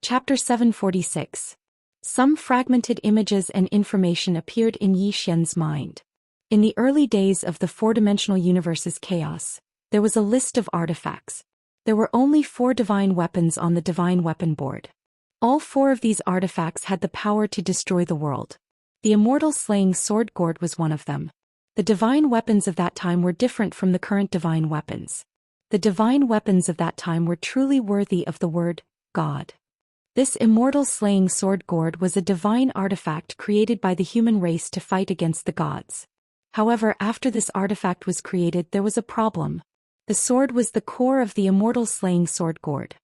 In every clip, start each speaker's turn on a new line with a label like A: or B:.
A: Chapter 746. Some fragmented images and information appeared in Yi Xian's mind. In the early days of the four-dimensional universe's chaos, there was a list of artifacts. There were only 4 divine weapons on the divine weapon board. All 4 of these artifacts had the power to destroy the world. The immortal slaying sword gourd was one of them. The divine weapons of that time were different from the current divine weapons. The divine weapons of that time were truly worthy of the word, God. This immortal slaying sword gourd was a divine artifact created by the human race to fight against the gods. However, after this artifact was created, there was a problem. The sword was the core of the immortal slaying sword gourd.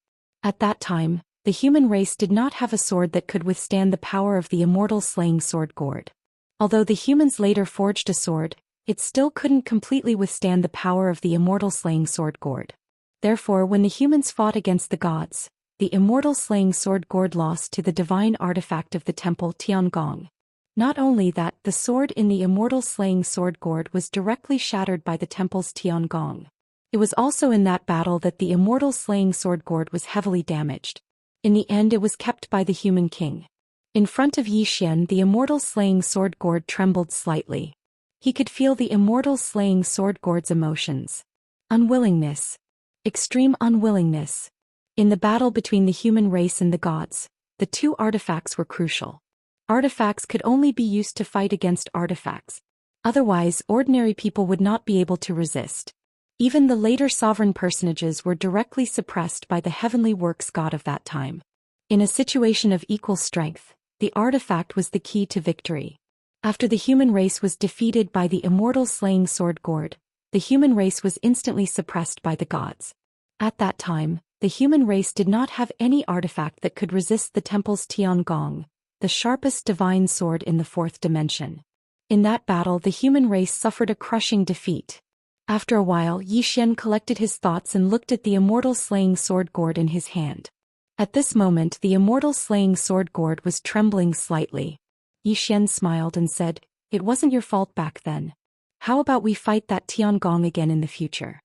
A: At that time, the human race did not have a sword that could withstand the power of the immortal slaying sword gourd. Although the humans later forged a sword, it still couldn't completely withstand the power of the immortal slaying sword gourd. Therefore, when the humans fought against the gods, the immortal slaying sword gourd lost to the divine artifact of the temple Tiangong. Not only that, the sword in the immortal slaying sword gourd was directly shattered by the temple's Tiangong. It was also in that battle that the immortal slaying sword gourd was heavily damaged. In the end, it was kept by the human king. In front of Yi Xian, the immortal slaying sword gourd trembled slightly. He could feel the immortal slaying sword gourd's emotions. Unwillingness. Extreme unwillingness. In the battle between the human race and the gods, the 2 artifacts were crucial. Artifacts could only be used to fight against artifacts. Otherwise, ordinary people would not be able to resist. Even the later sovereign personages were directly suppressed by the heavenly works god of that time. In a situation of equal strength, the artifact was the key to victory. After the human race was defeated by the immortal slaying sword gourd, the human race was instantly suppressed by the gods. At that time, the human race did not have any artifact that could resist the temple's Tiangong, the sharpest divine sword in the 4th dimension. In that battle, the human race suffered a crushing defeat. After a while, Yi Xian collected his thoughts and looked at the immortal slaying sword gourd in his hand. At this moment, the immortal slaying sword gourd was trembling slightly. Yi Xian smiled and said, "It wasn't your fault back then. How about we fight that Tiangong again in the future?"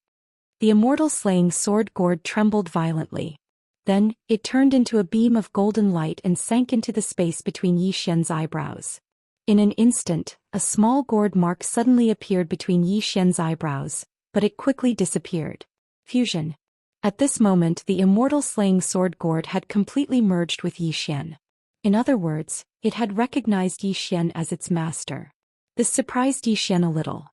A: The immortal slaying sword gourd trembled violently. Then, it turned into a beam of golden light and sank into the space between Yi Xian's eyebrows. In an instant, a small gourd mark suddenly appeared between Yi Xian's eyebrows, but it quickly disappeared. Fusion. At this moment, the immortal slaying sword gourd had completely merged with Yi Xian. In other words, it had recognized Yi Xian as its master. This surprised Yi Xian a little.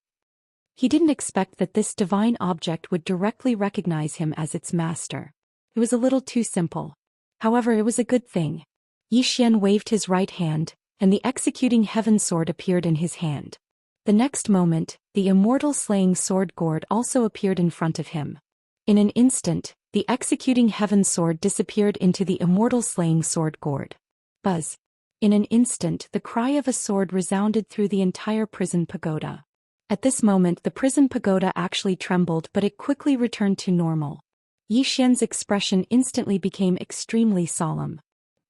A: He didn't expect that this divine object would directly recognize him as its master. It was a little too simple. However, it was a good thing. Yi Xian waved his right hand, and the executing heaven sword appeared in his hand. The next moment, the immortal slaying sword gourd also appeared in front of him. In an instant, the executing heaven sword disappeared into the immortal slaying sword gourd. Buzz. In an instant, the cry of a sword resounded through the entire prison pagoda. At this moment, the prison pagoda actually trembled, but it quickly returned to normal. Yi Xian's expression instantly became extremely solemn.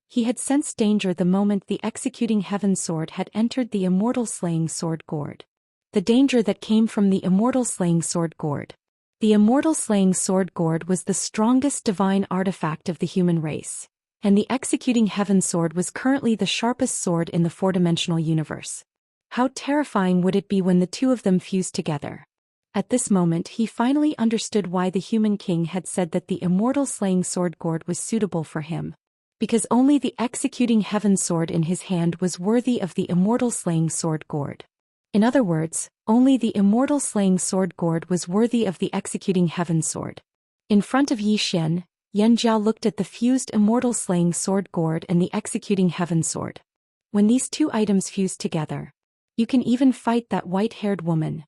A: He had sensed danger the moment the executing heaven sword had entered the immortal slaying sword gourd. The danger that came from the immortal slaying sword gourd. The immortal slaying sword gourd was the strongest divine artifact of the human race, and the executing heaven sword was currently the sharpest sword in the 4-dimensional universe. How terrifying would it be when the 2 of them fused together? At this moment, he finally understood why the human king had said that the immortal slaying sword gourd was suitable for him. Because only the executing heaven sword in his hand was worthy of the immortal slaying sword gourd. In other words, only the immortal slaying sword gourd was worthy of the executing heaven sword. In front of Yi Xian, Yanjia looked at the fused immortal slaying sword gourd and the executing heaven sword. When these 2 items fused together, you can even fight that white-haired woman.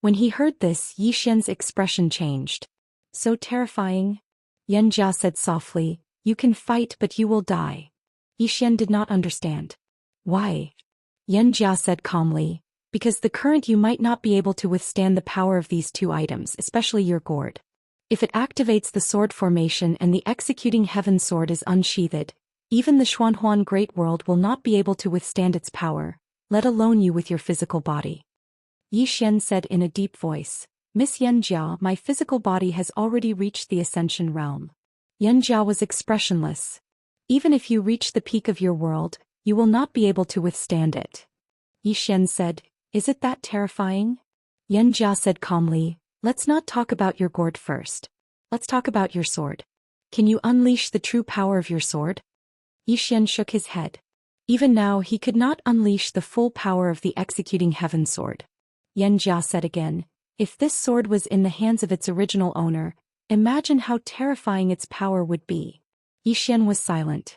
A: When he heard this, Yi Xian's expression changed. So terrifying? Yanjia said softly, "You can fight, but you will die." Yi Xian did not understand. Why? Yanjia said calmly, "Because the current you might not be able to withstand the power of these 2 items, especially your gourd. If it activates the sword formation and the executing heaven sword is unsheathed, even the Xuanhuan Great World will not be able to withstand its power, let alone you with your physical body." Yi Xian said in a deep voice, "Miss Yanjia, my physical body has already reached the ascension realm." Yanjia was expressionless. Even if you reach the peak of your world, you will not be able to withstand it. Xian said, is it that terrifying? Xianxia said calmly, let's not talk about your gourd first. Let's talk about your sword. Can you unleash the true power of your sword? Xian shook his head. Even now he could not unleash the full power of the executing heaven sword. Xianxia said again, if this sword was in the hands of its original owner, imagine how terrifying its power would be. Xian was silent.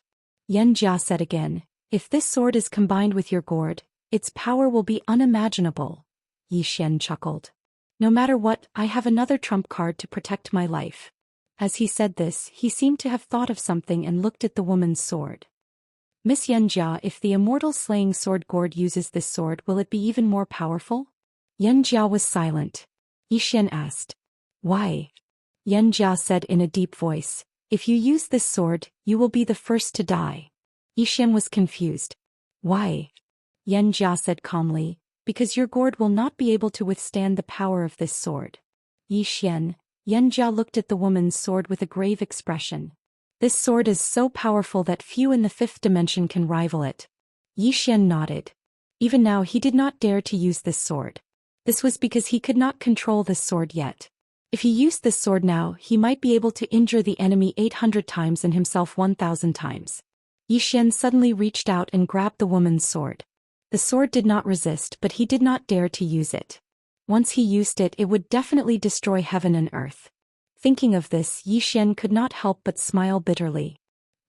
A: Xianxia said again, if this sword is combined with your gourd, its power will be unimaginable. Xian chuckled. No matter what, I have another trump card to protect my life. As he said this, he seemed to have thought of something and looked at the woman's sword. Miss Xianxia, if the immortal slaying sword gourd uses this sword, will it be even more powerful? Xianxia was silent. Xian asked. Why? Xianxia said in a deep voice, if you use this sword, you will be the first to die. Xian was confused. Why? Xianxia said calmly, because your gourd will not be able to withstand the power of this sword. Xianxia looked at the woman's sword with a grave expression. This sword is so powerful that few in the fifth dimension can rival it. Xian nodded. Even now he did not dare to use this sword. This was because he could not control this sword yet. If he used this sword now, he might be able to injure the enemy 800 times and himself 1,000 times. Xian suddenly reached out and grabbed the woman's sword. The sword did not resist, but he did not dare to use it. Once he used it, it would definitely destroy heaven and earth. Thinking of this, Xian could not help but smile bitterly.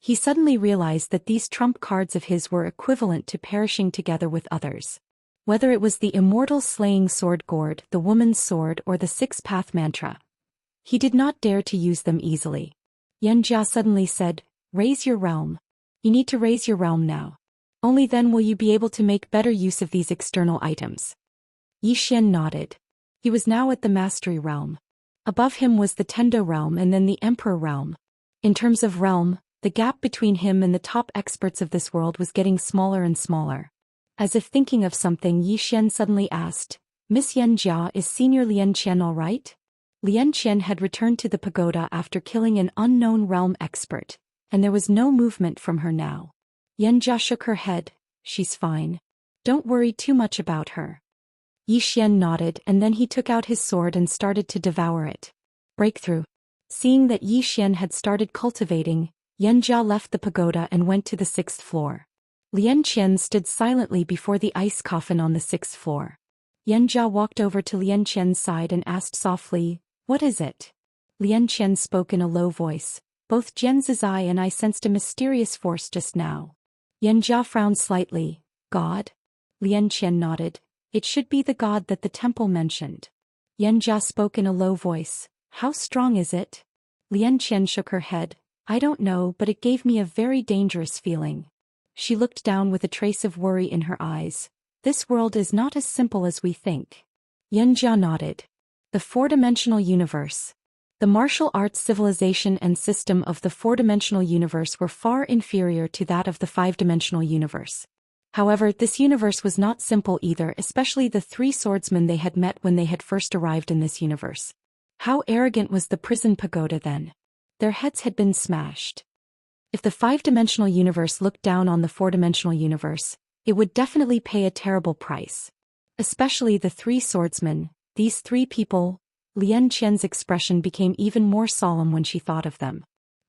A: He suddenly realized that these trump cards of his were equivalent to perishing together with others. Whether it was the immortal slaying sword gourd, the woman's sword, or the six-path mantra, he did not dare to use them easily. Xianxia suddenly said, raise your realm. You need to raise your realm now. Only then will you be able to make better use of these external items. Xian nodded. He was now at the mastery realm. Above him was the Tendo realm and then the Emperor realm. In terms of realm, the gap between him and the top experts of this world was getting smaller and smaller. As if thinking of something, Xian suddenly asked, Miss Xianxia, is Senior Lianqian all right? Lianqian had returned to the pagoda after killing an unknown realm expert, and there was no movement from her now. Xianxia shook her head. She's fine. Don't worry too much about her. Xian nodded, and then he took out his sword and started to devour it. Breakthrough. Seeing that Xian had started cultivating, Xianxia left the pagoda and went to the 6th floor. Lianqian stood silently before the ice coffin on the 6th floor. Xianxia walked over to Lianqian's side and asked softly, what is it? Lianqian spoke in a low voice. Both Jian Zizai and I sensed a mysterious force just now. Xianxia frowned slightly. God? Lianqian nodded. It should be the god that the temple mentioned. Xianxia spoke in a low voice. How strong is it? Lianqian shook her head. I don't know, but it gave me a very dangerous feeling. She looked down with a trace of worry in her eyes. This world is not as simple as we think. Xianxia nodded. The four-dimensional universe. The martial arts civilization and system of the four-dimensional universe were far inferior to that of the five-dimensional universe. However, this universe was not simple either, especially the three swordsmen they had met when they had first arrived in this universe. How arrogant was the prison pagoda then? Their heads had been smashed. If the five-dimensional universe looked down on the four-dimensional universe, it would definitely pay a terrible price. Especially the three swordsmen, these three people. Lianqian's expression became even more solemn when she thought of them.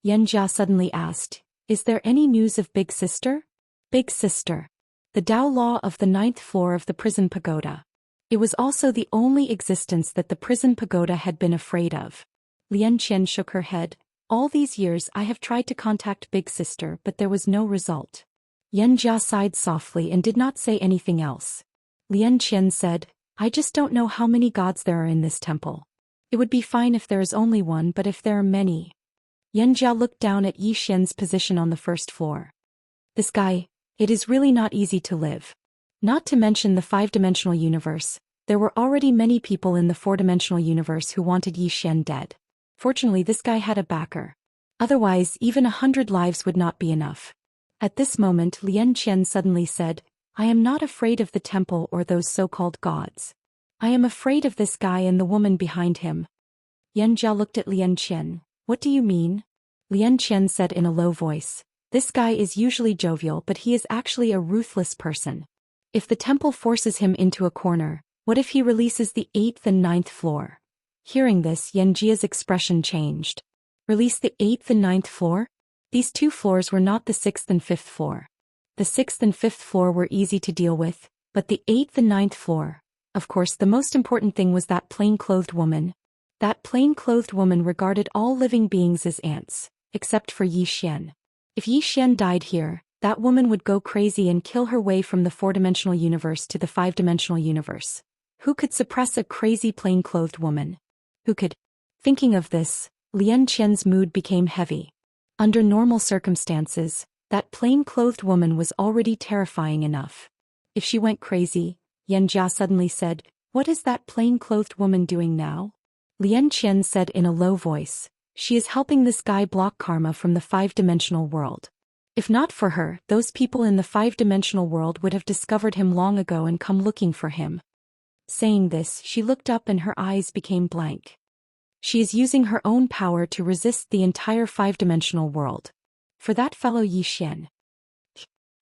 A: Xianxia suddenly asked, is there any news of Big Sister? Big Sister. The Tao Law of the 9th floor of the prison pagoda. It was also the only existence that the prison pagoda had been afraid of. Lianqian shook her head. All these years I have tried to contact Big Sister, but there was no result. Xianxia sighed softly and did not say anything else. Lianqian said, I just don't know how many gods there are in this temple. It would be fine if there is only one, but if there are many. Xianxia looked down at Xian's position on the 1st floor. This guy, it is really not easy to live. Not to mention the five-dimensional universe, there were already many people in the four-dimensional universe who wanted Xian dead. Fortunately, this guy had a backer. Otherwise, even 100 lives would not be enough. At this moment, Lianqian suddenly said, I am not afraid of the temple or those so-called gods. I am afraid of this guy and the woman behind him. Xianxia looked at Lianqian. What do you mean? Lianqian said in a low voice. This guy is usually jovial, but he is actually a ruthless person. If the temple forces him into a corner, what if he releases the 8th and 9th floor? Hearing this, Xianxia's expression changed. Release the 8th and 9th floor? These two floors were not the 6th and 5th floor. The 6th and 5th floor were easy to deal with, but the 8th and 9th floor. Of course, the most important thing was that plain-clothed woman. That plain-clothed woman regarded all living beings as ants, except for Zhou Xian. If Zhou Xian died here, that woman would go crazy and kill her way from the 4-dimensional universe to the 5-dimensional universe. Who could suppress a crazy plain-clothed woman? Who could? Thinking of this, Lian Qian's mood became heavy. Under normal circumstances, that plain-clothed woman was already terrifying enough. If she went crazy, Xianxia suddenly said, "What is that plain-clothed woman doing now?" Lian Qian said in a low voice, "She is helping this guy block karma from the 5-dimensional world. If not for her, those people in the 5-dimensional world would have discovered him long ago and come looking for him." Saying this, she looked up and her eyes became blank. She is using her own power to resist the entire 5-dimensional world. For that fellow Zhou Xian.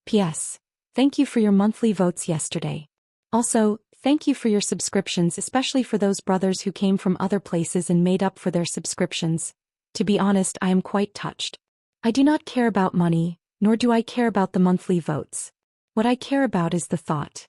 A: P.S. Thank you for your monthly votes yesterday. Also, thank you for your subscriptions, especially for those brothers who came from other places and made up for their subscriptions. To be honest, I am quite touched. I do not care about money, nor do I care about the monthly votes. What I care about is the thought.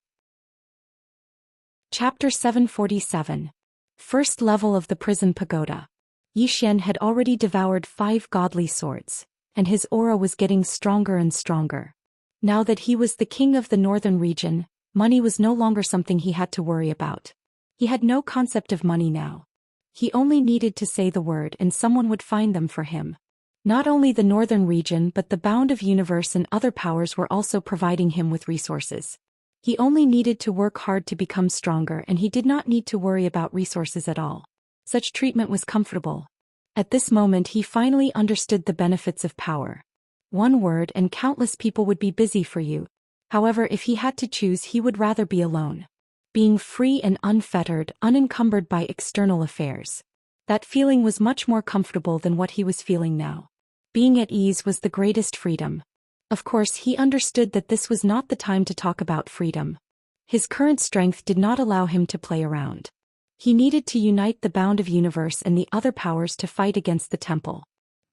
A: Chapter 747. First level of the prison pagoda. Zhou Xian had already devoured 5 godly swords, and his aura was getting stronger and stronger. Now that he was the king of the northern region, money was no longer something he had to worry about. He had no concept of money now. He only needed to say the word and someone would find them for him. Not only the northern region but the bound of universe and other powers were also providing him with resources. He only needed to work hard to become stronger and he did not need to worry about resources at all. Such treatment was comfortable. At this moment he finally understood the benefits of power. One word and countless people would be busy for you. However, if he had to choose, he would rather be alone. Being free and unfettered, unencumbered by external affairs. That feeling was much more comfortable than what he was feeling now. Being at ease was the greatest freedom. Of course, he understood that this was not the time to talk about freedom. His current strength did not allow him to play around. He needed to unite the bound of universe and the other powers to fight against the temple.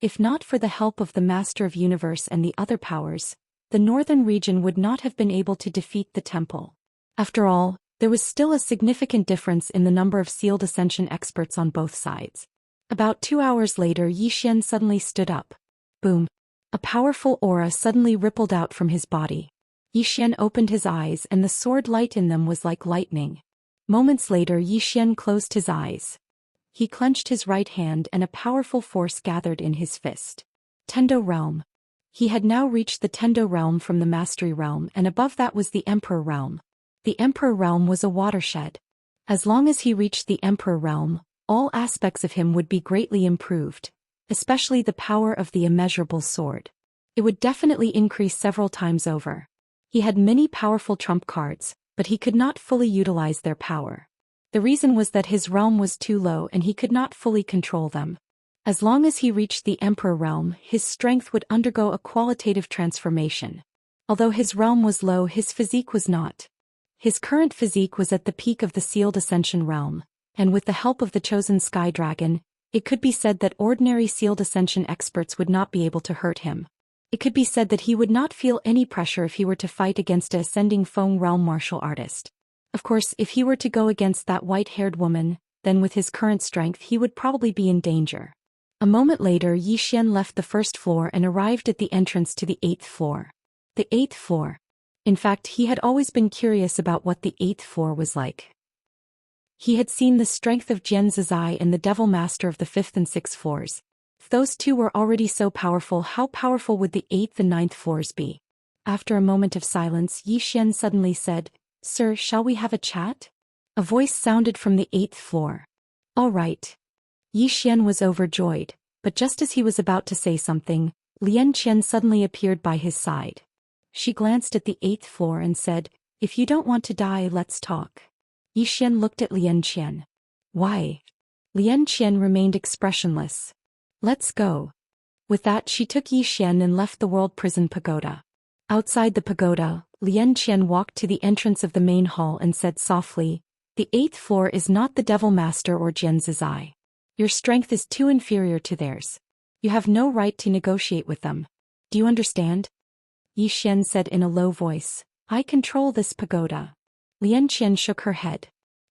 A: If not for the help of the Master of Universe and the other powers, the northern region would not have been able to defeat the temple. After all, there was still a significant difference in the number of sealed ascension experts on both sides. About 2 hours later, Zhou Xian suddenly stood up. Boom. A powerful aura suddenly rippled out from his body. Zhou Xian opened his eyes and the sword light in them was like lightning. Moments later, Zhou Xian closed his eyes. He clenched his right hand and a powerful force gathered in his fist. Tendo Realm. He had now reached the Tendo Realm from the Mastery Realm, and above that was the Emperor Realm. The Emperor Realm was a watershed. As long as he reached the Emperor Realm, all aspects of him would be greatly improved, especially the power of the immeasurable sword. It would definitely increase several times over. He had many powerful trump cards, but he could not fully utilize their power. The reason was that his realm was too low and he could not fully control them. As long as he reached the Emperor Realm, his strength would undergo a qualitative transformation. Although his realm was low, his physique was not. His current physique was at the peak of the Sealed Ascension realm, and with the help of the chosen Sky Dragon, it could be said that ordinary Sealed Ascension experts would not be able to hurt him. It could be said that he would not feel any pressure if he were to fight against a Ascending Feng Realm martial artist. Of course, if he were to go against that white-haired woman, then with his current strength he would probably be in danger. A moment later, Zhou Xian left the first floor and arrived at the entrance to the 8th floor. The 8th floor. In fact, he had always been curious about what the 8th floor was like. He had seen the strength of Jian Zizai and the Devil Master of the 5th and 6th floors. If those two were already so powerful, how powerful would the 8th and 9th floors be? After a moment of silence, Zhou Xian suddenly said, "Sir, shall we have a chat?" A voice sounded from the 8th floor. "All right." Zhou Xian was overjoyed, but just as he was about to say something, Lian Qian suddenly appeared by his side. She glanced at the 8th floor and said, "If you don't want to die, let's talk." Zhou Xian looked at Lian Qian. "Why?" Lian Qian remained expressionless. "Let's go." With that she took Yi Xian and left the world prison pagoda. Outside the pagoda, Lian Qian walked to the entrance of the main hall and said softly, "The 8th floor is not the Devil Master or Jian's eye. Your strength is too inferior to theirs. You have no right to negotiate with them. Do you understand?" Yi Xian said in a low voice, "I control this pagoda." Lian Qian shook her head.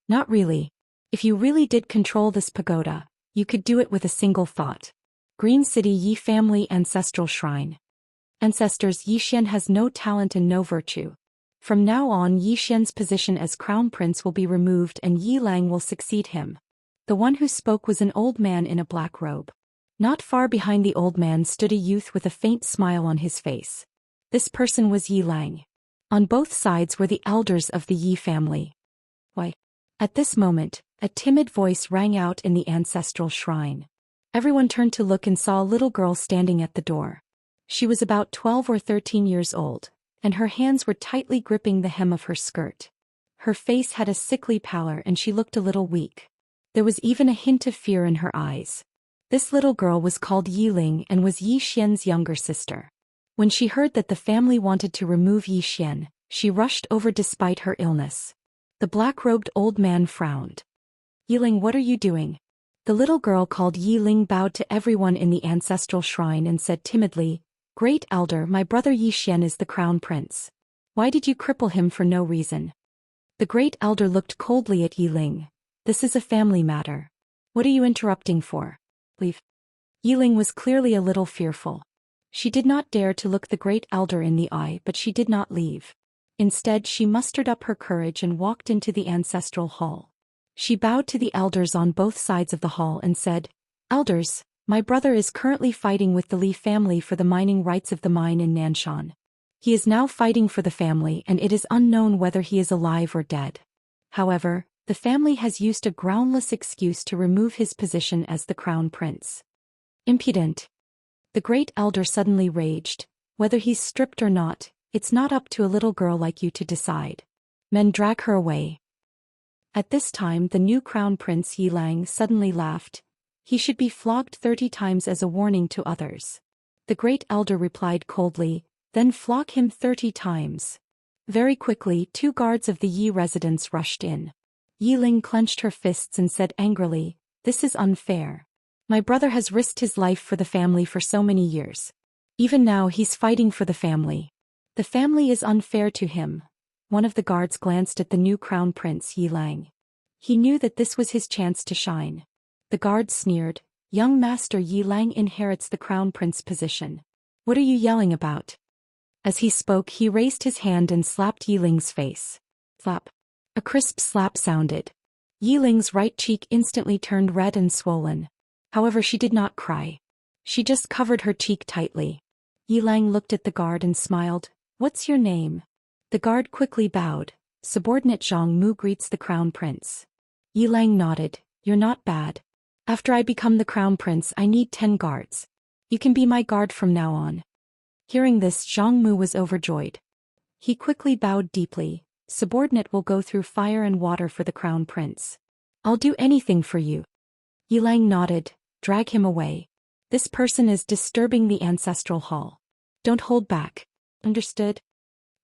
A: "Not really. If you really did control this pagoda, you could do it with a single thought. Green City Yi Family Ancestral Shrine. Ancestors, Yi Xian has no talent and no virtue. From now on Yi Xian's position as crown prince will be removed and Yi Lang will succeed him." The one who spoke was an old man in a black robe. Not far behind the old man stood a youth with a faint smile on his face. This person was Yi Lang. On both sides were the elders of the Yi family. "Why?" At this moment, a timid voice rang out in the ancestral shrine. Everyone turned to look and saw a little girl standing at the door. She was about 12 or 13 years old, and her hands were tightly gripping the hem of her skirt. Her face had a sickly pallor and she looked a little weak. There was even a hint of fear in her eyes. This little girl was called Yi Ling and was Yi Xian's younger sister. When she heard that the family wanted to remove Yi Xian, she rushed over despite her illness. The black-robed old man frowned. "Yi Ling, what are you doing?" The little girl called Yi Ling bowed to everyone in the ancestral shrine and said timidly, "Great Elder, my brother Yi Xian is the crown prince. Why did you cripple him for no reason?" The Great Elder looked coldly at Yi Ling. "This is a family matter. What are you interrupting for? Leave." Yi Ling was clearly a little fearful. She did not dare to look the Great Elder in the eye, but she did not leave. Instead she mustered up her courage and walked into the ancestral hall. She bowed to the elders on both sides of the hall and said, "Elders, my brother is currently fighting with the Li family for the mining rights of the mine in Nanshan. He is now fighting for the family and it is unknown whether he is alive or dead. However, the family has used a groundless excuse to remove his position as the crown prince." "Impudent." The Great Elder suddenly raged. "Whether he's stripped or not, it's not up to a little girl like you to decide. Men, drag her away." At this time the new crown prince Yi Lang suddenly laughed. "He should be flogged 30 times as a warning to others." The Great Elder replied coldly, "Then flog him 30 times. Very quickly 2 guards of the Yi residence rushed in. Yi Ling clenched her fists and said angrily, "This is unfair. My brother has risked his life for the family for so many years. Even now he's fighting for the family. The family is unfair to him." One of the guards glanced at the new crown prince Yi Lang. He knew that this was his chance to shine. The guard sneered, "Young master, Yi Lang inherits the crown prince position. What are you yelling about?" As he spoke he raised his hand and slapped Yi Ling's face. Slap. A crisp slap sounded. Yi Ling's right cheek instantly turned red and swollen. However, she did not cry. She just covered her cheek tightly. Yi Lang looked at the guard and smiled. "What's your name?" The guard quickly bowed. "Subordinate Zhang Mu greets the crown prince." Yi Lang nodded. "You're not bad. After I become the crown prince I need 10 guards. You can be my guard from now on." Hearing this, Zhang Mu was overjoyed. He quickly bowed deeply. "Subordinate will go through fire and water for the crown prince. I'll do anything for you." Yi Lang nodded. "Drag him away. This person is disturbing the ancestral hall. Don't hold back. Understood?"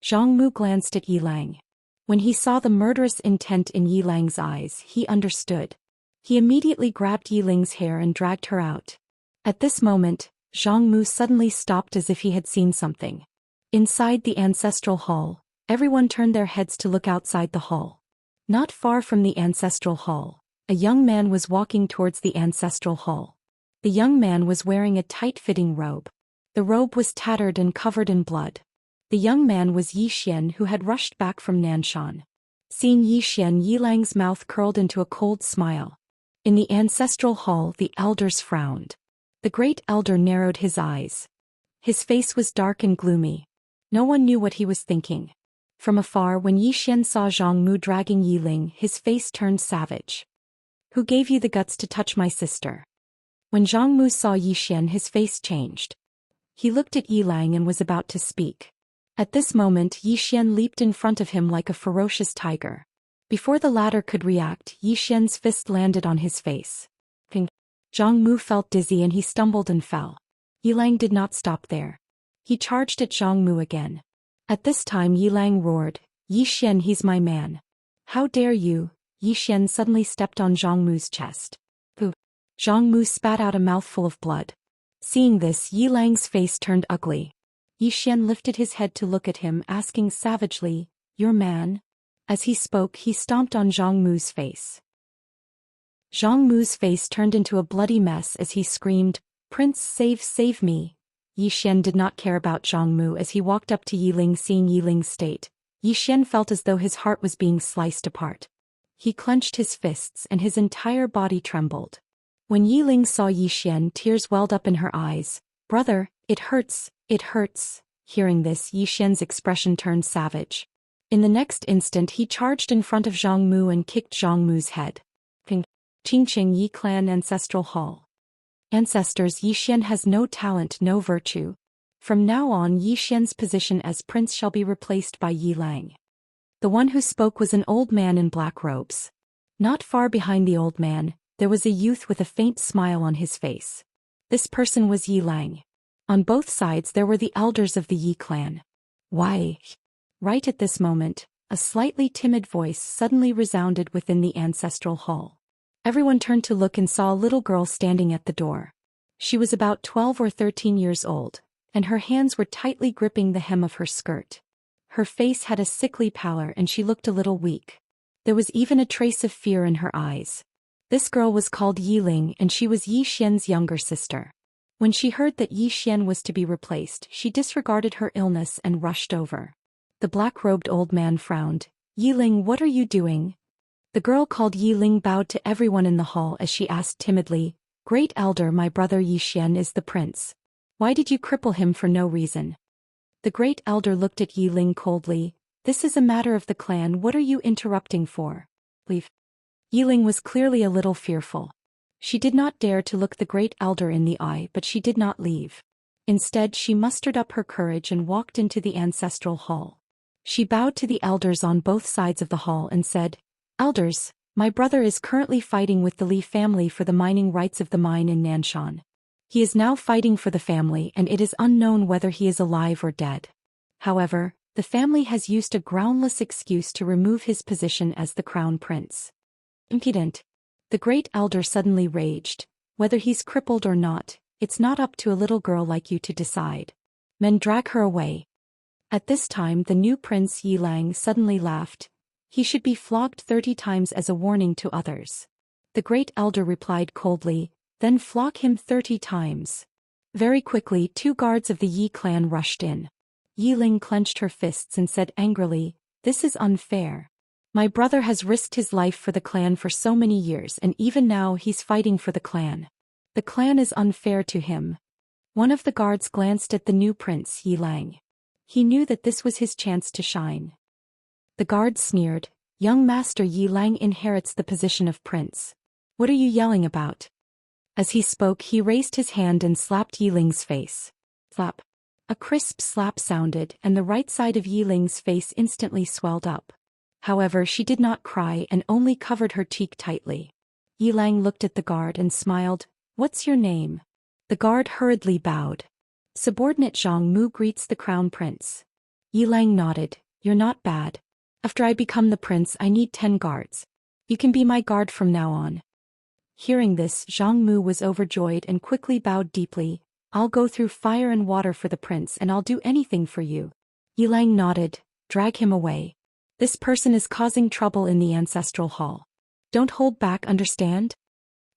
A: Zhang Mu glanced at Yi Lang. When he saw the murderous intent in Yi Lang's eyes, he understood. He immediately grabbed Yi Ling's hair and dragged her out. At this moment, Zhang Mu suddenly stopped as if he had seen something. Inside the ancestral hall, everyone turned their heads to look outside the hall. Not far from the ancestral hall, a young man was walking towards the ancestral hall. The young man was wearing a tight-fitting robe. The robe was tattered and covered in blood. The young man was Yi Xian, who had rushed back from Nanshan. Seeing Yi Xian, Yi Lang's mouth curled into a cold smile. In the ancestral hall the elders frowned. The Great Elder narrowed his eyes. His face was dark and gloomy. No one knew what he was thinking. From afar, when Yi Xian saw Zhang Mu dragging Yi Ling, his face turned savage. "Who gave you the guts to touch my sister?" When Zhang Mu saw Yi Xian, his face changed. He looked at Yi Lang and was about to speak. At this moment Yi Xian leaped in front of him like a ferocious tiger. Before the latter could react, Yi Xian's fist landed on his face. Ping. Zhang Mu felt dizzy and he stumbled and fell. Yilang did not stop there. He charged at Zhang Mu again. At this time Yilang roared, "Yi Xian, he's my man. How dare you?" Yi Xian suddenly stepped on Zhang Mu's chest. Pooh! Zhang Mu spat out a mouthful of blood. Seeing this, Yilang's face turned ugly. Yi Xian lifted his head to look at him, asking savagely, "Your man?" As he spoke, he stomped on Zhang Mu's face. Zhang Mu's face turned into a bloody mess as he screamed, "Prince, save me!" Yi Xian did not care about Zhang Mu as he walked up to Yiling. Seeing Yiling's state, Yi Xian felt as though his heart was being sliced apart. He clenched his fists and his entire body trembled. When Yiling saw Yi Xian, tears welled up in her eyes. "Brother, it hurts, it hurts." Hearing this, Yi Xian's expression turned savage. In the next instant he charged in front of Zhang Mu and kicked Zhang Mu's head. Qingqing Yi Clan Ancestral Hall. Ancestors, Yi Xian has no talent, no virtue. From now on Yi Xian's position as prince shall be replaced by Yi Lang. The one who spoke was an old man in black robes. Not far behind the old man, there was a youth with a faint smile on his face. This person was Yi Lang. On both sides there were the elders of the Yi clan. "Why?" Right at this moment, a slightly timid voice suddenly resounded within the ancestral hall. Everyone turned to look and saw a little girl standing at the door. She was about 12 or 13 years old, and her hands were tightly gripping the hem of her skirt. Her face had a sickly pallor and she looked a little weak. There was even a trace of fear in her eyes. This girl was called Yiling and she was Yi Xian's younger sister. When she heard that Yi Xian was to be replaced, she disregarded her illness and rushed over. The black-robed old man frowned. "Yiling, what are you doing?" The girl called Yiling bowed to everyone in the hall as she asked timidly, "Great elder, my brother Yi Xian is the prince. Why did you cripple him for no reason?" The great elder looked at Yiling coldly. "This is a matter of the clan, what are you interrupting for? Leave." Yiling was clearly a little fearful. She did not dare to look the great elder in the eye, but she did not leave. Instead she mustered up her courage and walked into the ancestral hall. She bowed to the elders on both sides of the hall and said, "Elders, my brother is currently fighting with the Li family for the mining rights of the mine in Nanshan. He is now fighting for the family and it is unknown whether he is alive or dead. However, the family has used a groundless excuse to remove his position as the crown prince." Impudent. The great elder suddenly raged. "Whether he's crippled or not, it's not up to a little girl like you to decide. Men, drag her away." At this time the new prince Yi Lang suddenly laughed. "He should be flogged 30 times as a warning to others." The great elder replied coldly, "Then flog him 30 times. Very quickly 2 guards of the Yi clan rushed in. Yi Ling clenched her fists and said angrily, "This is unfair. My brother has risked his life for the clan for so many years and even now he's fighting for the clan. The clan is unfair to him." One of the guards glanced at the new prince Yi Lang. He knew that this was his chance to shine. The guard sneered, "Young master, Yi Lang inherits the position of prince. What are you yelling about?" As he spoke he raised his hand and slapped Yiling's face. Slap. A crisp slap sounded and the right side of Yiling's face instantly swelled up. However, she did not cry and only covered her cheek tightly. Yi Lang looked at the guard and smiled. "What's your name?" The guard hurriedly bowed. "Subordinate Zhang Mu greets the crown prince." Yi Lang nodded. "You're not bad. After I become the prince I need 10 guards. You can be my guard from now on." Hearing this, Zhang Mu was overjoyed and quickly bowed deeply. "I'll go through fire and water for the prince and I'll do anything for you." Yi Lang nodded. "Drag him away. This person is causing trouble in the ancestral hall. Don't hold back, understand?"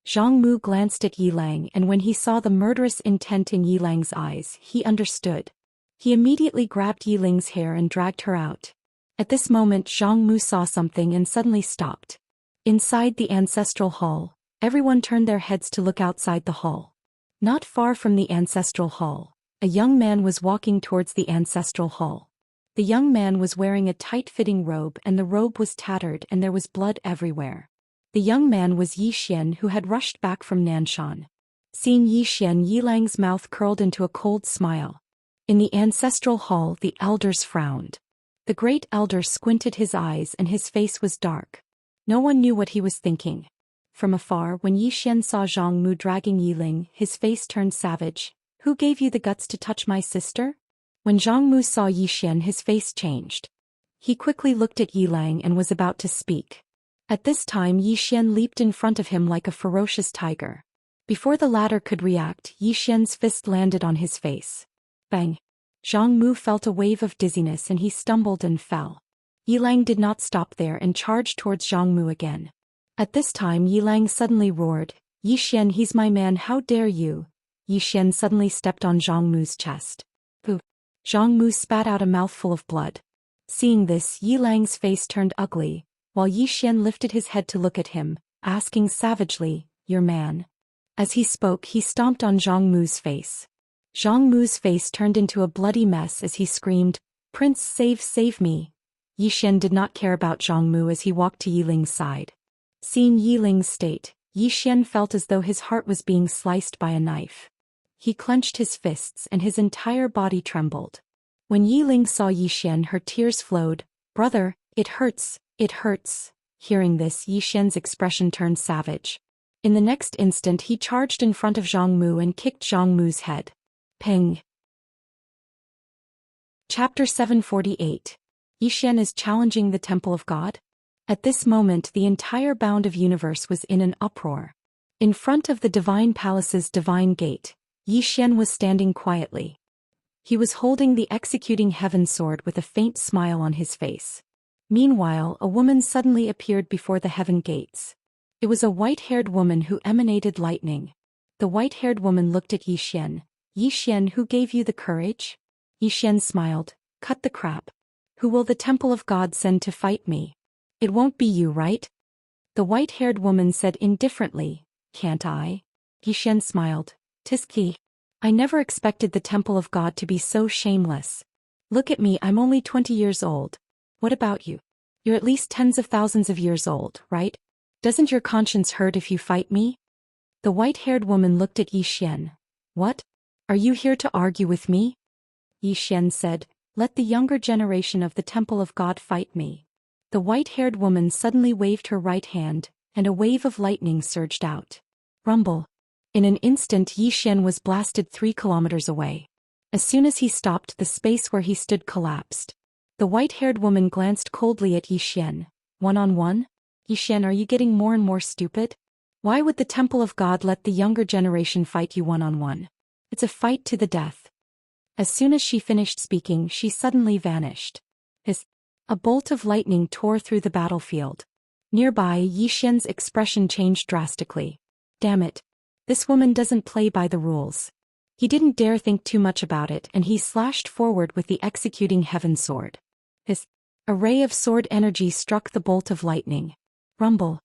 A: Zhang Mu glanced at Yi Lang and when he saw the murderous intent in Yi Lang's eyes, he understood. He immediately grabbed Yi Ling's hair and dragged her out. At this moment Zhang Mu saw something and suddenly stopped. Inside the ancestral hall, everyone turned their heads to look outside the hall. Not far from the ancestral hall, a young man was walking towards the ancestral hall. The young man was wearing a tight-fitting robe and the robe was tattered and there was blood everywhere. The young man was Yi Xian who had rushed back from Nanshan. Seeing Yi Xian, Yi Lang's mouth curled into a cold smile. In the ancestral hall the elders frowned. The great elder squinted his eyes and his face was dark. No one knew what he was thinking. From afar, when Yi Xian saw Zhang Mu dragging Yi Ling, his face turned savage. Who gave you the guts to touch my sister? When Zhang Mu saw Yi Xian, his face changed. He quickly looked at Yi Lang and was about to speak. At this time Yi Xian leaped in front of him like a ferocious tiger. Before the latter could react, Yi Xian's fist landed on his face. Bang! Zhang Mu felt a wave of dizziness and he stumbled and fell. Yi Lang did not stop there and charged towards Zhang Mu again. At this time Yi Lang suddenly roared, "Yi Xian, he's my man, how dare you!" Yi Xian suddenly stepped on Zhang Mu's chest. Pooh! Zhang Mu spat out a mouthful of blood. Seeing this, Yi Lang's face turned ugly, while Yi Xian lifted his head to look at him, asking savagely, "Your man?" As he spoke, he stomped on Zhang Mu's face. Zhang Mu's face turned into a bloody mess as he screamed, "Prince, save me!" Yi Xian did not care about Zhang Mu as he walked to Yi Ling's side. Seeing Yi Ling's state, Yi Xian felt as though his heart was being sliced by a knife. He clenched his fists and his entire body trembled. When Yi Ling saw Yi Xian, her tears flowed. "Brother, it hurts, it hurts." Hearing this, Yi Xian's expression turned savage. In the next instant he charged in front of Zhang Mu and kicked Zhang Mu's head. Ping! Chapter 748. Yi Xian is challenging the Temple of God? At this moment the entire bound of universe was in an uproar. In front of the Divine Palace's Divine Gate, Yi Xian was standing quietly. He was holding the executing heaven sword with a faint smile on his face. Meanwhile, a woman suddenly appeared before the heaven gates. It was a white-haired woman who emanated lightning. The white-haired woman looked at Yi Xian. "Yi Xian, who gave you the courage?" Yi Xian smiled. "Cut the crap. Who will the Temple of God send to fight me? It won't be you, right?" The white-haired woman said indifferently. "Can't I?" Yi Xian smiled. "Tiski. I never expected the Temple of God to be so shameless. Look at me, I'm only 20 years old. What about you? You're at least tens of thousands of years old, right? Doesn't your conscience hurt if you fight me?" The white-haired woman looked at Yi Xian. "What? Are you here to argue with me?" Yi Xian said, "Let the younger generation of the Temple of God fight me." The white-haired woman suddenly waved her right hand, and a wave of lightning surged out. Rumble! In an instant Yi Xian was blasted 3 kilometers away. As soon as he stopped, the space where he stood collapsed. The white-haired woman glanced coldly at Yi Xian. "One-on-one? Yi Xian, are you getting more and more stupid? Why would the Temple of God let the younger generation fight you one-on-one? It's a fight to the death." As soon as she finished speaking, she suddenly vanished. A bolt of lightning tore through the battlefield. Nearby, Yi Xian's expression changed drastically. Damn it. This woman doesn't play by the rules. He didn't dare think too much about it and he slashed forward with the executing heaven sword. A ray of sword energy struck the bolt of lightning. Rumble!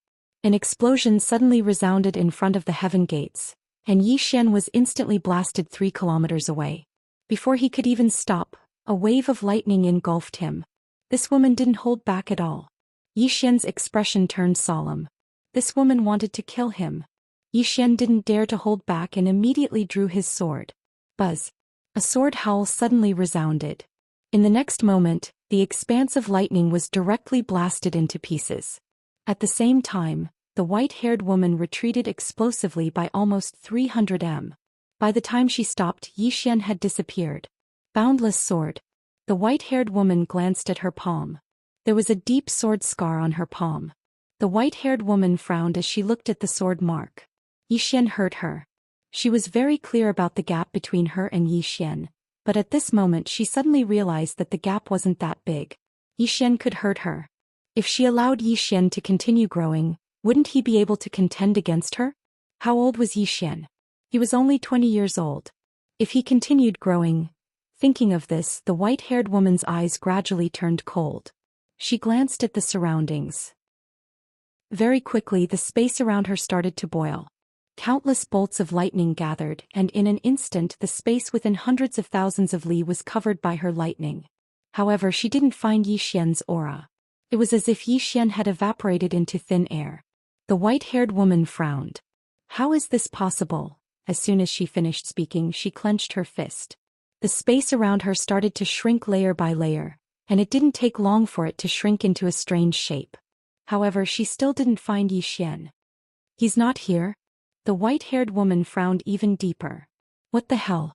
A: An explosion suddenly resounded in front of the heaven gates, and Yi Xian was instantly blasted 3 kilometers away. Before he could even stop, a wave of lightning engulfed him. This woman didn't hold back at all. Yi Xian's expression turned solemn. This woman wanted to kill him. Yi Xian didn't dare to hold back and immediately drew his sword. Buzz! A sword howl suddenly resounded. In the next moment, the expanse of lightning was directly blasted into pieces. At the same time, the white-haired woman retreated explosively by almost 300 m. By the time she stopped, Yi Xian had disappeared. Boundless sword. The white-haired woman glanced at her palm. There was a deep sword scar on her palm. The white-haired woman frowned as she looked at the sword mark. Yi Xian hurt her. She was very clear about the gap between her and Yi Xian, but at this moment she suddenly realized that the gap wasn't that big. Yi Xian could hurt her. If she allowed Yi Xian to continue growing, wouldn't he be able to contend against her? How old was Yi Xian? He was only 20 years old. If he continued growing... Thinking of this, the white-haired woman's eyes gradually turned cold. She glanced at the surroundings. Very quickly the space around her started to boil. Countless bolts of lightning gathered, and in an instant the space within hundreds of thousands of li was covered by her lightning. However, she didn't find Yi Xian's aura. It was as if Yi Xian had evaporated into thin air. The white-haired woman frowned. How is this possible? As soon as she finished speaking, she clenched her fist. The space around her started to shrink layer by layer, and it didn't take long for it to shrink into a strange shape. However, she still didn't find Yi Xian. He's not here? The white-haired woman frowned even deeper. What the hell?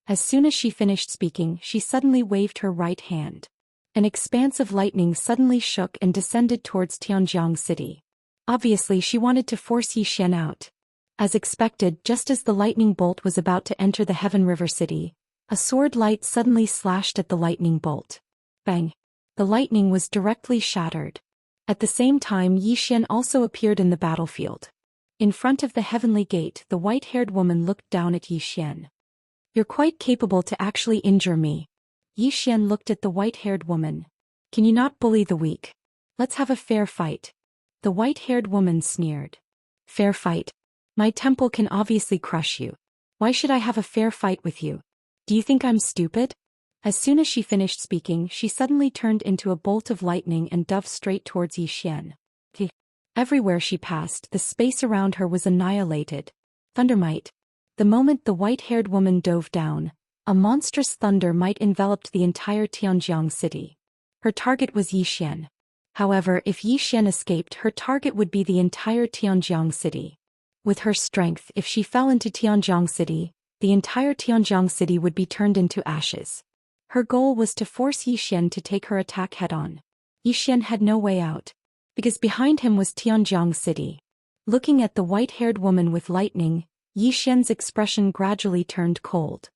A: As soon as she finished speaking, she suddenly waved her right hand. An expanse of lightning suddenly shook and descended towards Tianjiang city. Obviously she wanted to force Yi Xian out. As expected, just as the lightning bolt was about to enter the Heaven River city, a sword light suddenly slashed at the lightning bolt. Bang! The lightning was directly shattered. At the same time, Yi Xian also appeared in the battlefield. In front of the heavenly gate, the white-haired woman looked down at Yi Xian. "You're quite capable to actually injure me." Yi Xian looked at the white-haired woman. "Can you not bully the weak? Let's have a fair fight." The white-haired woman sneered. "Fair fight? My temple can obviously crush you. Why should I have a fair fight with you? Do you think I'm stupid?" As soon as she finished speaking, she suddenly turned into a bolt of lightning and dove straight towards Yi Xian. Everywhere she passed, the space around her was annihilated. Thundermight. The moment the white-haired woman dove down, a monstrous thunder might enveloped the entire Tianjiang city. Her target was Yi Xian. However, if Yi Xian escaped, her target would be the entire Tianjiang city. With her strength, if she fell into Tianjiang city, the entire Tianjiang city would be turned into ashes. Her goal was to force Yi Xian to take her attack head-on. Yi Xian had no way out, because behind him was Tianjiang city. Looking at the white-haired woman with lightning, Yi Xian's expression gradually turned cold.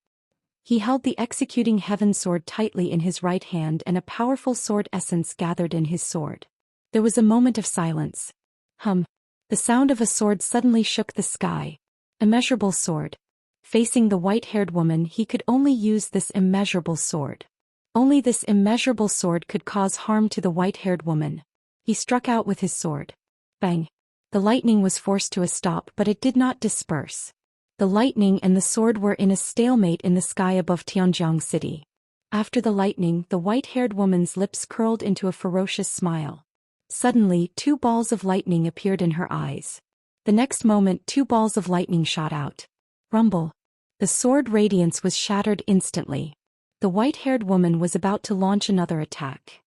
A: He held the executing heaven sword tightly in his right hand and a powerful sword essence gathered in his sword. There was a moment of silence. The sound of a sword suddenly shook the sky. Immeasurable sword. Facing the white-haired woman, he could only use this immeasurable sword. Only this immeasurable sword could cause harm to the white-haired woman. He struck out with his sword. Bang! The lightning was forced to a stop, but it did not disperse. The lightning and the sword were in a stalemate in the sky above Tianjiang city. After the lightning, the white-haired woman's lips curled into a ferocious smile. Suddenly, 2 balls of lightning appeared in her eyes. The next moment, 2 balls of lightning shot out. Rumble. The sword radiance was shattered instantly. The white-haired woman was about to launch another attack.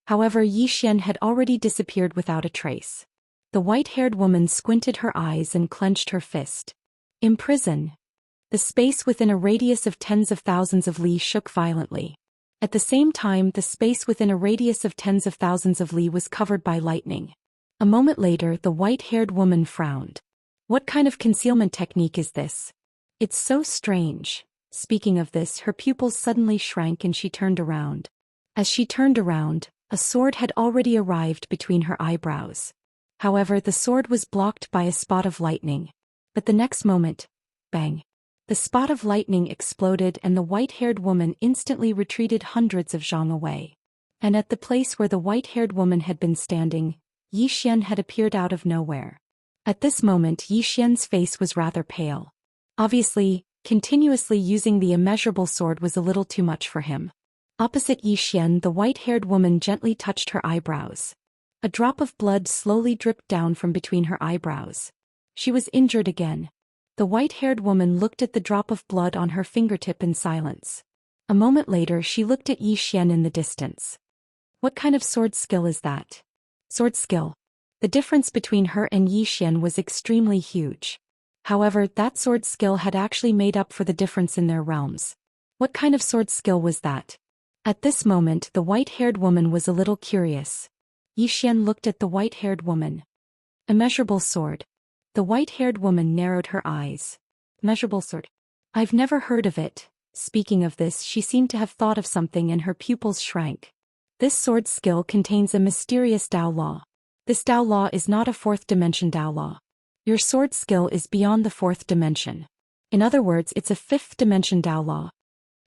A: However, Yi Xian had already disappeared without a trace. The white-haired woman squinted her eyes and clenched her fist. Imprison. The space within a radius of tens of thousands of li shook violently. At the same time, the space within a radius of tens of thousands of li was covered by lightning. A moment later, the white-haired woman frowned. What kind of concealment technique is this? It's so strange. Speaking of this, her pupils suddenly shrank and she turned around. As she turned around, a sword had already arrived between her eyebrows. However, the sword was blocked by a spot of lightning. But the next moment, bang! The spot of lightning exploded and the white-haired woman instantly retreated hundreds of zhang away. And at the place where the white-haired woman had been standing, Yi Xian had appeared out of nowhere. At this moment, Yi Xian's face was rather pale. Obviously, continuously using the immeasurable sword was a little too much for him. Opposite Yi Xian, the white-haired woman gently touched her eyebrows. A drop of blood slowly dripped down from between her eyebrows. She was injured again. The white-haired woman looked at the drop of blood on her fingertip in silence. A moment later, she looked at Yi Xian in the distance. What kind of sword skill is that? Sword skill. The difference between her and Yi Xian was extremely huge. However, that sword skill had actually made up for the difference in their realms. What kind of sword skill was that? At this moment, the white-haired woman was a little curious. Yi Xian looked at the white-haired woman. Immeasurable sword. The white-haired woman narrowed her eyes. Immeasurable sword. I've never heard of it. Speaking of this, she seemed to have thought of something and her pupils shrank. This sword skill contains a mysterious Dao law. This Dao law is not a fourth dimension Dao law. Your sword skill is beyond the fourth dimension. In other words, it's a fifth dimension Dao law.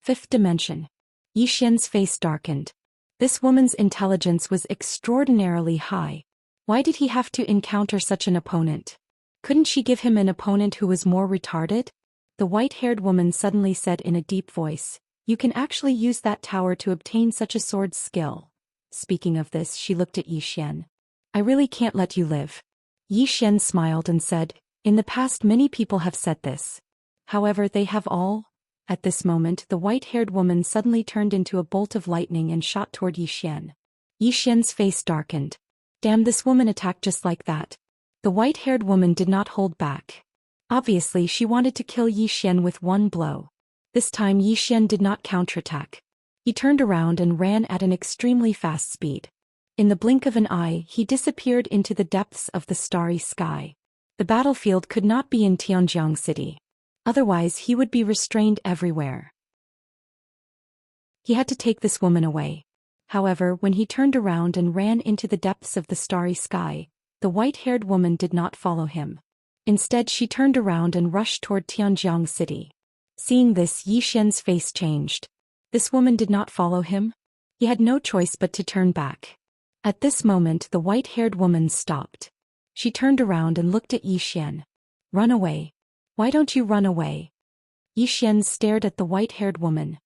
A: Fifth dimension. Yi Xian's face darkened. This woman's intelligence was extraordinarily high. Why did he have to encounter such an opponent? Couldn't she give him an opponent who was more retarded? The white-haired woman suddenly said in a deep voice, "You can actually use that tower to obtain such a sword skill." Speaking of this, she looked at Yi Xian. "I really can't let you live." Yi Xian smiled and said, "In the past many people have said this. However, they have all." At this moment, the white-haired woman suddenly turned into a bolt of lightning and shot toward Yi Xian. Yi Xian's face darkened. Damn, this woman attacked just like that. The white-haired woman did not hold back. Obviously, she wanted to kill Yi Xian with one blow. This time Yi Xian did not counterattack. He turned around and ran at an extremely fast speed. In the blink of an eye, he disappeared into the depths of the starry sky. The battlefield could not be in Tianjiang City. Otherwise he would be restrained everywhere. He had to take this woman away. However, when he turned around and ran into the depths of the starry sky, the white-haired woman did not follow him. Instead, she turned around and rushed toward Tianjiang City. Seeing this, Yi Xian's face changed. This woman did not follow him? He had no choice but to turn back. At this moment, the white-haired woman stopped. She turned around and looked at Yi Xian. Run away. Why don't you run away? Yi Xian stared at the white-haired woman.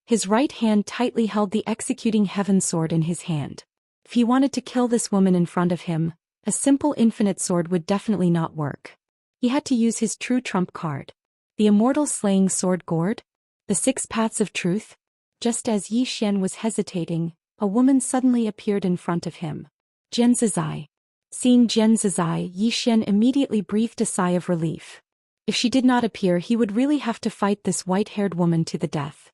A: His right hand tightly held the executing heaven sword in his hand. If he wanted to kill this woman in front of him, a simple infinite sword would definitely not work. He had to use his true trump card. The immortal slaying sword gourd? The 6 paths of truth? Just as Yi Xian was hesitating, a woman suddenly appeared in front of him. Jian Zizai. Seeing Jian Zizai, Yi Xian immediately breathed a sigh of relief. If she did not appear, he would really have to fight this white-haired woman to the death.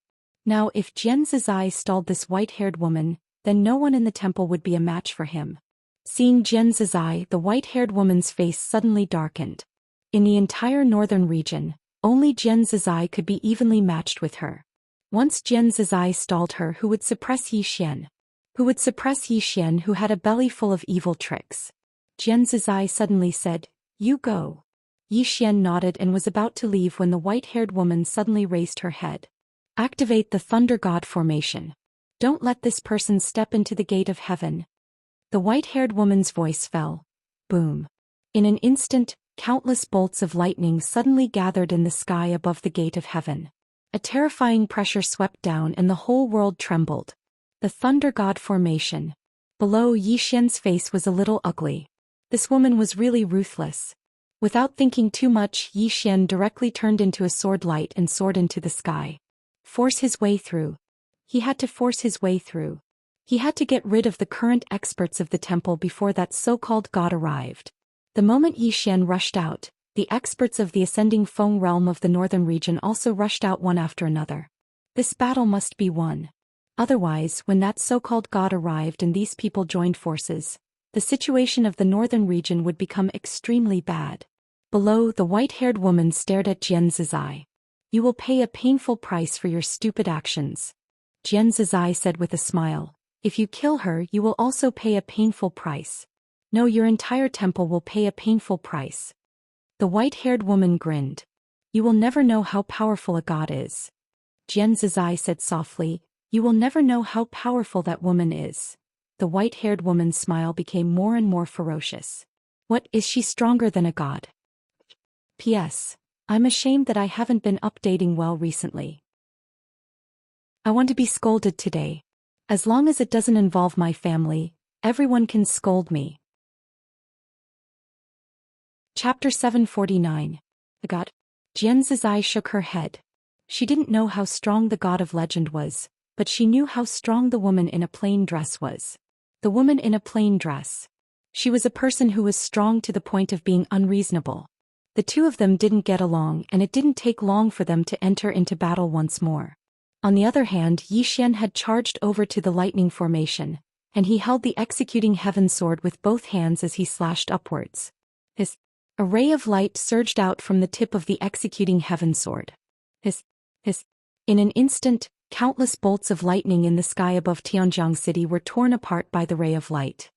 A: Now, if Jian Zizai stalled this white-haired woman, then no one in the temple would be a match for him. Seeing Jian Zizai, the white-haired woman's face suddenly darkened. In the entire northern region, only Jian Zizai could be evenly matched with her. Once Jian Zizai stalled her, who would suppress Yi Xian? Who would suppress Yi Xian, who had a belly full of evil tricks? Jian Zizai suddenly said, "You go." Yi Xian nodded and was about to leave when the white-haired woman suddenly raised her head. Activate the Thunder God formation. Don't let this person step into the gate of heaven. The white-haired woman's voice fell. Boom. In an instant, countless bolts of lightning suddenly gathered in the sky above the gate of heaven. A terrifying pressure swept down and the whole world trembled. The Thunder God formation. Below, Yi Xian's face was a little ugly. This woman was really ruthless. Without thinking too much, Yi Xian directly turned into a sword light and soared into the sky. Force his way through. He had to force his way through. He had to get rid of the current experts of the temple before that so-called god arrived. The moment Yi Xian rushed out, the experts of the ascending Feng realm of the northern region also rushed out one after another. This battle must be won. Otherwise, when that so-called god arrived and these people joined forces, the situation of the northern region would become extremely bad. Below, the white-haired woman stared at Jian Zizai. You will pay a painful price for your stupid actions. Jian Zizai said with a smile. If you kill her, you will also pay a painful price. No, your entire temple will pay a painful price. The white-haired woman grinned. You will never know how powerful a god is. Jian Zizai said softly. You will never know how powerful that woman is. The white-haired woman's smile became more and more ferocious. What, is she stronger than a god? P.S. I'm ashamed that I haven't been updating well recently. I want to be scolded today. As long as it doesn't involve my family, everyone can scold me. Chapter 749. The God. Jian Zizai shook her head. She didn't know how strong the god of legend was, but she knew how strong the woman in a plain dress was. The woman in a plain dress. She was a person who was strong to the point of being unreasonable. The two of them didn't get along, and it didn't take long for them to enter into battle once more. On the other hand, Yi Xian had charged over to the lightning formation, and he held the executing heaven sword with both hands as he slashed upwards. A ray of light surged out from the tip of the executing heaven sword. In an instant, countless bolts of lightning in the sky above Tianjiang City were torn apart by the ray of light.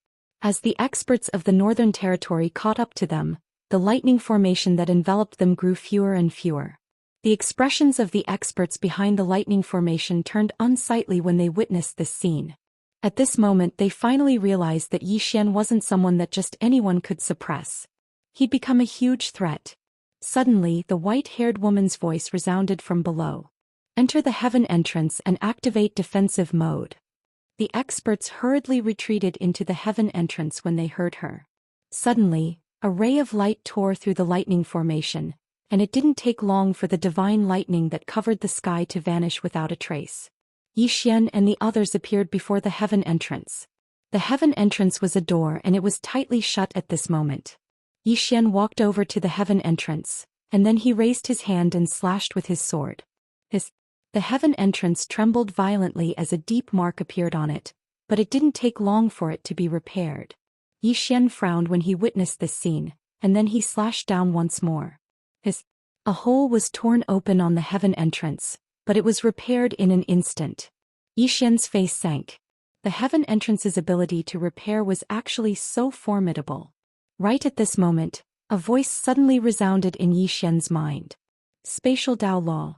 A: As the experts of the northern territory caught up to them, the lightning formation that enveloped them grew fewer and fewer. The expressions of the experts behind the lightning formation turned unsightly when they witnessed this scene. At this moment they finally realized that Yi Xian wasn't someone that just anyone could suppress. He'd become a huge threat. Suddenly, the white-haired woman's voice resounded from below. Enter the heaven entrance and activate defensive mode. The experts hurriedly retreated into the heaven entrance when they heard her. Suddenly, a ray of light tore through the lightning formation, and it didn't take long for the divine lightning that covered the sky to vanish without a trace. Yi Xian and the others appeared before the heaven entrance. The heaven entrance was a door and it was tightly shut at this moment. Yi Xian walked over to the heaven entrance, and then he raised his hand and slashed with his sword. The heaven entrance trembled violently as a deep mark appeared on it, but it didn't take long for it to be repaired. Xian frowned when he witnessed this scene, and then he slashed down once more. A hole was torn open on the heaven entrance, but it was repaired in an instant. Xian's face sank. The heaven entrance's ability to repair was actually so formidable. Right at this moment, a voice suddenly resounded in Xian's mind. Spatial Dao Law.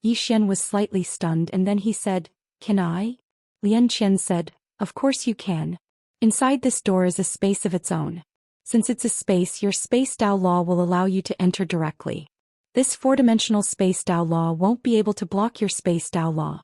A: Xian was slightly stunned and then he said, "Can I?" Lian Qian said, "Of course you can. Inside this door is a space of its own. Since it's a space, your space Dao Law will allow you to enter directly. This four-dimensional space Dao Law won't be able to block your space Dao Law."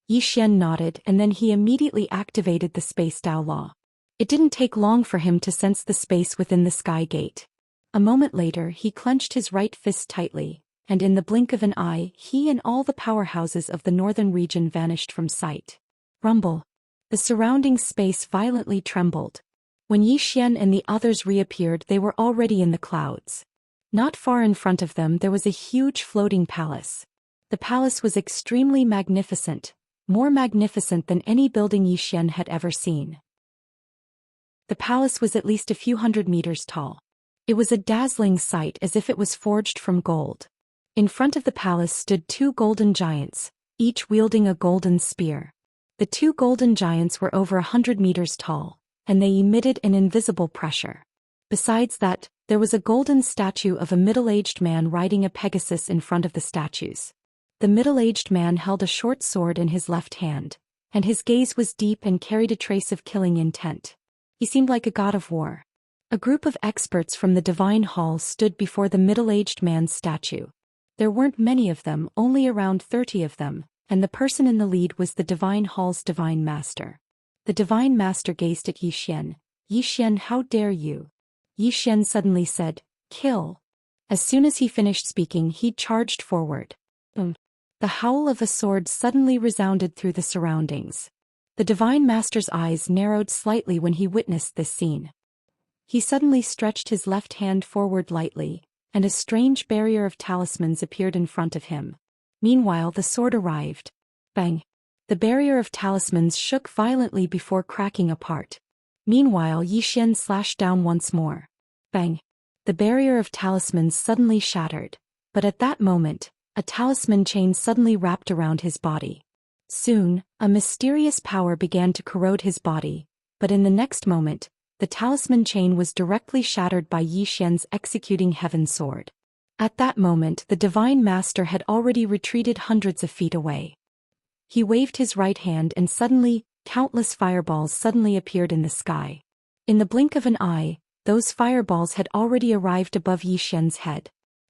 A: Xian nodded and then he immediately activated the space Dao Law. It didn't take long for him to sense the space within the sky gate. A moment later he clenched his right fist tightly, and in the blink of an eye he and all the powerhouses of the northern region vanished from sight. Rumble. The surrounding space violently trembled. When Xian and the others reappeared, they were already in the clouds. Not far in front of them there was a huge floating palace. The palace was extremely magnificent, more magnificent than any building Xian had ever seen. The palace was at least a few hundred meters tall. It was a dazzling sight as if it was forged from gold. In front of the palace stood two golden giants, each wielding a golden spear. The two golden giants were over 100 meters tall, and they emitted an invisible pressure. Besides that, there was a golden statue of a middle-aged man riding a Pegasus in front of the statues. The middle-aged man held a short sword in his left hand, and his gaze was deep and carried a trace of killing intent. He seemed like a god of war. A group of experts from the Divine Hall stood before the middle-aged man's statue. There weren't many of them, only around 30 of them, and the person in the lead was the Divine Hall's Divine Master. The Divine Master gazed at Xian. "Xian, how dare you?" Xian suddenly said, "Kill." As soon as he finished speaking, he charged forward. Boom. The howl of a sword suddenly resounded through the surroundings. The Divine Master's eyes narrowed slightly when he witnessed this scene. He suddenly stretched his left hand forward lightly, and a strange barrier of talismans appeared in front of him. Meanwhile, the sword arrived. Bang! The barrier of talismans shook violently before cracking apart. Meanwhile, Xian slashed down once more. Bang! The barrier of talismans suddenly shattered, but at that moment, a talisman chain suddenly wrapped around his body. Soon, a mysterious power began to corrode his body, but in the next moment, the talisman chain was directly shattered by Xian's executing heaven sword. At that moment, the Divine Master had already retreated hundreds of feet away. He waved his right hand and suddenly, countless fireballs suddenly appeared in the sky. In the blink of an eye, those fireballs had already arrived above Xian's head.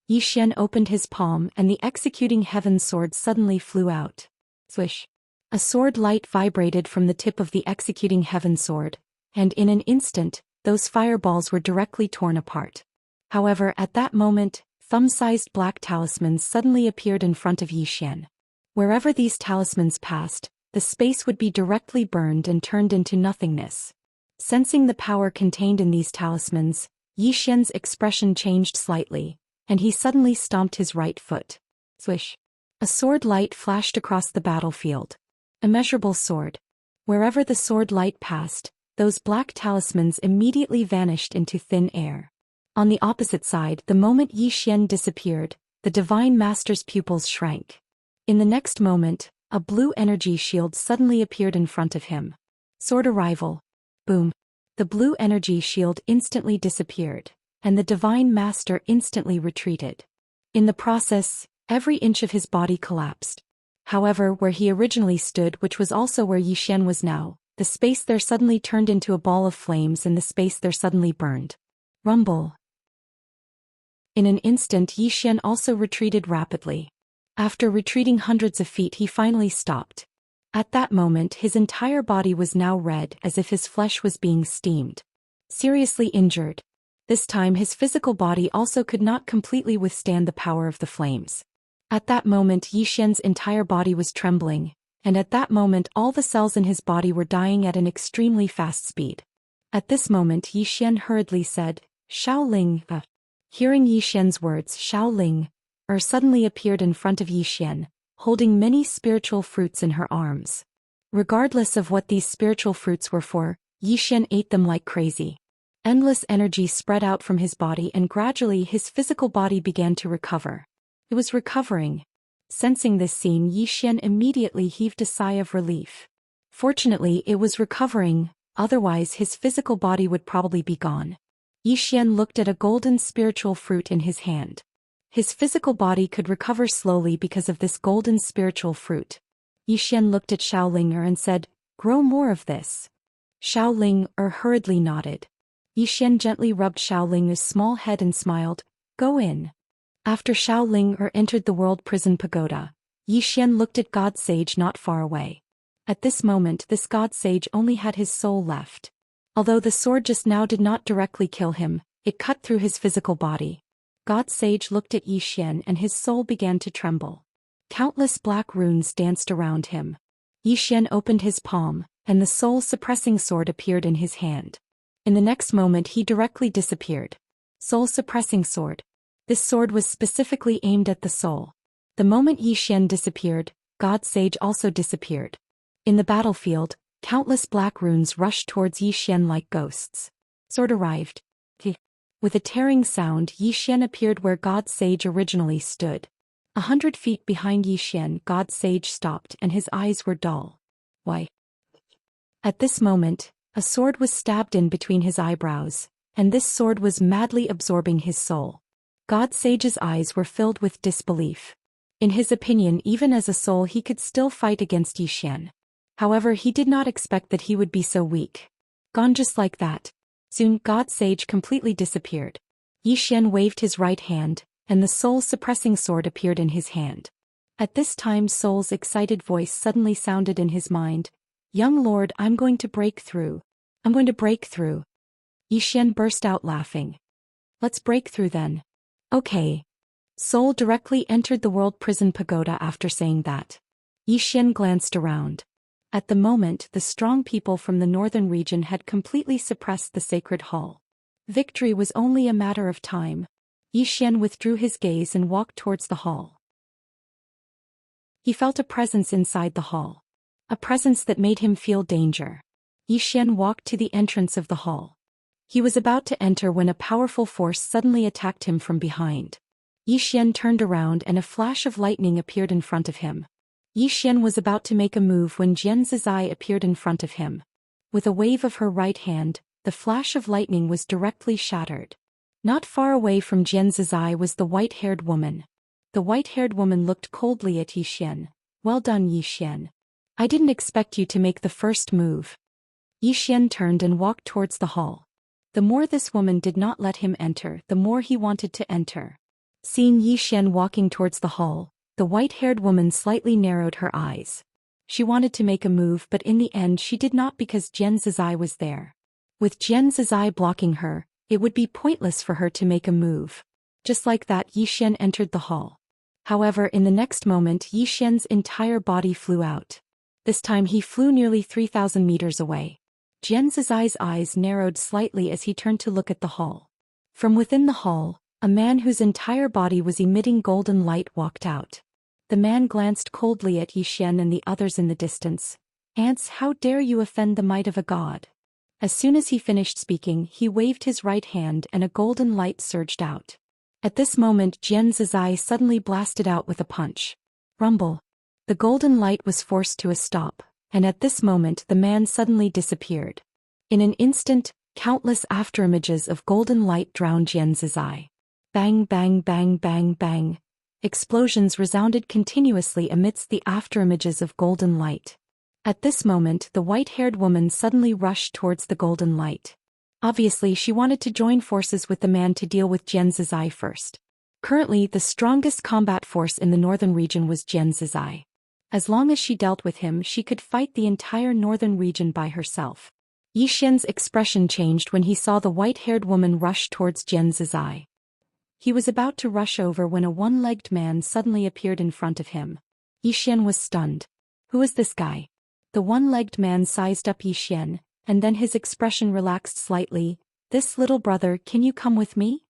A: Xian opened his palm and the executing heaven sword suddenly flew out. Swish! A sword light vibrated from the tip of the executing heaven sword, and in an instant, those fireballs were directly torn apart. However, at that moment, thumb-sized black talismans suddenly appeared in front of Xian. Wherever these talismans passed, the space would be directly burned and turned into nothingness. Sensing the power contained in these talismans, Xian's expression changed slightly, and he suddenly stomped his right foot. Swish! A sword light flashed across the battlefield. Immeasurable sword. Wherever the sword light passed, those black talismans immediately vanished into thin air. On the opposite side, the moment Xian disappeared, the Divine Master's pupils shrank. In the next moment, a blue energy shield suddenly appeared in front of him. Sword arrival. Boom. The blue energy shield instantly disappeared, and the Divine Master instantly retreated. In the process, every inch of his body collapsed. However, where he originally stood, which was also where Xian was now, the space there suddenly turned into a ball of flames and the space there suddenly burned. Rumble. In an instant, Xian also retreated rapidly. After retreating hundreds of feet, he finally stopped. At that moment, his entire body was now red as if his flesh was being steamed. Seriously injured. This time his physical body also could not completely withstand the power of the flames. At that moment Xian's entire body was trembling, and at that moment all the cells in his body were dying at an extremely fast speed. At this moment Xian hurriedly said, "Shaoling." Hearing Xian's words, Shaoling, suddenly appeared in front of Xian, holding many spiritual fruits in her arms. Regardless of what these spiritual fruits were for, Yi Xian ate them like crazy. Endless energy spread out from his body and gradually his physical body began to recover. It was recovering. Sensing this scene, Yi Xian immediately heaved a sigh of relief. Fortunately, it was recovering, otherwise his physical body would probably be gone. Yi Xian looked at a golden spiritual fruit in his hand. His physical body could recover slowly because of this golden spiritual fruit. Yi Xian looked at Xiaoling and said, "Grow more of this." Xiaoling hurriedly nodded. Yi Xian gently rubbed Xiaoling's small head and smiled, "Go in." After Xiaoling entered the world prison pagoda, Yi Xian looked at God Sage not far away. At this moment this God Sage only had his soul left. Although the sword just now did not directly kill him, it cut through his physical body. God Sage looked at Yi Xian and his soul began to tremble. Countless black runes danced around him. Yi Xian opened his palm, and the soul-suppressing sword appeared in his hand. In the next moment he directly disappeared. Soul-suppressing sword. This sword was specifically aimed at the soul. The moment Yi Xian disappeared, God Sage also disappeared. In the battlefield, countless black runes rushed towards Yi Xian like ghosts. Sword arrived. With a tearing sound, Yi Xian appeared where God Sage originally stood. 100 feet behind Yi Xian, God Sage stopped and his eyes were dull. Why? At this moment, a sword was stabbed in between his eyebrows, and this sword was madly absorbing his soul. God Sage's eyes were filled with disbelief. In his opinion, even as a soul he could still fight against Yi Xian. However, he did not expect that he would be so weak. Gone just like that. Soon, God Sage completely disappeared. Yi Xian waved his right hand, and the soul-suppressing sword appeared in his hand. At this time Soul's excited voice suddenly sounded in his mind, "Young lord, I'm going to break through. I'm going to break through." Yi Xian burst out laughing. "Let's break through then." "Okay." Soul directly entered the world prison pagoda after saying that. Yi Xian glanced around. At the moment, the strong people from the northern region had completely suppressed the sacred hall. Victory was only a matter of time. Yi Xian withdrew his gaze and walked towards the hall. He felt a presence inside the hall. A presence that made him feel danger. Yi Xian walked to the entrance of the hall. He was about to enter when a powerful force suddenly attacked him from behind. Yi Xian turned around and a flash of lightning appeared in front of him. Yi Xian was about to make a move when Jian Zizai appeared in front of him. With a wave of her right hand, the flash of lightning was directly shattered. Not far away from Jian Zizai was the white-haired woman. The white-haired woman looked coldly at Yi Xian. "Well done, Yi Xian. I didn't expect you to make the first move." Yi Xian turned and walked towards the hall. The more this woman did not let him enter, the more he wanted to enter. Seeing Yi Xian walking towards the hall, the white-haired woman slightly narrowed her eyes. She wanted to make a move but in the end she did not because Jian Zizai was there. With Jian Zizai blocking her, it would be pointless for her to make a move. Just like that, Yi Xian entered the hall. However, in the next moment Yi Xian's entire body flew out. This time he flew nearly 3,000 meters away. Jian Zizai's eyes narrowed slightly as he turned to look at the hall. From within the hall, a man whose entire body was emitting golden light walked out. The man glanced coldly at Yi Xian and the others in the distance. "Ants, how dare you offend the might of a god?" As soon as he finished speaking, he waved his right hand and a golden light surged out. At this moment Jian Zizai suddenly blasted out with a punch. Rumble. The golden light was forced to a stop, and at this moment the man suddenly disappeared. In an instant, countless afterimages of golden light drowned Jian Zizai. Bang bang bang bang bang. Explosions resounded continuously amidst the afterimages of golden light. At this moment the white-haired woman suddenly rushed towards the golden light. Obviously she wanted to join forces with the man to deal with Jian Zizai first. Currently the strongest combat force in the northern region was Jian Zizai. As long as she dealt with him she could fight the entire northern region by herself. Yi Xian's expression changed when he saw the white-haired woman rush towards Jian Zizai. He was about to rush over when a one-legged man suddenly appeared in front of him. Yi Xian was stunned. Who is this guy? The one-legged man sized up Yi Xian, and then his expression relaxed slightly. "This little brother, can you come with me?"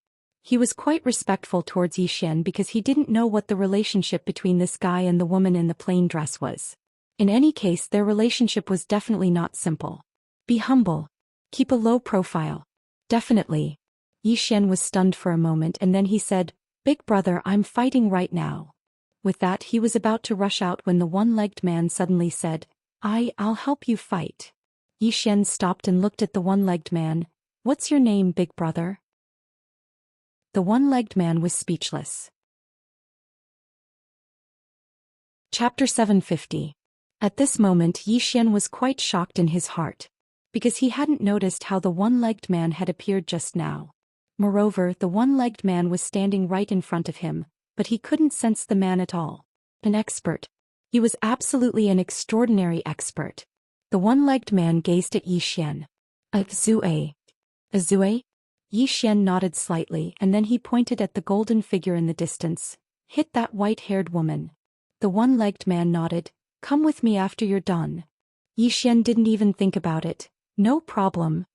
A: He was quite respectful towards Yi Xian because he didn't know what the relationship between this guy and the woman in the plain dress was. In any case, their relationship was definitely not simple. Be humble. Keep a low profile. Definitely. Yi Xian was stunned for a moment and then he said, "Big brother, I'm fighting right now." With that, he was about to rush out when the one-legged man suddenly said, I'll help you fight." Yi Xian stopped and looked at the one-legged man. "What's your name, big brother?" The one-legged man was speechless. Chapter 750. At this moment Yi Xian was quite shocked in his heart, because he hadn't noticed how the one-legged man had appeared just now. Moreover, the one-legged man was standing right in front of him, but he couldn't sense the man at all. An expert. He was absolutely an extraordinary expert. The one-legged man gazed at Yi Xian. Zhou. Zhou? Yi Xian nodded slightly and then he pointed at the golden figure in the distance. "Hit that white-haired woman." The one-legged man nodded. "Come with me after you're done." Yi Xian didn't even think about it. No problem.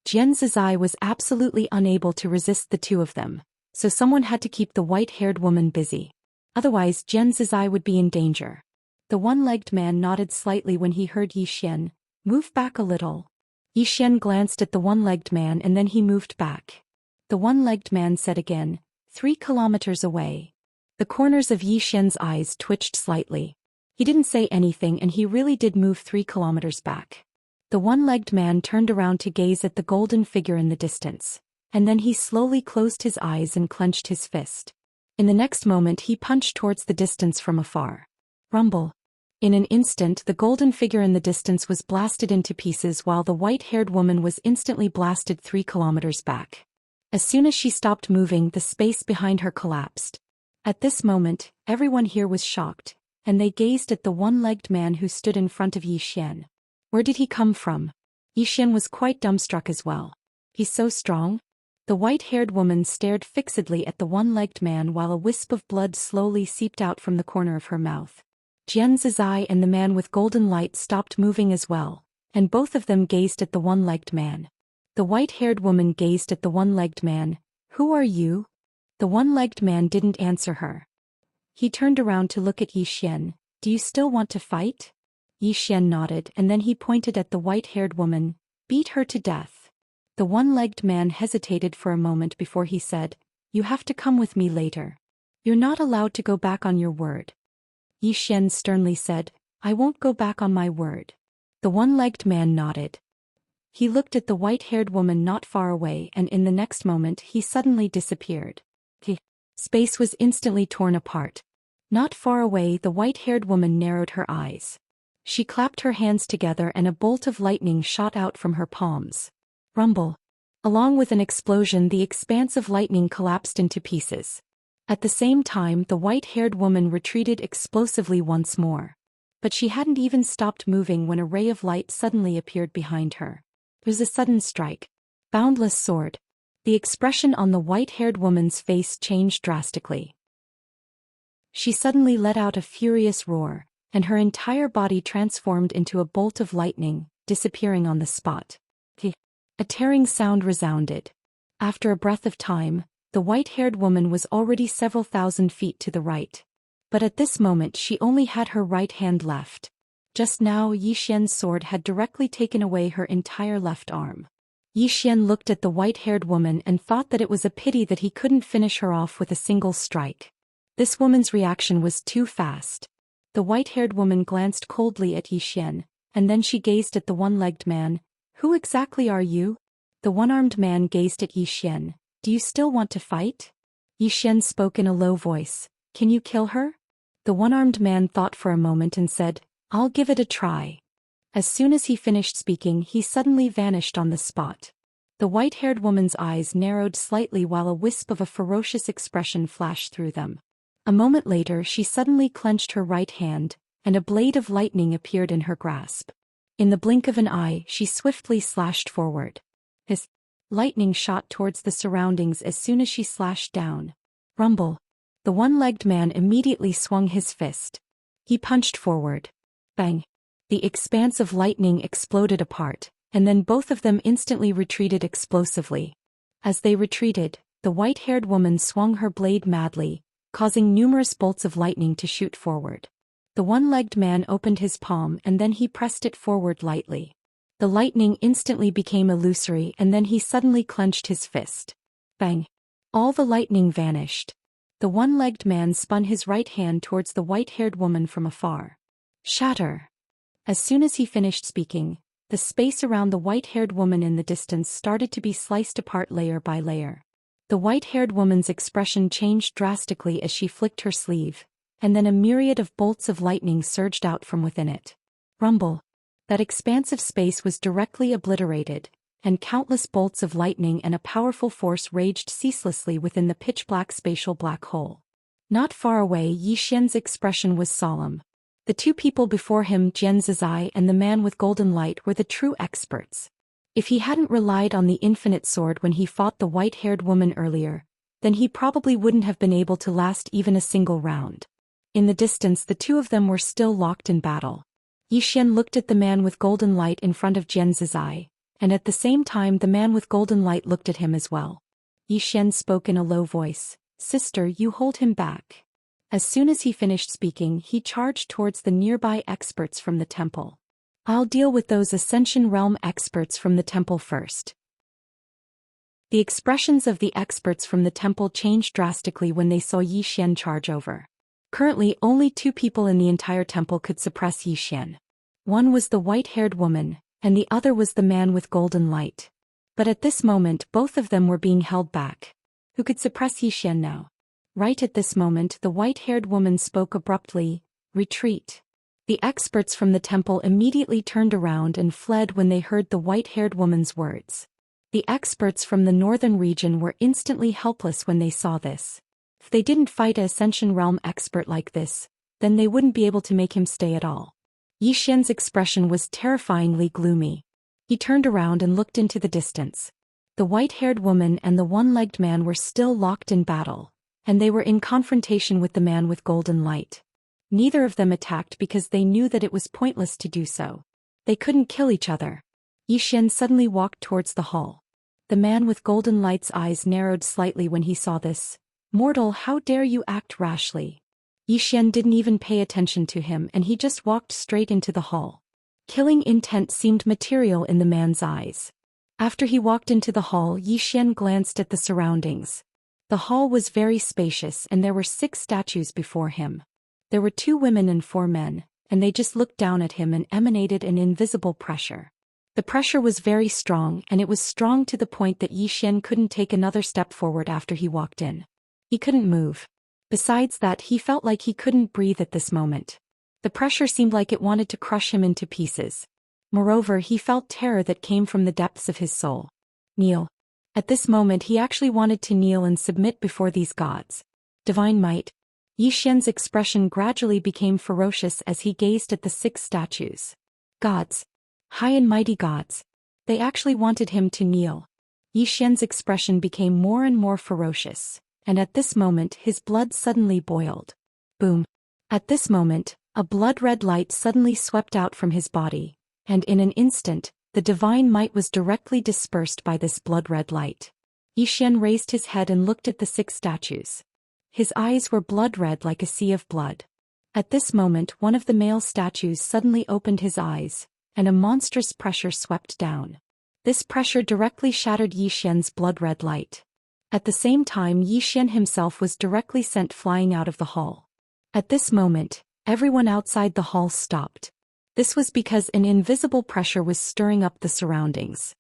A: Xianxia was absolutely unable to resist the two of them, so someone had to keep the white-haired woman busy. Otherwise Xianxia would be in danger. The one-legged man nodded slightly when he heard Yi Xian. "Move back a little." Yi Xian glanced at the one-legged man and then he moved back. The one-legged man said again, 3 kilometers away." The corners of Yi Xian's eyes twitched slightly. He didn't say anything and he really did move 3 kilometers back. The one-legged man turned around to gaze at the golden figure in the distance, and then he slowly closed his eyes and clenched his fist. In the next moment he punched towards the distance from afar. Rumble. In an instant the golden figure in the distance was blasted into pieces while the white-haired woman was instantly blasted 3 kilometers back. As soon as she stopped moving, the space behind her collapsed. At this moment, everyone here was shocked, and they gazed at the one-legged man who stood in front of Yi Xian. Where did he come from? Yi Xian was quite dumbstruck as well. He's so strong? The white-haired woman stared fixedly at the one-legged man while a wisp of blood slowly seeped out from the corner of her mouth. Xianxia and the man with golden light stopped moving as well, and both of them gazed at the one-legged man. The white-haired woman gazed at the one-legged man. "Who are you?" The one-legged man didn't answer her. He turned around to look at Yi Xian. "Do you still want to fight?" Yi Xian nodded and then he pointed at the white-haired woman. "Beat her to death." The one-legged man hesitated for a moment before he said, "You have to come with me later. You're not allowed to go back on your word." Yi Xian sternly said, "I won't go back on my word." The one-legged man nodded. He looked at the white-haired woman not far away and in the next moment he suddenly disappeared. Space was instantly torn apart. Not far away the white-haired woman narrowed her eyes. She clapped her hands together and a bolt of lightning shot out from her palms. Rumble. Along with an explosion, the expanse of lightning collapsed into pieces. At the same time, the white-haired woman retreated explosively once more. But she hadn't even stopped moving when a ray of light suddenly appeared behind her. It was a sudden strike. Boundless sword. The expression on the white-haired woman's face changed drastically. She suddenly let out a furious roar, and her entire body transformed into a bolt of lightning, disappearing on the spot. A tearing sound resounded. After a breath of time, the white-haired woman was already several thousand feet to the right. But at this moment she only had her right hand left. Just now Yi Xian's sword had directly taken away her entire left arm. Yi Xian looked at the white-haired woman and thought that it was a pity that he couldn't finish her off with a single strike. This woman's reaction was too fast. The white-haired woman glanced coldly at Yi Xian, and then she gazed at the one-legged man. "Who exactly are you?" The one-armed man gazed at Yi Xian. "Do you still want to fight?" Yi Xian spoke in a low voice. "Can you kill her?" The one-armed man thought for a moment and said, "I'll give it a try." As soon as he finished speaking, he suddenly vanished on the spot. The white-haired woman's eyes narrowed slightly while a wisp of a ferocious expression flashed through them. A moment later she suddenly clenched her right hand, and a blade of lightning appeared in her grasp. In the blink of an eye she swiftly slashed forward. His lightning shot towards the surroundings as soon as she slashed down. Rumble. The one-legged man immediately swung his fist. He punched forward. Bang. The expanse of lightning exploded apart, and then both of them instantly retreated explosively. As they retreated, the white-haired woman swung her blade madly, causing numerous bolts of lightning to shoot forward. The one-legged man opened his palm and then he pressed it forward lightly. The lightning instantly became illusory and then he suddenly clenched his fist. Bang! All the lightning vanished. The one-legged man spun his right hand towards the white-haired woman from afar. Shatter! As soon as he finished speaking, the space around the white-haired woman in the distance started to be sliced apart layer by layer. The white-haired woman's expression changed drastically as she flicked her sleeve, and then a myriad of bolts of lightning surged out from within it. Rumble! That expansive space was directly obliterated, and countless bolts of lightning and a powerful force raged ceaselessly within the pitch-black spatial black hole. Not far away, Xian's expression was solemn. The two people before him, Zhou and the man with golden light, were the true experts. If he hadn't relied on the infinite sword when he fought the white-haired woman earlier, then he probably wouldn't have been able to last even a single round. In the distance, the two of them were still locked in battle. Xian looked at the man with golden light in front of Zhou, and at the same time the man with golden light looked at him as well. Xian spoke in a low voice, "Sister, you hold him back." As soon as he finished speaking, he charged towards the nearby experts from the temple. "I'll deal with those Ascension Realm experts from the temple first." The expressions of the experts from the temple changed drastically when they saw Xian charge over. Currently, only two people in the entire temple could suppress Xian. One was the white-haired woman, and the other was the man with golden light. But at this moment, both of them were being held back. Who could suppress Xian now? Right at this moment, the white-haired woman spoke abruptly, "Retreat." The experts from the temple immediately turned around and fled when they heard the white-haired woman's words. The experts from the northern region were instantly helpless when they saw this. If they didn't fight an Ascension Realm expert like this, then they wouldn't be able to make him stay at all. Xian's expression was terrifyingly gloomy. He turned around and looked into the distance. The white-haired woman and the one-legged man were still locked in battle, and they were in confrontation with the man with golden light. Neither of them attacked because they knew that it was pointless to do so. They couldn't kill each other. Xian suddenly walked towards the hall. The man with golden light's eyes narrowed slightly when he saw this. "Mortal, how dare you act rashly?" Xian didn't even pay attention to him and he just walked straight into the hall. Killing intent seemed material in the man's eyes. After he walked into the hall, Xian glanced at the surroundings. The hall was very spacious and there were 6 statues before him. There were 2 women and 4 men, and they just looked down at him and emanated an invisible pressure. The pressure was very strong, and it was strong to the point that Xian couldn't take another step forward after he walked in. He couldn't move. Besides that, he felt like he couldn't breathe at this moment. The pressure seemed like it wanted to crush him into pieces. Moreover, he felt terror that came from the depths of his soul. Kneel. At this moment he actually wanted to kneel and submit before these gods. Divine might. Xian's expression gradually became ferocious as he gazed at the 6 statues. Gods. High and mighty gods. They actually wanted him to kneel. Xian's expression became more and more ferocious, and at this moment his blood suddenly boiled. Boom. At this moment, a blood-red light suddenly swept out from his body, and in an instant, the divine might was directly dispersed by this blood-red light. Xian raised his head and looked at the 6 statues. His eyes were blood-red like a sea of blood. At this moment, one of the male statues suddenly opened his eyes, and a monstrous pressure swept down. This pressure directly shattered Xian's blood-red light. At the same time, Xian himself was directly sent flying out of the hall. At this moment, everyone outside the hall stopped. This was because an invisible pressure was stirring up the surroundings.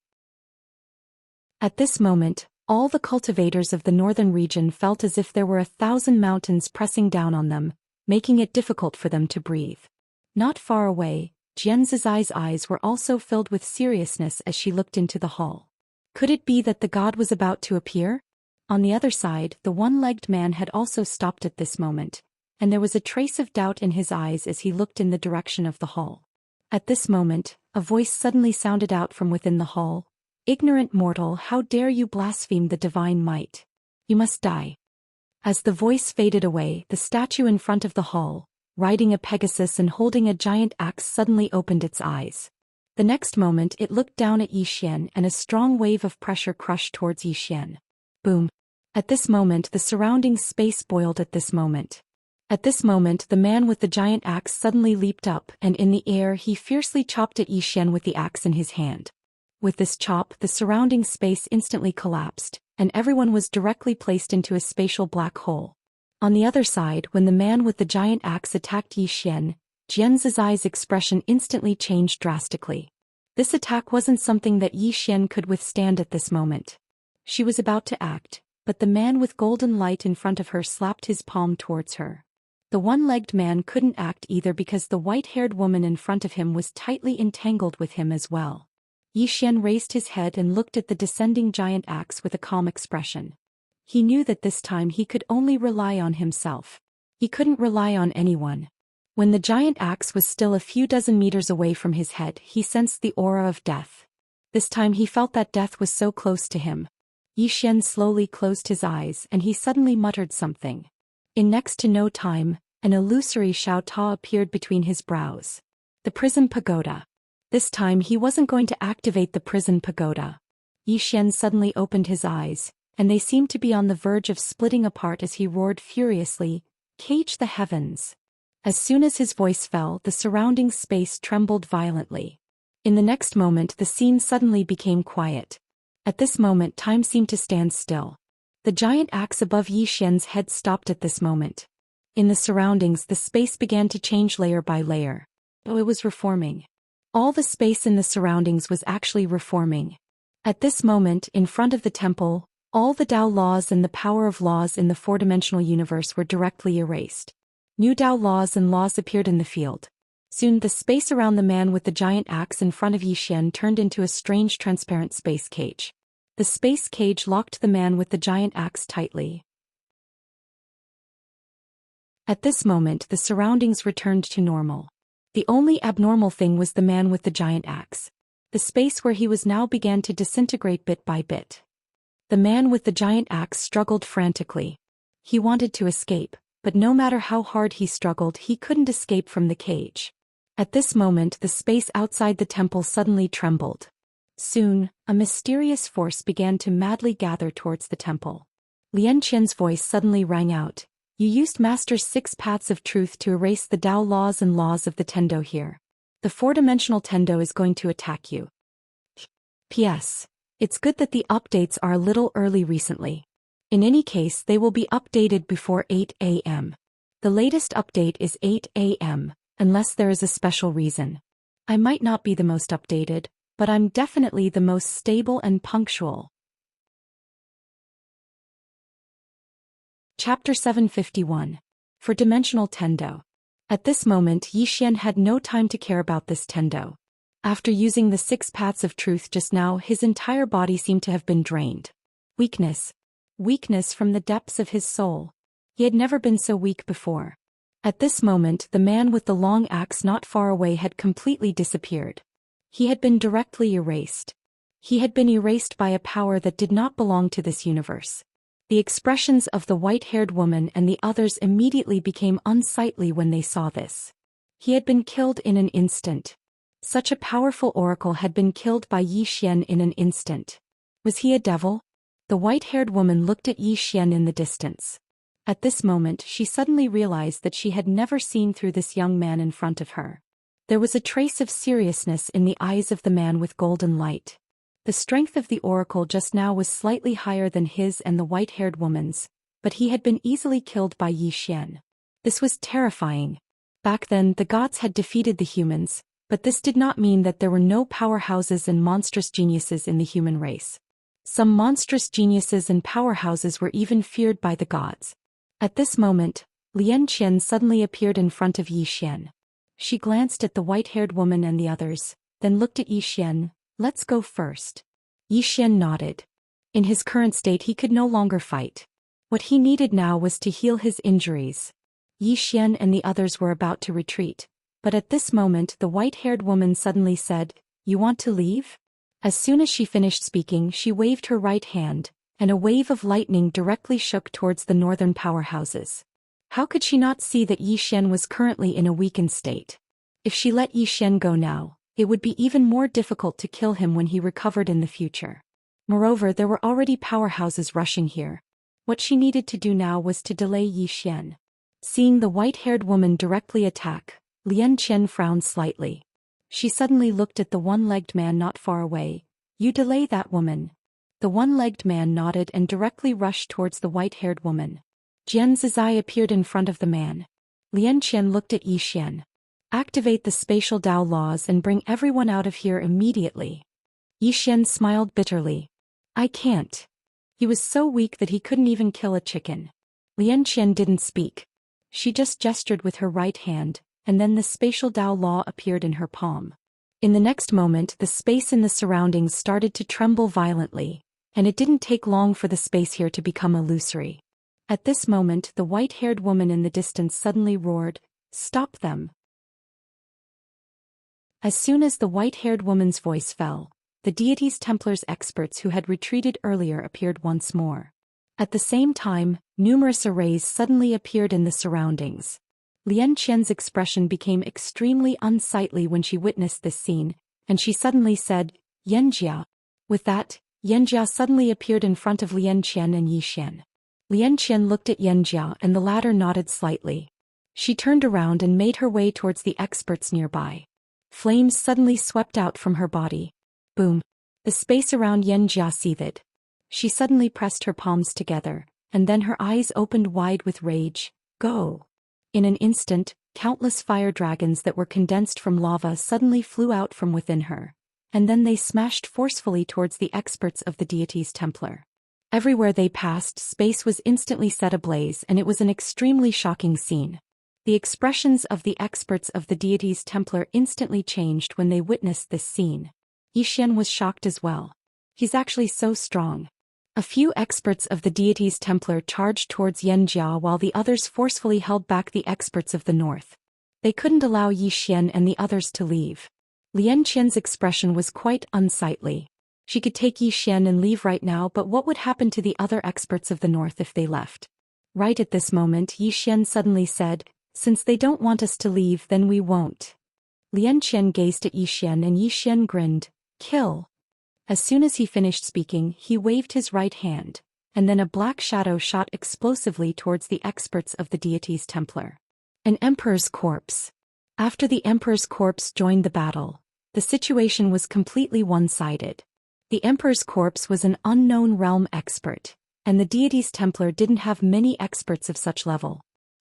A: At this moment, all the cultivators of the northern region felt as if there were 1,000 mountains pressing down on them, making it difficult for them to breathe. Not far away, Zhou's eyes were also filled with seriousness as she looked into the hall. Could it be that the god was about to appear? On the other side, the one-legged man had also stopped at this moment, and there was a trace of doubt in his eyes as he looked in the direction of the hall. At this moment, a voice suddenly sounded out from within the hall. "Ignorant mortal, how dare you blaspheme the divine might? You must die." As the voice faded away, the statue in front of the hall, riding a Pegasus and holding a giant axe, suddenly opened its eyes. The next moment it looked down at Xian and a strong wave of pressure crushed towards Xian. Boom. At this moment the surrounding space boiled at this moment. At this moment the man with the giant axe suddenly leaped up and in the air he fiercely chopped at Zhou Xian with the axe in his hand. With this chop the surrounding space instantly collapsed, and everyone was directly placed into a spatial black hole. On the other side, when the man with the giant axe attacked Zhou Xian, Jian's eyes expression instantly changed drastically. This attack wasn't something that Zhou Xian could withstand at this moment. She was about to act, but the man with golden light in front of her slapped his palm towards her. The one-legged man couldn't act either because the white-haired woman in front of him was tightly entangled with him as well. Zhou Xian raised his head and looked at the descending giant axe with a calm expression. He knew that this time he could only rely on himself. He couldn't rely on anyone. When the giant axe was still a few dozen meters away from his head, he sensed the aura of death. This time he felt that death was so close to him. Zhou Xian slowly closed his eyes and he suddenly muttered something. In next to no time, an illusory Xiao Ta appeared between his brows. The prison pagoda. This time he wasn't going to activate the prison pagoda. Zhou Xian suddenly opened his eyes, and they seemed to be on the verge of splitting apart as he roared furiously, "Cage the heavens!" As soon as his voice fell, the surrounding space trembled violently. In the next moment the scene suddenly became quiet. At this moment time seemed to stand still. The giant axe above Zhou Xian's head stopped at this moment. In the surroundings the space began to change layer by layer. Oh, it was reforming. All the space in the surroundings was actually reforming. At this moment, in front of the temple, all the Tao laws and the power of laws in the four-dimensional universe were directly erased. New Tao laws and laws appeared in the field. Soon the space around the man with the giant axe in front of Zhou Xian turned into a strange transparent space cage. The space cage locked the man with the giant axe tightly. At this moment the surroundings returned to normal. The only abnormal thing was the man with the giant axe. The space where he was now began to disintegrate bit by bit. The man with the giant axe struggled frantically. He wanted to escape, but no matter how hard he struggled he couldn't escape from the cage. At this moment the space outside the temple suddenly trembled. Soon, a mysterious force began to madly gather towards the temple. Lian Qian's voice suddenly rang out. You used Master's 6 paths of truth to erase the Tao laws and laws of the Tendo here. The four-dimensional Tendo is going to attack you. P.S. It's good that the updates are a little early recently. In any case they will be updated before 8 a.m. The latest update is 8 a.m., unless there is a special reason. I might not be the most updated, but I'm definitely the most stable and punctual. Chapter 751. For Dimensional Tendo. At this moment Zhou Xian had no time to care about this Tendo. After using the 6 paths of truth just now his entire body seemed to have been drained. Weakness. Weakness from the depths of his soul. He had never been so weak before. At this moment the man with the long axe not far away had completely disappeared. He had been directly erased. He had been erased by a power that did not belong to this universe. The expressions of the white-haired woman and the others immediately became unsightly when they saw this. He had been killed in an instant. Such a powerful oracle had been killed by Zhou Xian in an instant. Was he a devil? The white-haired woman looked at Zhou Xian in the distance. At this moment she suddenly realized that she had never seen through this young man in front of her. There was a trace of seriousness in the eyes of the man with golden light. The strength of the oracle just now was slightly higher than his and the white-haired woman's, but he had been easily killed by Zhou Xian. This was terrifying. Back then the gods had defeated the humans, but this did not mean that there were no powerhouses and monstrous geniuses in the human race. Some monstrous geniuses and powerhouses were even feared by the gods. At this moment, Lian Qian suddenly appeared in front of Zhou Xian. She glanced at the white-haired woman and the others, then looked at Zhou Xian. Let's go first. Zhou Xian nodded. In his current state he could no longer fight. What he needed now was to heal his injuries. Zhou Xian and the others were about to retreat, but at this moment the white-haired woman suddenly said, "You want to leave?" As soon as she finished speaking she waved her right hand, and a wave of lightning directly shook towards the northern powerhouses. How could she not see that Zhou Xian was currently in a weakened state? If she let Zhou Xian go now, it would be even more difficult to kill him when he recovered in the future. Moreover, there were already powerhouses rushing here. What she needed to do now was to delay Yi Xian. Seeing the white-haired woman directly attack, Lian Qian frowned slightly. She suddenly looked at the one-legged man not far away. You delay that woman. The one-legged man nodded and directly rushed towards the white-haired woman. Jian Zizai appeared in front of the man. Lian Qian looked at Yi Xian. Activate the spatial Dao laws and bring everyone out of here immediately. Yi Xian smiled bitterly. I can't. He was so weak that he couldn't even kill a chicken. Lian Qian didn't speak. She just gestured with her right hand, and then the spatial Dao law appeared in her palm. In the next moment, the space in the surroundings started to tremble violently, and it didn't take long for the space here to become illusory. At this moment, the white-haired woman in the distance suddenly roared, "Stop them!" As soon as the white-haired woman's voice fell, the deity's Templars experts who had retreated earlier appeared once more. At the same time, numerous arrays suddenly appeared in the surroundings. Lian Qian's expression became extremely unsightly when she witnessed this scene, and she suddenly said, "Yanjia." With that, Yanjia suddenly appeared in front of Lian Qian and Yi Xian. Lian Qian looked at Yanjia and the latter nodded slightly. She turned around and made her way towards the experts nearby. Flames suddenly swept out from her body. Boom! The space around Yanjia seethed. She suddenly pressed her palms together, and then her eyes opened wide with rage. Go! In an instant, countless fire dragons that were condensed from lava suddenly flew out from within her, and then they smashed forcefully towards the experts of the deity's Templar. Everywhere they passed, space was instantly set ablaze, and it was an extremely shocking scene. The expressions of the experts of the deity's Templar instantly changed when they witnessed this scene. Yi Xian was shocked as well. He's actually so strong. A few experts of the deity's Templar charged towards Yanjia while the others forcefully held back the experts of the north. They couldn't allow Yi Xian and the others to leave. Lian Qian's expression was quite unsightly. She could take Yi Xian and leave right now, but what would happen to the other experts of the north if they left? Right at this moment, Yi Xian suddenly said, "Since they don't want us to leave, then we won't." Lian Qian gazed at Yi Xian and Yi Xian grinned. Kill. As soon as he finished speaking, he waved his right hand, and then a black shadow shot explosively towards the experts of the deity's Templar. An emperor's corpse. After the emperor's corpse joined the battle, the situation was completely one-sided. The emperor's corpse was an unknown realm expert, and the deity's Templar didn't have many experts of such level.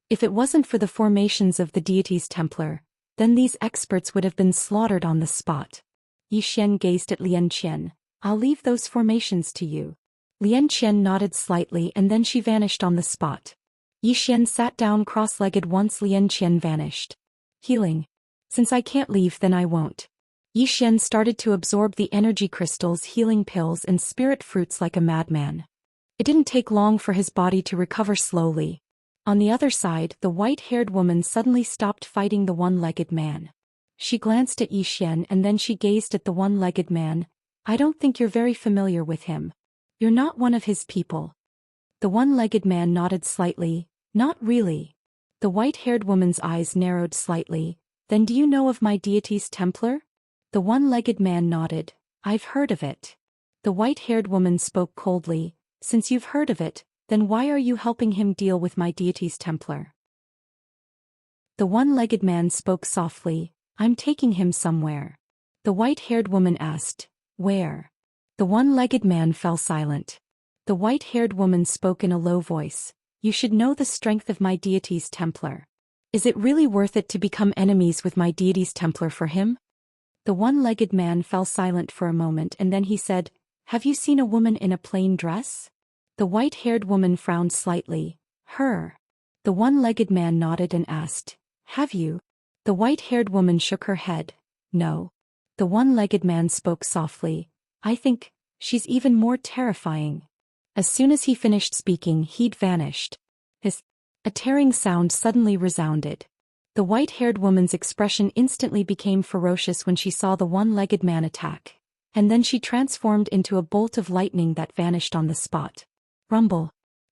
A: If it wasn't for the formations of the deity's Templar, then these experts would have been slaughtered on the spot. Yi Xian gazed at Lian Qian. I'll leave those formations to you. Lian Qian nodded slightly and then she vanished on the spot. Yi Xian sat down cross-legged once Lian Qian vanished. Healing. Since I can't leave, then I won't. Yi Xian started to absorb the energy crystals, healing pills and spirit fruits like a madman. It didn't take long for his body to recover slowly. On the other side, the white-haired woman suddenly stopped fighting the one-legged man. She glanced at Yi Xian and then she gazed at the one-legged man. I don't think you're very familiar with him. You're not one of his people. The one-legged man nodded slightly. Not really. The white-haired woman's eyes narrowed slightly. Then do you know of my deity's Templar? The one-legged man nodded. I've heard of it. The white-haired woman spoke coldly. Since you've heard of it, then why are you helping him deal with my deity's Templar? The one-legged man spoke softly. I'm taking him somewhere. The white-haired woman asked, where? The one-legged man fell silent. The white-haired woman spoke in a low voice. You should know the strength of my deity's Templar. Is it really worth it to become enemies with my deity's Templar for him? The one-legged man fell silent for a moment and then he said, Have you seen a woman in a plain dress? The white-haired woman frowned slightly. Her. The one-legged man nodded and asked, Have you? The white-haired woman shook her head. No. The one-legged man spoke softly. I think she's even more terrifying. As soon as he finished speaking, he'd vanished. A tearing sound suddenly resounded. The white-haired woman's expression instantly became ferocious when she saw the one-legged man attack, and then she transformed into a bolt of lightning that vanished on the spot. Rumble.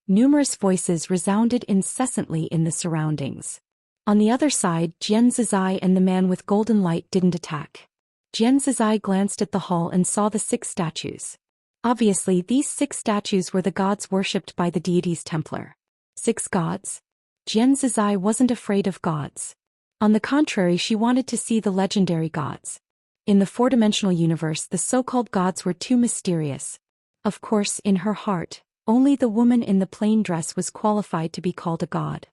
A: Numerous voices resounded incessantly in the surroundings. On the other side, Jian Zizai and the man with golden light didn't attack. Jian Zizai glanced at the hall and saw the 6 statues. Obviously, these 6 statues were the gods worshipped by the deities Templar. 6 gods? Jian Zizai wasn't afraid of gods. On the contrary, she wanted to see the legendary gods. In the four-dimensional universe, the so-called gods were too mysterious. Of course, in her heart, only the woman in the plain dress was qualified to be called a god.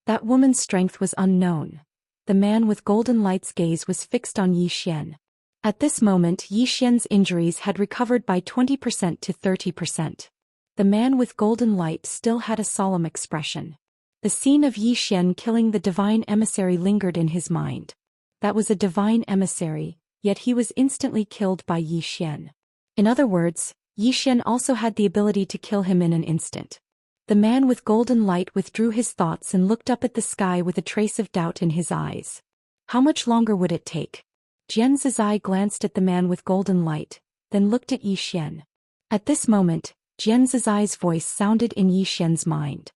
A: That woman's strength was unknown. The man with golden light's gaze was fixed on Zhou Xian. At this moment, Zhou Xian's injuries had recovered by 20% to 30%. The man with golden light still had a solemn expression. The scene of Zhou Xian killing the divine emissary lingered in his mind. That was a divine emissary, yet he was instantly killed by Zhou Xian. In other words, Zhou Xian also had the ability to kill him in an instant. The man with golden light withdrew his thoughts and looked up at the sky with a trace of doubt in his eyes. How much longer would it take? Jian Zizai glanced at the man with golden light, then looked at Zhou Xian. At this moment, Jian Zizai's voice sounded in Zhou Xian's mind.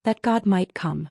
A: That God might come.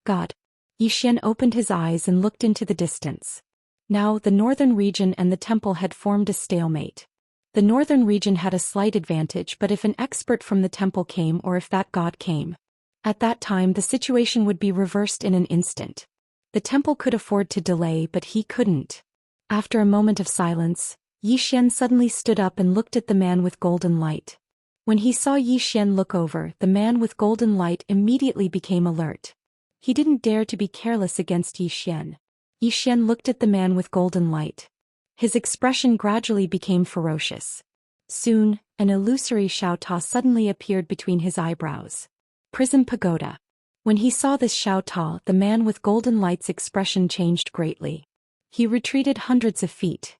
A: God. Zhou Xian opened his eyes and looked into the distance. Now, the northern region and the temple had formed a stalemate. The northern region had a slight advantage, but if an expert from the temple came or if that god came, at that time the situation would be reversed in an instant. The temple could afford to delay, but he couldn't. After a moment of silence, Zhou Xian suddenly stood up and looked at the man with golden light. When he saw Zhou Xian look over, the man with golden light immediately became alert. He didn't dare to be careless against Zhou Xian. Zhou Xian looked at the man with golden light. His expression gradually became ferocious. Soon, an illusory Xiaota suddenly appeared between his eyebrows. Prison Pagoda. When he saw this Xiaota, the man with golden light's expression changed greatly. He retreated hundreds of feet.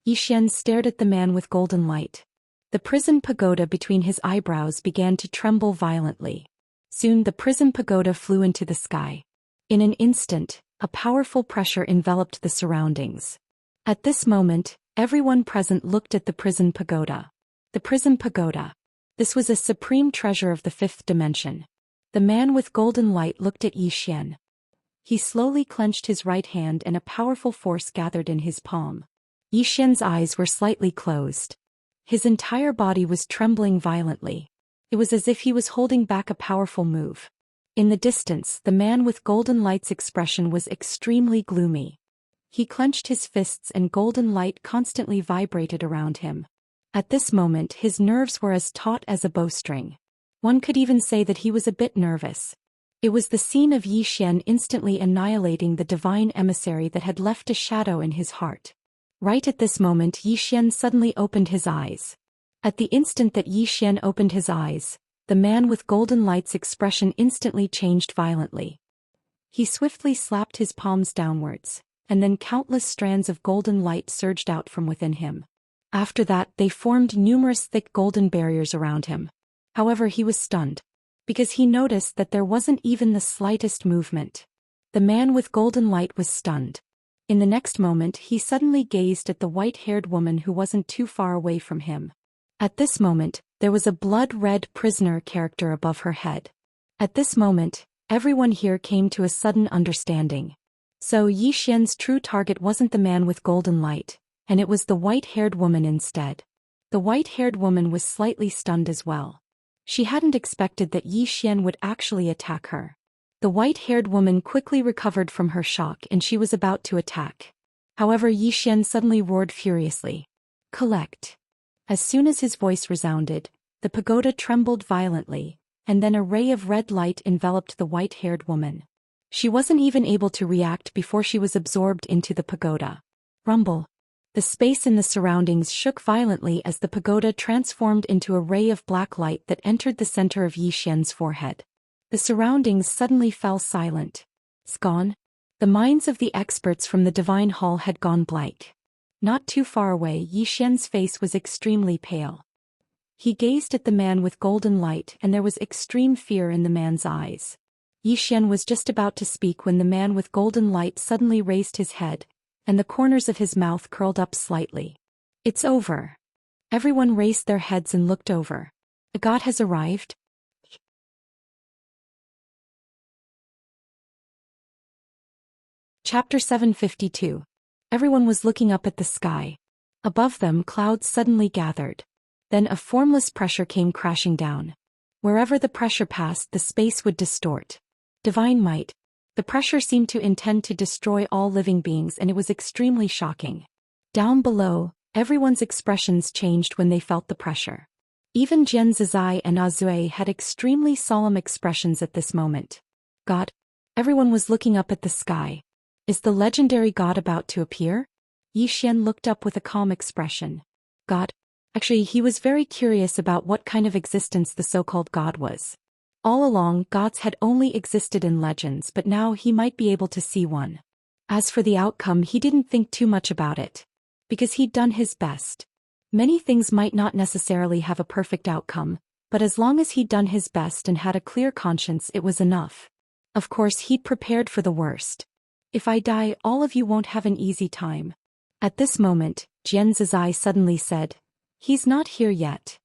A: Zhou Xian stared at the man with golden light. The prison pagoda between his eyebrows began to tremble violently. Soon the prison pagoda flew into the sky. In an instant, a powerful pressure enveloped the surroundings. At this moment, everyone present looked at the prison pagoda. The prison pagoda. This was a supreme treasure of the 5th dimension. The man with golden light looked at Zhou Xian. He slowly clenched his right hand and a powerful force gathered in his palm. Zhou Xian's eyes were slightly closed. His entire body was trembling violently. It was as if he was holding back a powerful move. In the distance, the man with golden light's expression was extremely gloomy. He clenched his fists and golden light constantly vibrated around him. At this moment, his nerves were as taut as a bowstring. One could even say that he was a bit nervous. It was the scene of Zhou Xian instantly annihilating the divine emissary that had left a shadow in his heart. Right at this moment, Zhou Xian suddenly opened his eyes. At the instant that Zhou Xian opened his eyes, the man with golden light's expression instantly changed violently. He swiftly slapped his palms downwards, and then countless strands of golden light surged out from within him. After that, they formed numerous thick golden barriers around him. However, he was stunned, because he noticed that there wasn't even the slightest movement. The man with golden light was stunned. In the next moment, he suddenly gazed at the white-haired woman who wasn't too far away from him. At this moment, there was a blood-red prisoner character above her head. At this moment, everyone here came to a sudden understanding. So Zhou Xian's true target wasn't the man with golden light, and it was the white-haired woman instead. The white-haired woman was slightly stunned as well. She hadn't expected that Zhou Xian would actually attack her. The white-haired woman quickly recovered from her shock and she was about to attack. However, Zhou Xian suddenly roared furiously. Collect. As soon as his voice resounded, the pagoda trembled violently, and then a ray of red light enveloped the white-haired woman. She wasn't even able to react before she was absorbed into the pagoda. Rumble. The space in the surroundings shook violently as the pagoda transformed into a ray of black light that entered the center of Zhou Xian's forehead. The surroundings suddenly fell silent. Gone? The minds of the experts from the divine hall had gone blank. Not too far away, Zhou Xian's face was extremely pale. He gazed at the man with golden light and there was extreme fear in the man's eyes. Zhou Xian was just about to speak when the man with golden light suddenly raised his head, and the corners of his mouth curled up slightly. It's over. Everyone raised their heads and looked over. A god has arrived? Chapter 752. Everyone was looking up at the sky. Above them, clouds suddenly gathered. Then a formless pressure came crashing down. Wherever the pressure passed, the space would distort. Divine might. The pressure seemed to intend to destroy all living beings, and it was extremely shocking. Down below, everyone's expressions changed when they felt the pressure. Even Jian Zizai and Azue had extremely solemn expressions at this moment. God? Everyone was looking up at the sky. Is the legendary god about to appear? Yi Xian looked up with a calm expression. God? Actually, he was very curious about what kind of existence the so-called god was. All along, gods had only existed in legends, but now he might be able to see one. As for the outcome, he didn't think too much about it. Because he'd done his best. Many things might not necessarily have a perfect outcome, but as long as he'd done his best and had a clear conscience, it was enough. Of course, he'd prepared for the worst. If I die, all of you won't have an easy time. At this moment, Jian Zizai suddenly said, "He's not here yet."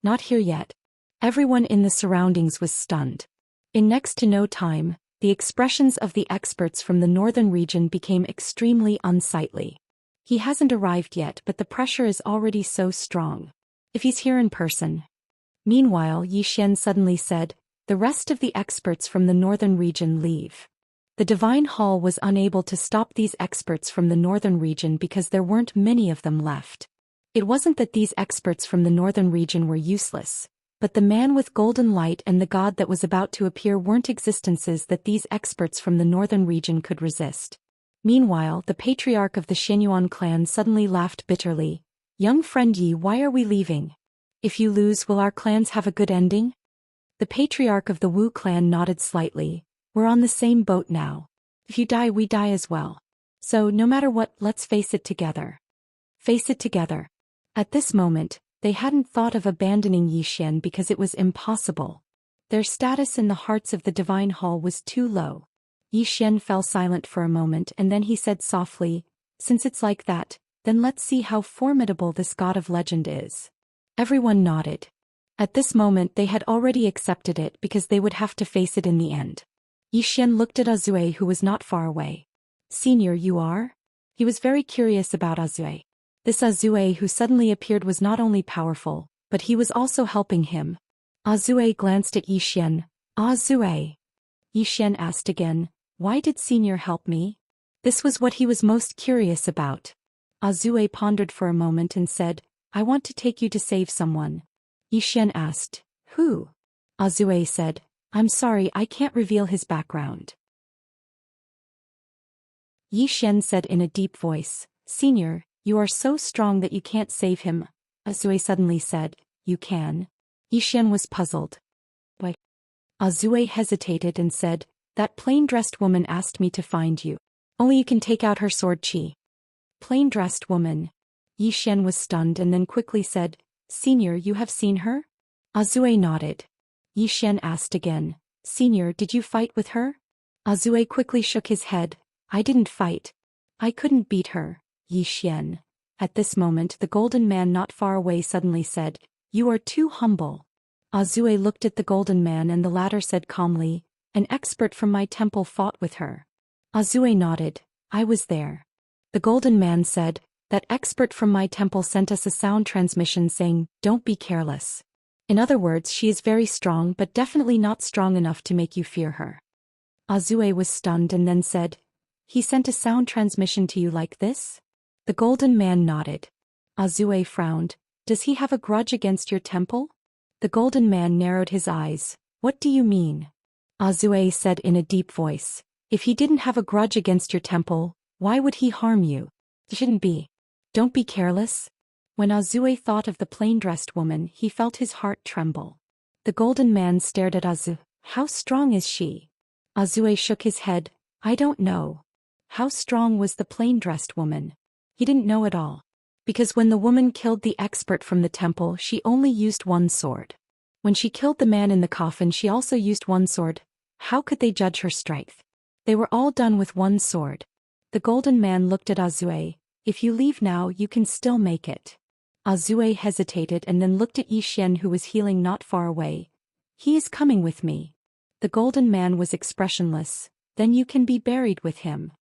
A: Not here yet. Everyone in the surroundings was stunned. In next to no time, the expressions of the experts from the northern region became extremely unsightly. He hasn't arrived yet, but the pressure is already so strong. If he's here in person. Meanwhile, Yi Xian suddenly said, "The rest of the experts from the northern region leave." The Divine Hall was unable to stop these experts from the northern region because there weren't many of them left. It wasn't that these experts from the northern region were useless, but the man with golden light and the god that was about to appear weren't existences that these experts from the northern region could resist. Meanwhile, the patriarch of the Xianyuan clan suddenly laughed bitterly. "Young friend Yi, why are we leaving? If you lose, will our clans have a good ending?" The patriarch of the Wu clan nodded slightly. "We're on the same boat now. If you die, we die as well. So, no matter what, let's face it together." Face it together. At this moment, they hadn't thought of abandoning Yi Xian because it was impossible. Their status in the hearts of the Divine Hall was too low. Yi Xian fell silent for a moment, and then he said softly, "Since it's like that, then let's see how formidable this god of legend is." Everyone nodded. At this moment they had already accepted it because they would have to face it in the end. Yi Xian looked at Azue, who was not far away. "Senior, you are?" He was very curious about Azue. This Azue who suddenly appeared was not only powerful, but he was also helping him. Azue glanced at Yi Xian. "Azue?" Yi Xian asked again, "Why did Senior help me?" This was what he was most curious about. Azue pondered for a moment and said, "I want to take you to save someone." Yi Xian asked, "Who?" Azue said, "I'm sorry, I can't reveal his background." Yi Xian said in a deep voice, "Senior, you are so strong that you can't save him." Azue suddenly said, "You can." Yi Xian was puzzled. "Why?" Azue hesitated and said, "That plain-dressed woman asked me to find you. Only you can take out her sword chi." Plain-dressed woman. Yi Xian was stunned and then quickly said, "Senior, you have seen her?" Azue nodded. Yi Xian asked again, "Senior, did you fight with her?" Azue quickly shook his head. "I didn't fight. I couldn't beat her." Yi Xian. At this moment the golden man not far away suddenly said, "You are too humble." Azue looked at the golden man and the latter said calmly, "An expert from my temple fought with her." Azue nodded. "I was there." The golden man said, "That expert from my temple sent us a sound transmission saying, 'Don't be careless.' In other words, she is very strong but definitely not strong enough to make you fear her." Azue was stunned and then said, "He sent a sound transmission to you like this?" The golden man nodded. Azue frowned. "Does he have a grudge against your temple?" The golden man narrowed his eyes. "What do you mean?" Azue said in a deep voice, "If he didn't have a grudge against your temple, why would he harm you? It shouldn't be. Don't be careless." When Azue thought of the plain-dressed woman, he felt his heart tremble. The golden man stared at Azue. "How strong is she?" Azue shook his head. "I don't know." How strong was the plain-dressed woman? He didn't know at all. Because when the woman killed the expert from the temple, she only used one sword. When she killed the man in the coffin, she also used one sword. How could they judge her strength? They were all done with one sword. The golden man looked at Azue. "If you leave now, you can still make it." Azue hesitated and then looked at Yi Xian, who was healing not far away. "He is coming with me." The golden man was expressionless. "Then you can be buried with him."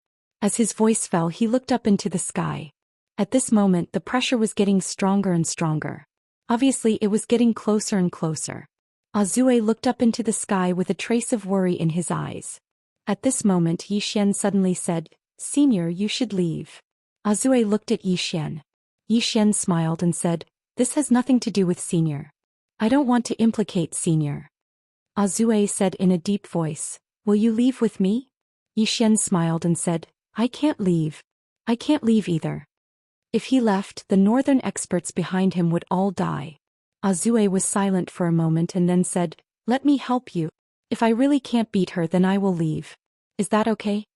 A: As his voice fell, he looked up into the sky. At this moment the pressure was getting stronger and stronger. Obviously it was getting closer and closer. Zhou looked up into the sky with a trace of worry in his eyes. At this moment Zhou Xian suddenly said, "Senior, you should leave." Zhou looked at Zhou Xian. Zhou Xian smiled and said, "This has nothing to do with Senior. I don't want to implicate Senior." Zhou said in a deep voice, "Will you leave with me?" Zhou Xian smiled and said, "I can't leave. I can't leave either." If he left, the northern experts behind him would all die. Zhou was silent for a moment and then said, "Let me help you. If I really can't beat her then I will leave. Is that okay?"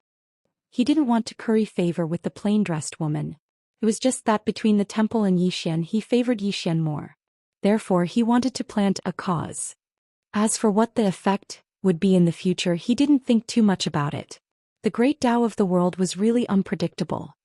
A: He didn't want to curry favor with the plain-dressed woman. It was just that between the temple and Zhou Xian he favored Zhou Xian more. Therefore he wanted to plant a cause. As for what the effect would be in the future, he didn't think too much about it. The great Tao of the world was really unpredictable.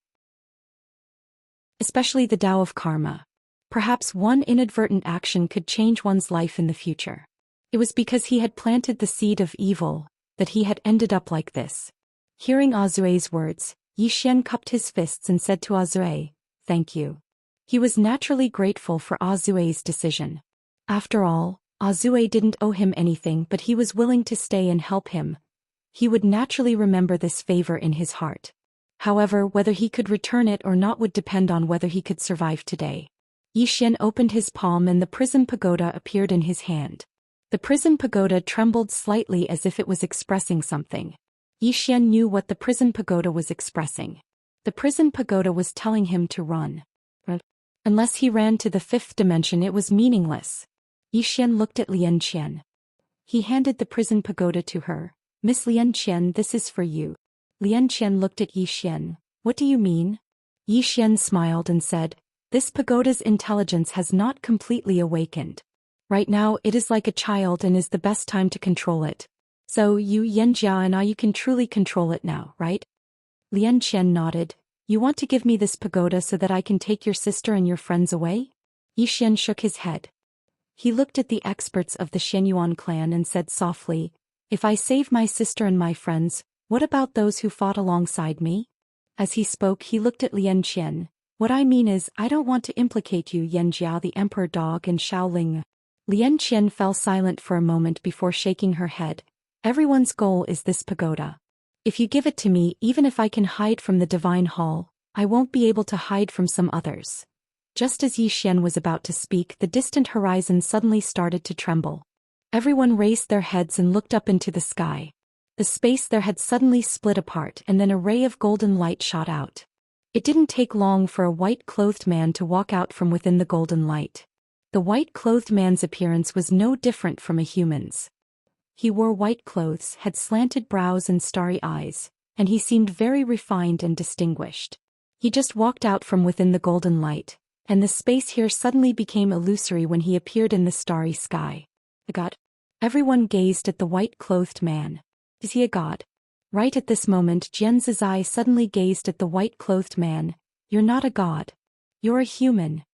A: Especially the Tao of karma. Perhaps one inadvertent action could change one's life in the future. It was because he had planted the seed of evil that he had ended up like this. Hearing Zhou's words, Zhou Xian cupped his fists and said to Zhou, "Thank you." He was naturally grateful for Zhou's decision. After all, Zhou didn't owe him anything, but he was willing to stay and help him. He would naturally remember this favor in his heart. However, whether he could return it or not would depend on whether he could survive today. Zhou Xian opened his palm and the prison pagoda appeared in his hand. The prison pagoda trembled slightly as if it was expressing something. Zhou Xian knew what the prison pagoda was expressing. The prison pagoda was telling him to run. Unless he ran to the fifth dimension, it was meaningless. Zhou Xian looked at Lian Qian. He handed the prison pagoda to her. "Miss Lian Qian, this is for you." Lian Qian looked at Zhou Xian. "What do you mean?" Zhou Xian smiled and said, "This pagoda's intelligence has not completely awakened. Right now it is like a child and is the best time to control it. So you Yanjia and you can truly control it now, right?" Lian Qian nodded. "You want to give me this pagoda so that I can take your sister and your friends away?" Zhou Xian shook his head. He looked at the experts of the Xianyuan clan and said softly, "If I save my sister and my friends, what about those who fought alongside me?" As he spoke he looked at Lian Qian. "What I mean is, I don't want to implicate you Yanjia, the emperor dog, and Shaoling." Lian Qian fell silent for a moment before shaking her head. "Everyone's goal is this pagoda. If you give it to me, even if I can hide from the divine hall, I won't be able to hide from some others." Just as Zhou Xian was about to speak, the distant horizon suddenly started to tremble. Everyone raised their heads and looked up into the sky. The space there had suddenly split apart and then a ray of golden light shot out. It didn't take long for a white-clothed man to walk out from within the golden light. The white-clothed man's appearance was no different from a human's. He wore white clothes, had slanted brows and starry eyes, and he seemed very refined and distinguished. He just walked out from within the golden light, and the space here suddenly became illusory when he appeared in the starry sky. A god? Everyone gazed at the white-clothed man. Is he a god? Right at this moment Jian Zizai suddenly gazed at the white-clothed man. "You're not a god. You're a human."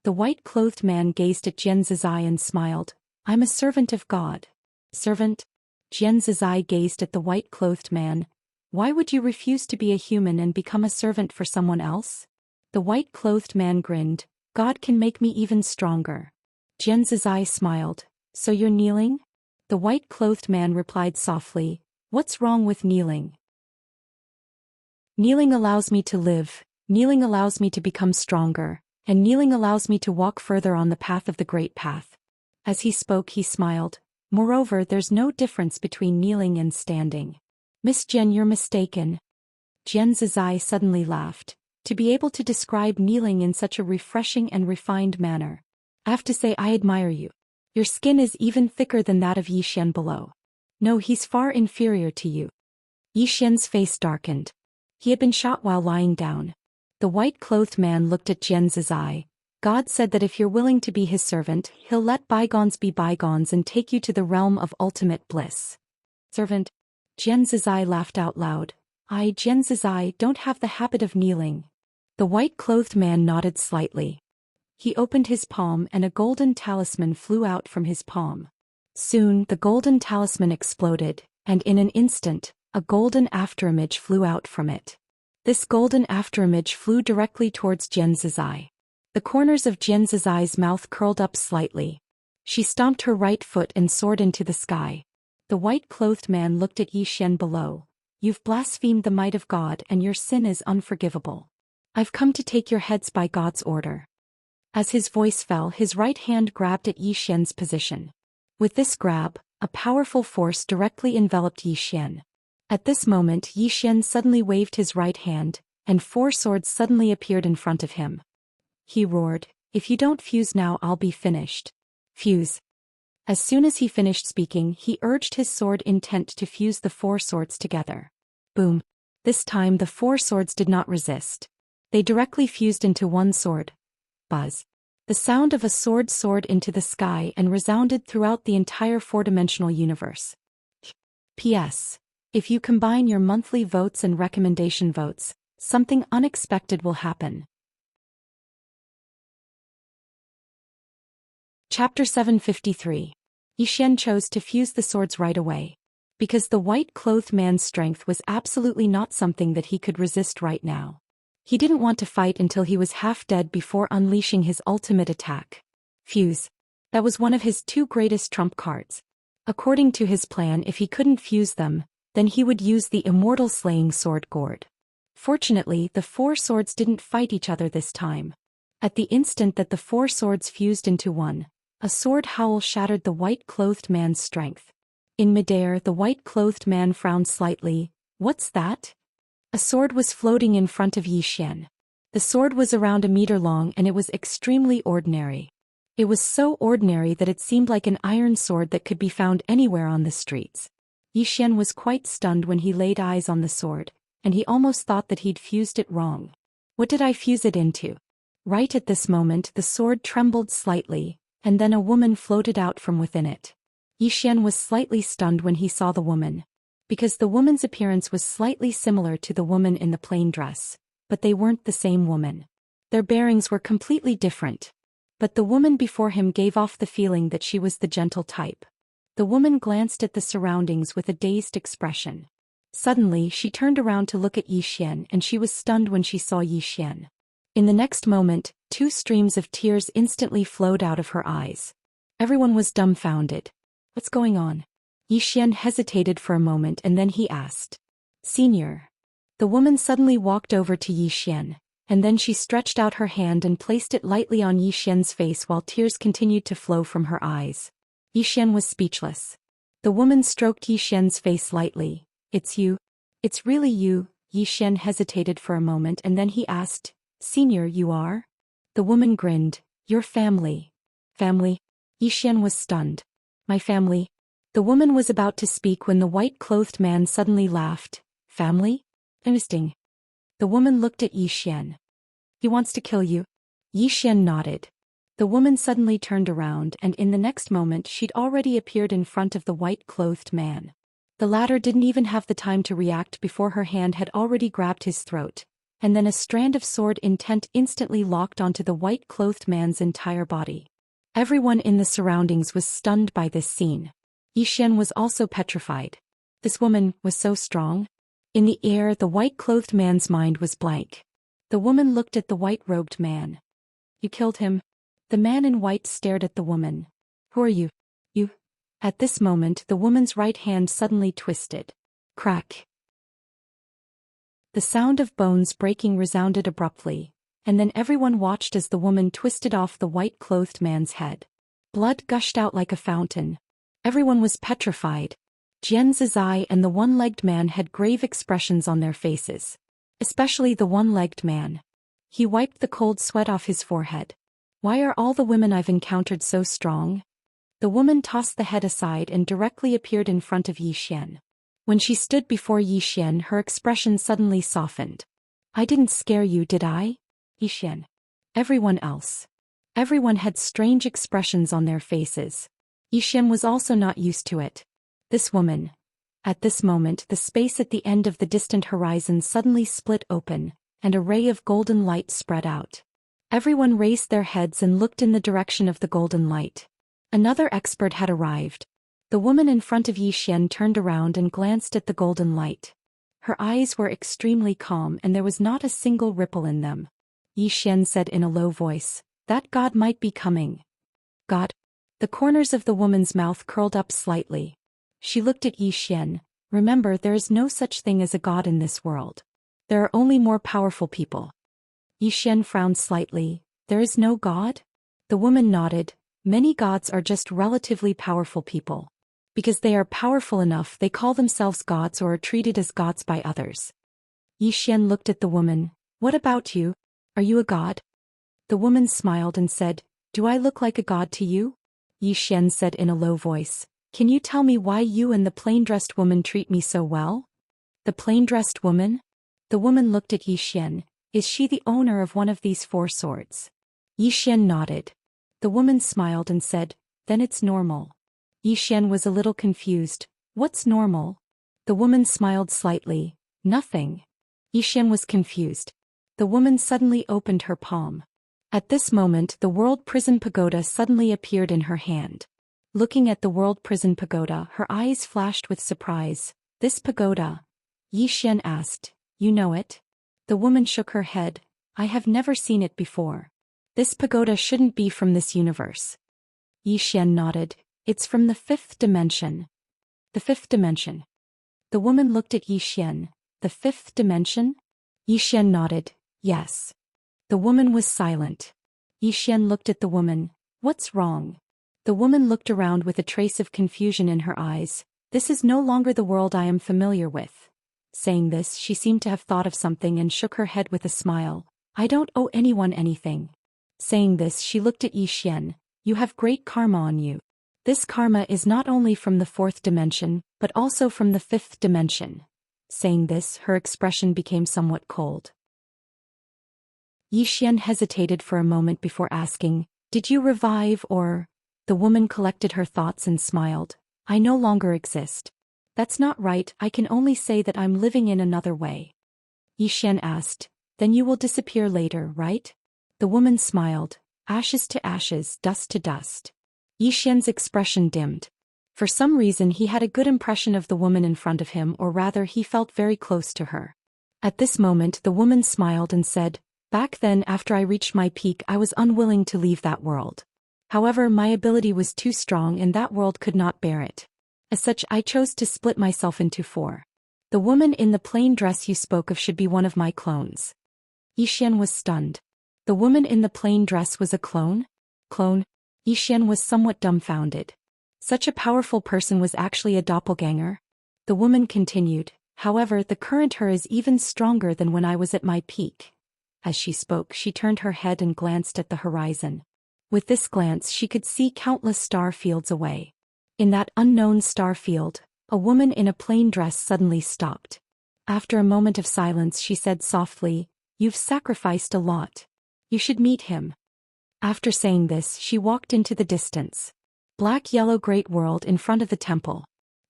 A: The white-clothed man gazed at Jian Zizai and smiled. "I'm a servant of God." "Servant?" Jian Zizai gazed at the white-clothed man. "Why would you refuse to be a human and become a servant for someone else?" The white-clothed man grinned. "God can make me even stronger." Jian Zizai smiled. "So you're kneeling?" The white-clothed man replied softly, "What's wrong with kneeling? Kneeling allows me to live, kneeling allows me to become stronger, and kneeling allows me to walk further on the path of the great path." As he spoke he smiled. "Moreover, there's no difference between kneeling and standing." "Miss Jian, you're mistaken." Jian Zizai suddenly laughed. To be able to describe kneeling in such a refreshing and refined manner. "I have to say I admire you. Your skin is even thicker than that of Zhou Xian below." "No, he's far inferior to you." Zhou Xian's face darkened. He had been shot while lying down. The white-clothed man looked at Jian Zizai. "God said that if you're willing to be his servant, he'll let bygones be bygones and take you to the realm of ultimate bliss." "Servant?" Jian Zizai laughed out loud. "I, Jian Zizai, don't have the habit of kneeling." The white-clothed man nodded slightly. He opened his palm and a golden talisman flew out from his palm. Soon the golden talisman exploded, and in an instant, a golden afterimage flew out from it. This golden afterimage flew directly towards Jianzi's eye. The corners of Jianzi's eye's mouth curled up slightly. She stomped her right foot and soared into the sky. The white-clothed man looked at Yi Xian below. You've blasphemed the might of God and your sin is unforgivable. I've come to take your heads by God's order. As his voice fell, his right hand grabbed at Yi Xian's position. With this grab, a powerful force directly enveloped Yi Xian. At this moment, Yi Xian suddenly waved his right hand, and 4 swords suddenly appeared in front of him. He roared, "If you don't fuse now, I'll be finished." Fuse. As soon as he finished speaking, he urged his sword intent to fuse the 4 swords together. Boom. This time the 4 swords did not resist. They directly fused into one sword. Buzz. The sound of a sword soared into the sky and resounded throughout the entire 4-dimensional universe. P.S. If you combine your monthly votes and recommendation votes, something unexpected will happen. Chapter 753. Yi Xian chose to fuse the swords right away. Because the white-clothed man's strength was absolutely not something that he could resist right now. He didn't want to fight until he was half dead before unleashing his ultimate attack. Fuse. That was one of his 2 greatest trump cards. According to his plan, if he couldn't fuse them, then he would use the immortal slaying sword gourd. Fortunately, the 4 swords didn't fight each other this time. At the instant that the 4 swords fused into one, a sword howl shattered the white-clothed man's strength. In midair, the white-clothed man frowned slightly. What's that? A sword was floating in front of Yi Xian. The sword was around a meter long and it was extremely ordinary. It was so ordinary that it seemed like an iron sword that could be found anywhere on the streets. Yi Xian was quite stunned when he laid eyes on the sword, and he almost thought that he'd fused it wrong. What did I fuse it into? Right at this moment the sword trembled slightly, and then a woman floated out from within it. Yi Xian was slightly stunned when he saw the woman. Because the woman's appearance was slightly similar to the woman in the plain dress, but they weren't the same woman. Their bearings were completely different. But the woman before him gave off the feeling that she was the gentle type. The woman glanced at the surroundings with a dazed expression. Suddenly, she turned around to look at Yi Xian and she was stunned when she saw Yi Xian. In the next moment, 2 streams of tears instantly flowed out of her eyes. Everyone was dumbfounded. What's going on? Yi Xian hesitated for a moment and then he asked. Senior. The woman suddenly walked over to Yi Xian, and then she stretched out her hand and placed it lightly on Yi Xian's face while tears continued to flow from her eyes. Yi Xian was speechless. The woman stroked Yi Xian's face lightly. It's you? It's really you? Yi Xian hesitated for a moment and then he asked, Senior, you are? The woman grinned. Your family. Family? Yi Xian was stunned. My family? The woman was about to speak when the white-clothed man suddenly laughed. Family? Interesting. The woman looked at Yi Xian. He wants to kill you? Yi Xian nodded. The woman suddenly turned around and in the next moment she'd already appeared in front of the white-clothed man. The latter didn't even have the time to react before her hand had already grabbed his throat, and then a strand of sword intent instantly locked onto the white-clothed man's entire body. Everyone in the surroundings was stunned by this scene. Yi Xian was also petrified. This woman was so strong. In the air, the white-clothed man's mind was blank. The woman looked at the white-robed man. You killed him? The man in white stared at the woman. Who are you? You? At this moment, the woman's right hand suddenly twisted. Crack. The sound of bones breaking resounded abruptly, and then everyone watched as the woman twisted off the white-clothed man's head. Blood gushed out like a fountain. Everyone was petrified. Jianzi's eye and the one-legged man had grave expressions on their faces. Especially the one-legged man. He wiped the cold sweat off his forehead. Why are all the women I've encountered so strong? The woman tossed the head aside and directly appeared in front of Yi Xian. When she stood before Yi Xian, her expression suddenly softened. I didn't scare you, did I? Yi Xian. Everyone else. Everyone had strange expressions on their faces. Yi Xian was also not used to it. This woman. At this moment, the space at the end of the distant horizon suddenly split open, and a ray of golden light spread out. Everyone raised their heads and looked in the direction of the golden light. Another expert had arrived. The woman in front of Yi Xian turned around and glanced at the golden light. Her eyes were extremely calm and there was not a single ripple in them. Xian said in a low voice, "That god might be coming." God? The corners of the woman's mouth curled up slightly. She looked at Xian. "Remember, there is no such thing as a god in this world. There are only more powerful people." Xian frowned slightly. "There is no god?" The woman nodded. "Many gods are just relatively powerful people. Because they are powerful enough, they call themselves gods or are treated as gods by others." Xian looked at the woman. "What about you? Are you a god?" The woman smiled and said, "Do I look like a god to you?" Xian said in a low voice, "Can you tell me why you and the plain-dressed woman treat me so well?" "The plain-dressed woman?" The woman looked at Xian. "Is she the owner of one of these 4 swords?" Xian nodded. The woman smiled and said, "Then it's normal." Xian was a little confused. "What's normal?" The woman smiled slightly. "Nothing." Xian was confused. The woman suddenly opened her palm. At this moment the World Prison Pagoda suddenly appeared in her hand. Looking at the World Prison Pagoda, her eyes flashed with surprise. "This pagoda?" Xian asked. "You know it?" The woman shook her head. "I have never seen it before. This pagoda shouldn't be from this universe." Xian nodded. "It's from the 5th dimension." "The 5th dimension?" The woman looked at Xian. "The 5th dimension?" Xian nodded. "Yes." The woman was silent. Xian looked at the woman. "What's wrong?" The woman looked around with a trace of confusion in her eyes. "This is no longer the world I am familiar with." Saying this, she seemed to have thought of something and shook her head with a smile. "I don't owe anyone anything." Saying this, she looked at Xian. "You have great karma on you. This karma is not only from the 4th dimension, but also from the 5th dimension." Saying this, her expression became somewhat cold. Xian hesitated for a moment before asking, "Did you revive or?" The woman collected her thoughts and smiled. "I no longer exist." "That's not right, I can only say that I'm living in another way." Xian asked, "Then you will disappear later, right?" The woman smiled. "Ashes to ashes, dust to dust." Xian's expression dimmed. For some reason he had a good impression of the woman in front of him, or rather he felt very close to her. At this moment the woman smiled and said, "Back then after I reached my peak I was unwilling to leave that world. However, my ability was too strong and that world could not bear it. As such I chose to split myself into 4. The woman in the plain dress you spoke of should be one of my clones." Xian was stunned. The woman in the plain dress was a clone? Clone? Xian was somewhat dumbfounded. Such a powerful person was actually a doppelganger? The woman continued, "However, the current her is even stronger than when I was at my peak." As she spoke, she turned her head and glanced at the horizon. With this glance she could see countless star fields away. In that unknown star field, a woman in a plain dress suddenly stopped. After a moment of silence she said softly, "You've sacrificed a lot. You should meet him." After saying this, she walked into the distance. Black-yellow great world in front of the temple.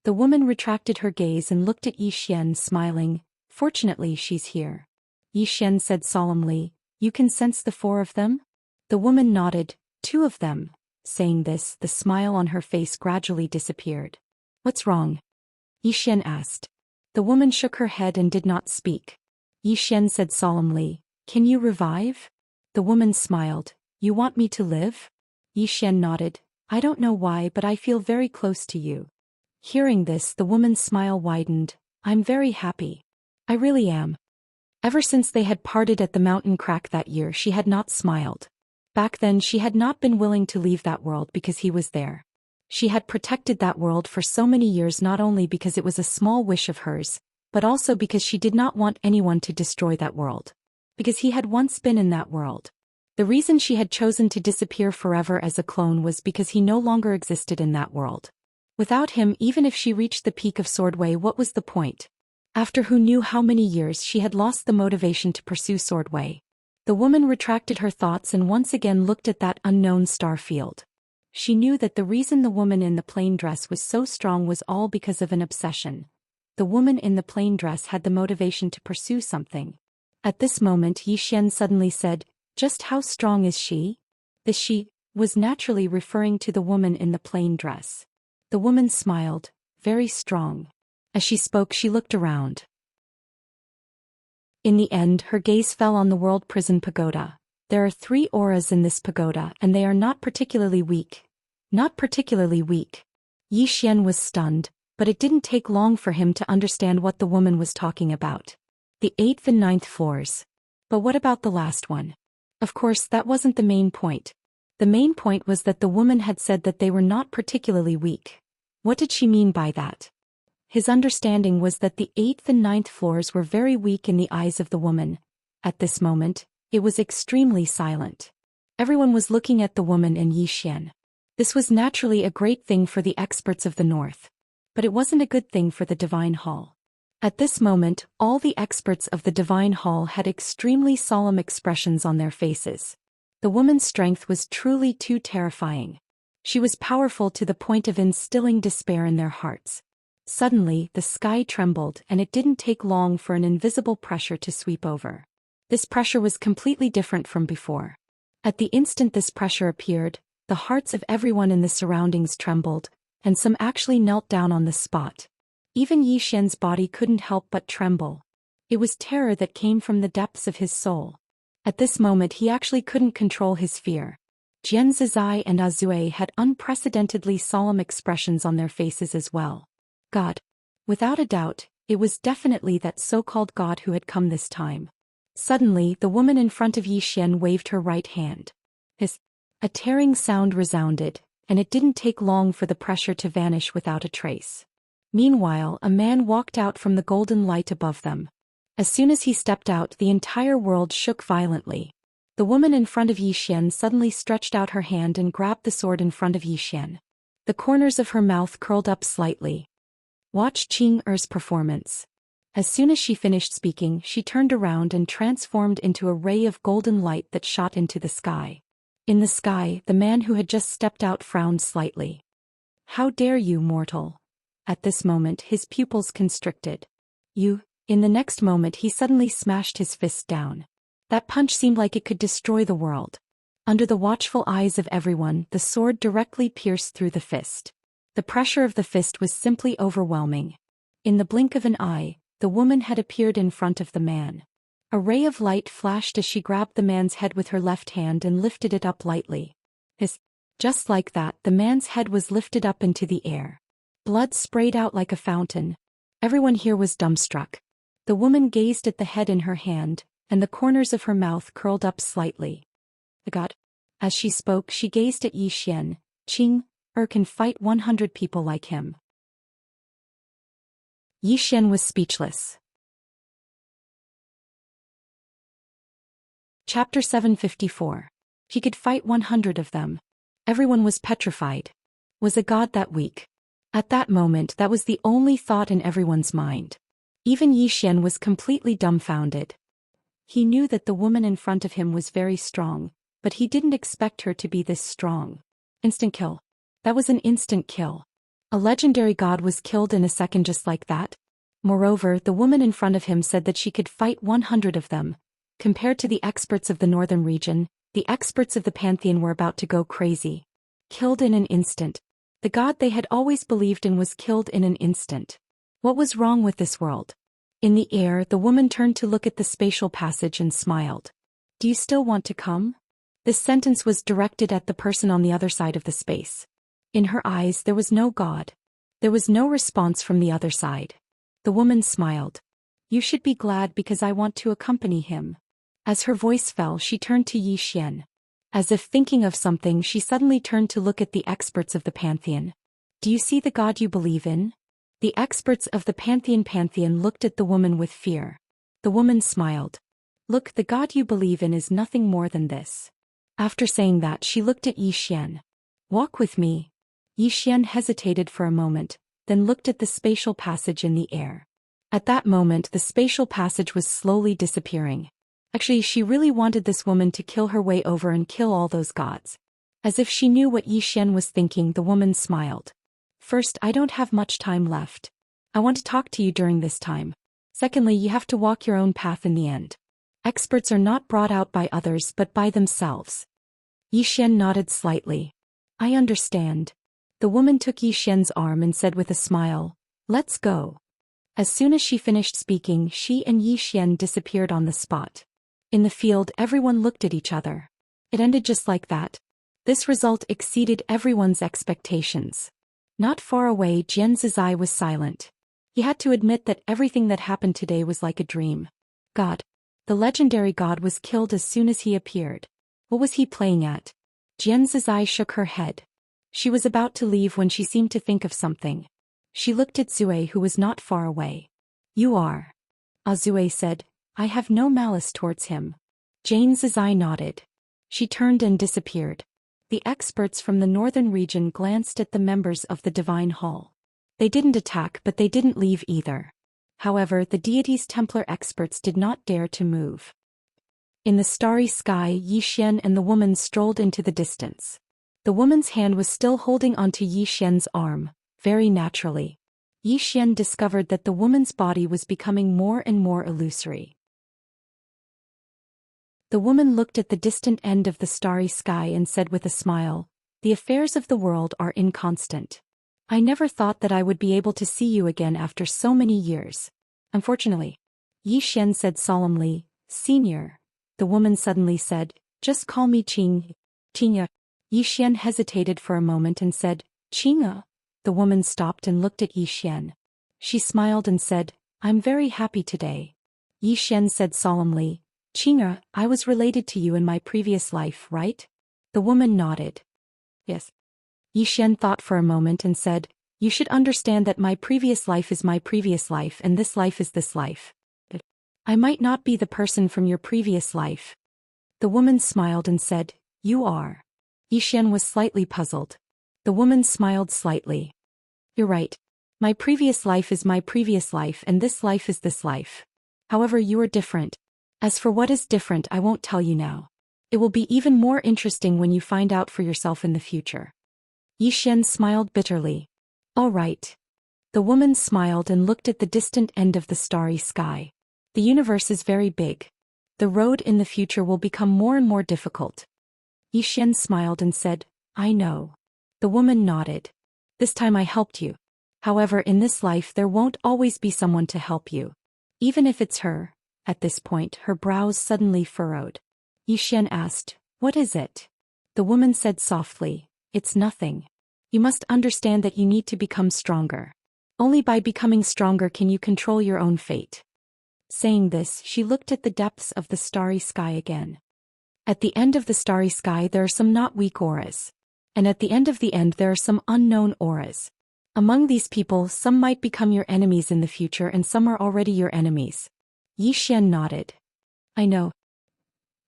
A: The woman retracted her gaze and looked at Xian, smiling. "Fortunately she's here." Xian said solemnly, "You can sense the 4 of them?" The woman nodded. "2 of them." Saying this, the smile on her face gradually disappeared. "What's wrong?" Xian asked. The woman shook her head and did not speak. Xian said solemnly, "Can you revive?" The woman smiled. "You want me to live?" Xian nodded. "I don't know why, but I feel very close to you." Hearing this, the woman's smile widened. "I'm very happy. I really am." Ever since they had parted at the mountain crack that year, she had not smiled. Back then she had not been willing to leave that world because he was there. She had protected that world for so many years, not only because it was a small wish of hers, but also because she did not want anyone to destroy that world. Because he had once been in that world. The reason she had chosen to disappear forever as a clone was because he no longer existed in that world. Without him, even if she reached the peak of Swordway, what was the point? After who knew how many years, she had lost the motivation to pursue Swordway. The woman retracted her thoughts and once again looked at that unknown star field. She knew that the reason the woman in the plain dress was so strong was all because of an obsession. The woman in the plain dress had the motivation to pursue something. At this moment Xian suddenly said, "Just how strong is she?" The she was naturally referring to the woman in the plain dress. The woman smiled. "Very strong." As she spoke she looked around. In the end, her gaze fell on the world prison pagoda. There are 3 auras in this pagoda and they are not particularly weak. Not particularly weak. Yi Xian was stunned, but it didn't take long for him to understand what the woman was talking about. The 8th and 9th floors. But what about the last one? Of course, that wasn't the main point. The main point was that the woman had said that they were not particularly weak. What did she mean by that? His understanding was that the 8th and 9th floors were very weak in the eyes of the woman. At this moment, it was extremely silent. Everyone was looking at the woman and Yi Xian. This was naturally a great thing for the experts of the north. But it wasn't a good thing for the Divine Hall. At this moment, all the experts of the Divine Hall had extremely solemn expressions on their faces. The woman's strength was truly too terrifying. She was powerful to the point of instilling despair in their hearts. Suddenly, the sky trembled and it didn't take long for an invisible pressure to sweep over. This pressure was completely different from before. At the instant this pressure appeared, the hearts of everyone in the surroundings trembled, and some actually knelt down on the spot. Even Yi Xian's body couldn't help but tremble. It was terror that came from the depths of his soul. At this moment he actually couldn't control his fear. Jian Zizai and Azue had unprecedentedly solemn expressions on their faces as well. God. Without a doubt, it was definitely that so-called God who had come this time. Suddenly, the woman in front of Yi Xian waved her right hand. A tearing sound resounded, and it didn't take long for the pressure to vanish without a trace. Meanwhile, a man walked out from the golden light above them. As soon as he stepped out, the entire world shook violently. The woman in front of Yi Xian suddenly stretched out her hand and grabbed the sword in front of Yi Xian. The corners of her mouth curled up slightly. Watch Qing-er's performance. As soon as she finished speaking, she turned around and transformed into a ray of golden light that shot into the sky. In the sky, the man who had just stepped out frowned slightly. How dare you, mortal? At this moment, his pupils constricted. You. In the next moment, he suddenly smashed his fist down. That punch seemed like it could destroy the world. Under the watchful eyes of everyone, the sword directly pierced through the fist. The pressure of the fist was simply overwhelming. In the blink of an eye, the woman had appeared in front of the man. A ray of light flashed as she grabbed the man's head with her left hand and lifted it up lightly. Just like that, the man's head was lifted up into the air. Blood sprayed out like a fountain. Everyone here was dumbstruck. The woman gazed at the head in her hand, and the corners of her mouth curled up slightly. God. As she spoke, she gazed at Yi Xian. Qing-er can fight 100 people like him. Yi Xian was speechless. Chapter 754. He could fight 100 of them. Everyone was petrified. Was a god that weak? At that moment, that was the only thought in everyone's mind. Even Yi Xian was completely dumbfounded. He knew that the woman in front of him was very strong, but he didn't expect her to be this strong. Instant kill. That was an instant kill. A legendary god was killed in a second just like that. Moreover, the woman in front of him said that she could fight 100 of them. Compared to the experts of the northern region, the experts of the Pantheon were about to go crazy. Killed in an instant. The god they had always believed in was killed in an instant. What was wrong with this world? In the air, the woman turned to look at the spatial passage and smiled. Do you still want to come? This sentence was directed at the person on the other side of the space. In her eyes, there was no god. There was no response from the other side. The woman smiled. You should be glad because I want to accompany him. As her voice fell, she turned to Yi Xian. As if thinking of something, she suddenly turned to look at the experts of the Pantheon. Do you see the god you believe in? The experts of the Pantheon looked at the woman with fear. The woman smiled. Look, the god you believe in is nothing more than this. After saying that, she looked at Yi Xian. Walk with me. Yi Xian hesitated for a moment, then looked at the spatial passage in the air. At that moment, the spatial passage was slowly disappearing. Actually, she really wanted this woman to kill her way over and kill all those gods. As if she knew what Yi Xian was thinking, the woman smiled. First, I don't have much time left. I want to talk to you during this time. Secondly, you have to walk your own path in the end. Experts are not brought out by others but by themselves. Yi Xian nodded slightly. I understand. The woman took Yi Xian's arm and said with a smile, Let's go. As soon as she finished speaking, she and Yi Xian disappeared on the spot. In the field, everyone looked at each other. It ended just like that. This result exceeded everyone's expectations. Not far away, Jian Zizai was silent. He had to admit that everything that happened today was like a dream. God. The legendary god was killed as soon as he appeared. What was he playing at? Jian Zizai shook her head. She was about to leave when she seemed to think of something. She looked at Zue, who was not far away. You are. Zue said, I have no malice towards him. Jian Zizai nodded. She turned and disappeared. The experts from the northern region glanced at the members of the Divine Hall. They didn't attack, but they didn't leave either. However, the deity's Templar experts did not dare to move. In the starry sky, Yi Xian and the woman strolled into the distance. The woman's hand was still holding onto Yi Xian's arm, very naturally. Yi Xian discovered that the woman's body was becoming more and more illusory. The woman looked at the distant end of the starry sky and said with a smile, the affairs of the world are inconstant. I never thought that I would be able to see you again after so many years. Unfortunately. Yi Xian said solemnly, Senior. The woman suddenly said, just call me Qing. Qingya. Yi Xian hesitated for a moment and said, Qingya. The woman stopped and looked at Yi Xian. She smiled and said, I'm very happy today. Yi Xian said solemnly, Qingya, I was related to you in my previous life, right? The woman nodded. Yes. Yi Xian thought for a moment and said, you should understand that my previous life is my previous life and this life is this life. But I might not be the person from your previous life. The woman smiled and said, you are. Yi Xian was slightly puzzled. The woman smiled slightly. You're right. My previous life is my previous life and this life is this life. However, you are different. As for what is different, I won't tell you now. It will be even more interesting when you find out for yourself in the future. Yi Xian smiled bitterly. All right. The woman smiled and looked at the distant end of the starry sky. The universe is very big. The road in the future will become more and more difficult. Yi Xian smiled and said, I know. The woman nodded. This time I helped you. However, in this life there won't always be someone to help you. Even if it's her. At this point, her brows suddenly furrowed. Yi Xian asked, what is it? The woman said softly, it's nothing. You must understand that you need to become stronger. Only by becoming stronger can you control your own fate. Saying this, she looked at the depths of the starry sky again. At the end of the starry sky there are some not weak auras. And at the end of the end there are some unknown auras. Among these people, some might become your enemies in the future and some are already your enemies. Yi Xian nodded. I know.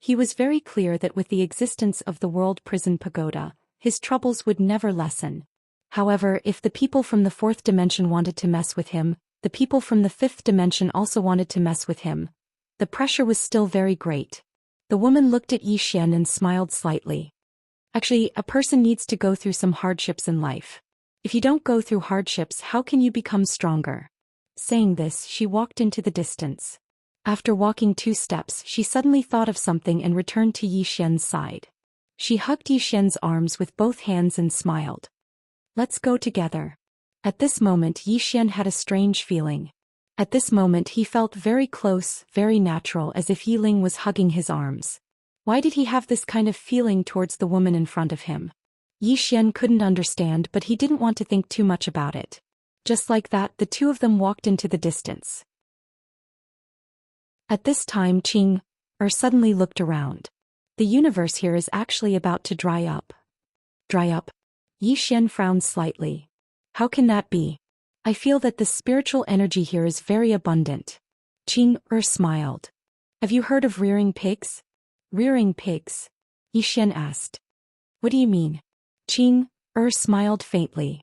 A: He was very clear that with the existence of the World Prison Pagoda, his troubles would never lessen. However, if the people from the fourth dimension wanted to mess with him, the people from the fifth dimension also wanted to mess with him. The pressure was still very great. The woman looked at Yi Xian and smiled slightly. Actually, a person needs to go through some hardships in life. If you don't go through hardships, how can you become stronger? Saying this, she walked into the distance. After walking 2 steps, she suddenly thought of something and returned to Yi Xian's side. She hugged Yi Xian's arms with both hands and smiled. Let's go together. At this moment, Yi Xian had a strange feeling. At this moment he felt very close, very natural, as if Yi Ling was hugging his arms. Why did he have this kind of feeling towards the woman in front of him? Yi Xian couldn't understand, but he didn't want to think too much about it. Just like that, the two of them walked into the distance. At this time Qing suddenly looked around. The universe here is actually about to dry up. Dry up? Yi Xian frowned slightly. How can that be? I feel that the spiritual energy here is very abundant. Qing smiled. Have you heard of rearing pigs? Rearing pigs? Yi Xian asked. What do you mean? Qing smiled faintly.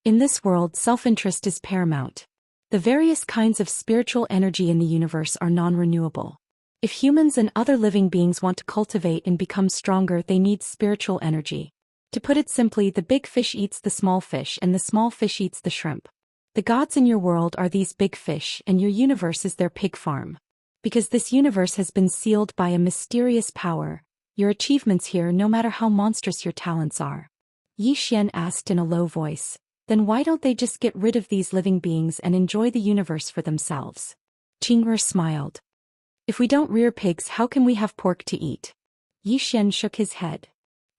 A: In this world, self-interest is paramount. The various kinds of spiritual energy in the universe are non-renewable. If humans and other living beings want to cultivate and become stronger, they need spiritual energy. To put it simply, the big fish eats the small fish and the small fish eats the shrimp. The gods in your world are these big fish and your universe is their pig farm. Because this universe has been sealed by a mysterious power, your achievements here, no matter how monstrous your talents are. Yi Xian asked in a low voice, Then why don't they just get rid of these living beings and enjoy the universe for themselves? Qing'er smiled. If we don't rear pigs, how can we have pork to eat? Yi Xian shook his head.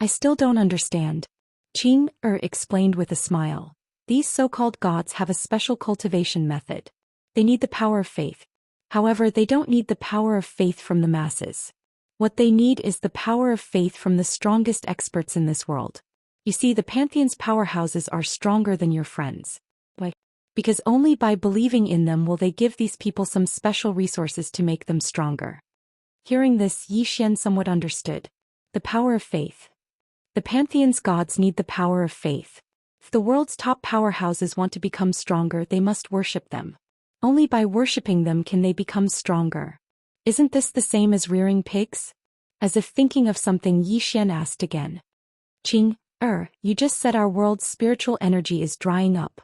A: I still don't understand. Qing'er explained with a smile. These so-called gods have a special cultivation method. They need the power of faith. However, they don't need the power of faith from the masses. What they need is the power of faith from the strongest experts in this world. You see, the Pantheon's powerhouses are stronger than your friends. Why? Because only by believing in them will they give these people some special resources to make them stronger. Hearing this, Yi Xian somewhat understood. The power of faith. The Pantheon's gods need the power of faith. If the world's top powerhouses want to become stronger, they must worship them. Only by worshipping them can they become stronger. Isn't this the same as rearing pigs? As if thinking of something, Yi Xian asked again. Qing'er, you just said our world's spiritual energy is drying up.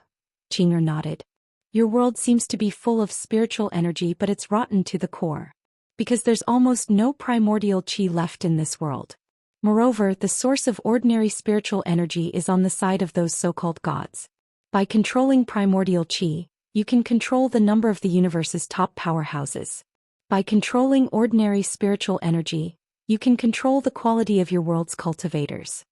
A: Qing'er nodded. Your world seems to be full of spiritual energy, but it's rotten to the core. Because there's almost no primordial qi left in this world. Moreover, the source of ordinary spiritual energy is on the side of those so-called gods. By controlling primordial qi, you can control the number of the universe's top powerhouses. By controlling ordinary spiritual energy, you can control the quality of your world's cultivators.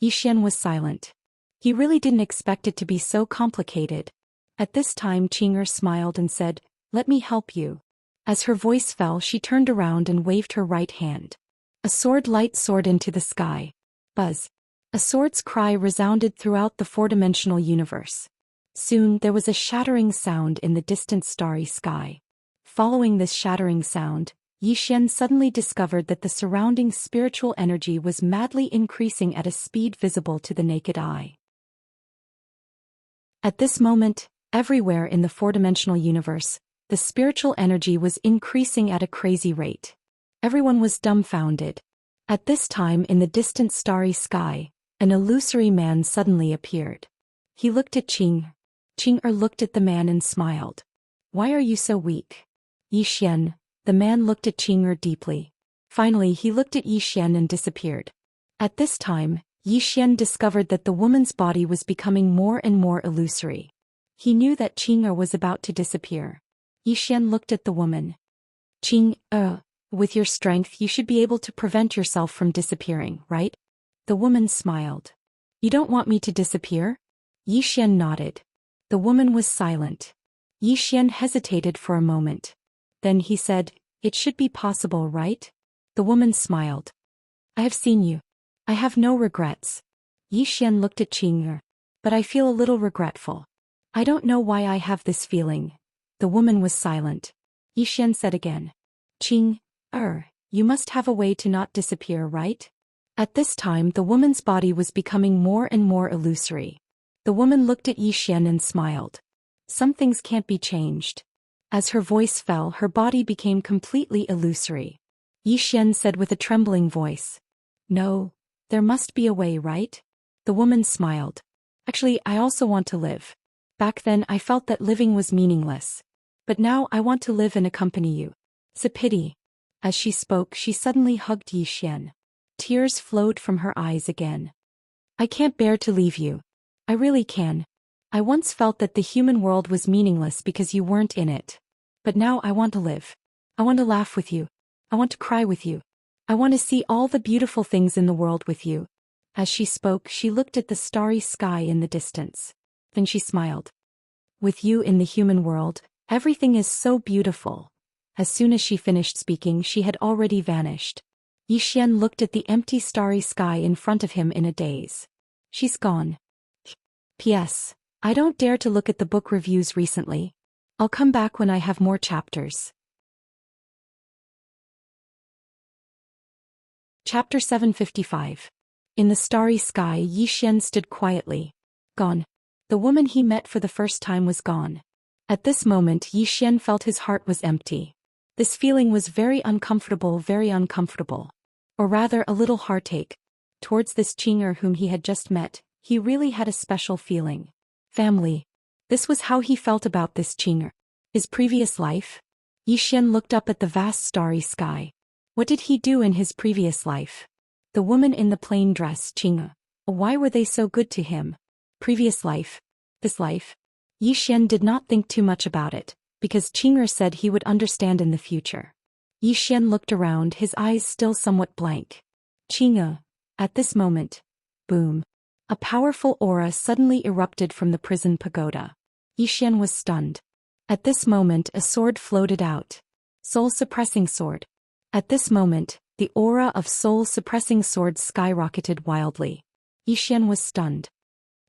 A: Yi Xian was silent. He really didn't expect it to be so complicated. At this time, Qing'er smiled and said, "Let me help you." As her voice fell, she turned around and waved her right hand. A light soared into the sky. Buzz. A sword's cry resounded throughout the four-dimensional universe. Soon, there was a shattering sound in the distant starry sky. Following this shattering sound, Yi Xian suddenly discovered that the surrounding spiritual energy was madly increasing at a speed visible to the naked eye. At this moment, everywhere in the four-dimensional universe, the spiritual energy was increasing at a crazy rate. Everyone was dumbfounded. At this time, in the distant starry sky, an illusory man suddenly appeared. He looked at Qing'er. Qing'er looked at the man and smiled. Why are you so weak? Yi Xian. The man looked at Qing'er deeply. Finally, he looked at Yi Xian and disappeared. At this time, Yi Xian discovered that the woman's body was becoming more and more illusory. He knew that Qing'er was about to disappear. Yi Xian looked at the woman. Qing'er, with your strength, you should be able to prevent yourself from disappearing, right? The woman smiled. You don't want me to disappear? Yi Xian nodded. The woman was silent. Yi Xian hesitated for a moment. Then he said, "It should be possible, right?" The woman smiled. "I have seen you. I have no regrets." Yi Xian looked at Qing'er. "But I feel a little regretful. I don't know why I have this feeling." The woman was silent. Yi Xian said again. "Qing'er, you must have a way to not disappear, right?" At this time, the woman's body was becoming more and more illusory. The woman looked at Yi Xian and smiled. "Some things can't be changed." As her voice fell, her body became completely illusory. Yi Xian said with a trembling voice. "No, there must be a way, right?" The woman smiled. "Actually, I also want to live. Back then I felt that living was meaningless. But now I want to live and accompany you. It's a pity." As she spoke, she suddenly hugged Yi Xian. Tears flowed from her eyes again. "I can't bear to leave you. I really can. I once felt that the human world was meaningless because you weren't in it. But now I want to live. I want to laugh with you. I want to cry with you. I want to see all the beautiful things in the world with you." As she spoke, she looked at the starry sky in the distance. Then she smiled. "With you in the human world, everything is so beautiful." As soon as she finished speaking, she had already vanished. Yi Xian looked at the empty starry sky in front of him in a daze. "She's gone." P.S. I don't dare to look at the book reviews recently. I'll come back when I have more chapters. Chapter 755. In the starry sky, Yi Xian stood quietly. Gone. The woman he met for the first time was gone. At this moment, Yi Xian felt his heart was empty. This feeling was very uncomfortable. Or rather, a little heartache. Towards this Qing'er whom he had just met, he really had a special feeling. Family. This was how he felt about this Qing'er. His previous life? Yi Xian looked up at the vast starry sky. What did he do in his previous life? The woman in the plain dress, Qing'er. Why were they so good to him? Previous life. This life? Yi Xian did not think too much about it, because Qing'er said he would understand in the future. Yi Xian looked around, his eyes still somewhat blank. Qing'er. At this moment, boom. A powerful aura suddenly erupted from the prison pagoda. Yi Xian was stunned. At this moment a sword floated out. Soul-suppressing sword. At this moment, the aura of soul-suppressing sword skyrocketed wildly. Yi Xian was stunned.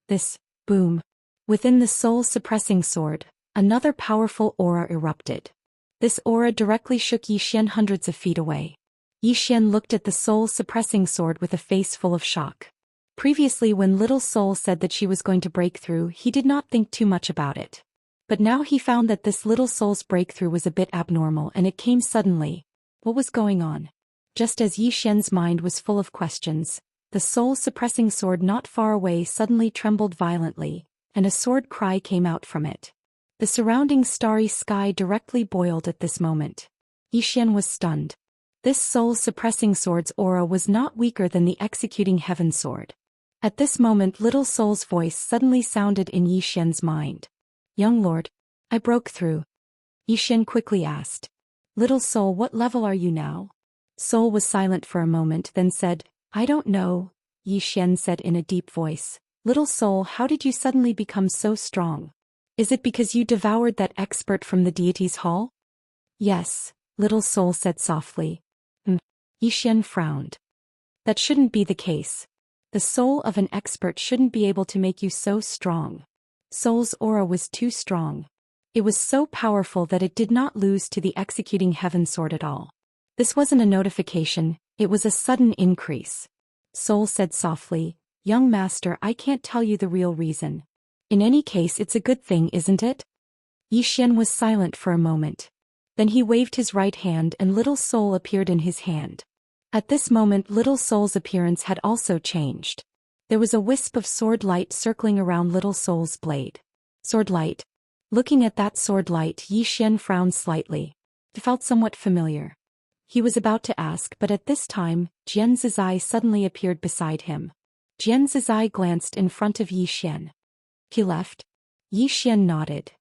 A: This, boom. Within the soul-suppressing sword, another powerful aura erupted. This aura directly shook Yi Xian hundreds of feet away. Yi Xian looked at the soul-suppressing sword with a face full of shock. Previously, when Little Soul said that she was going to break through, he did not think too much about it. But now he found that this Little Soul's breakthrough was a bit abnormal, and it came suddenly. What was going on? Just as Yi Xian's mind was full of questions, the soul-suppressing sword not far away suddenly trembled violently, and a sword cry came out from it. The surrounding starry sky directly boiled at this moment. Yi Xian was stunned. This soul-suppressing sword's aura was not weaker than the executing heaven sword. At this moment Little Soul's voice suddenly sounded in Yi Xian's mind. Young lord, I broke through. Yi Xian quickly asked. Little Soul, what level are you now? Soul was silent for a moment, then said, I don't know. Yi Xian said in a deep voice. Little Soul, how did you suddenly become so strong? Is it because you devoured that expert from the deity's hall? Yes, Little Soul said softly. Yi Xian frowned. That shouldn't be the case. The soul of an expert shouldn't be able to make you so strong. Soul's aura was too strong. It was so powerful that it did not lose to the executing heaven sword at all. This wasn't a notification, it was a sudden increase. Soul said softly, Young master, I can't tell you the real reason. In any case, it's a good thing, isn't it? Yi Xian was silent for a moment. Then he waved his right hand and Little Soul appeared in his hand. At this moment Little Soul's appearance had also changed. There was a wisp of sword light circling around Little Soul's blade. Sword light. Looking at that sword light, Yi Xian frowned slightly. It felt somewhat familiar. He was about to ask, but at this time, Jian Zizai suddenly appeared beside him. Jian Zizai glanced in front of Yi Xian. He left. Yi Xian nodded.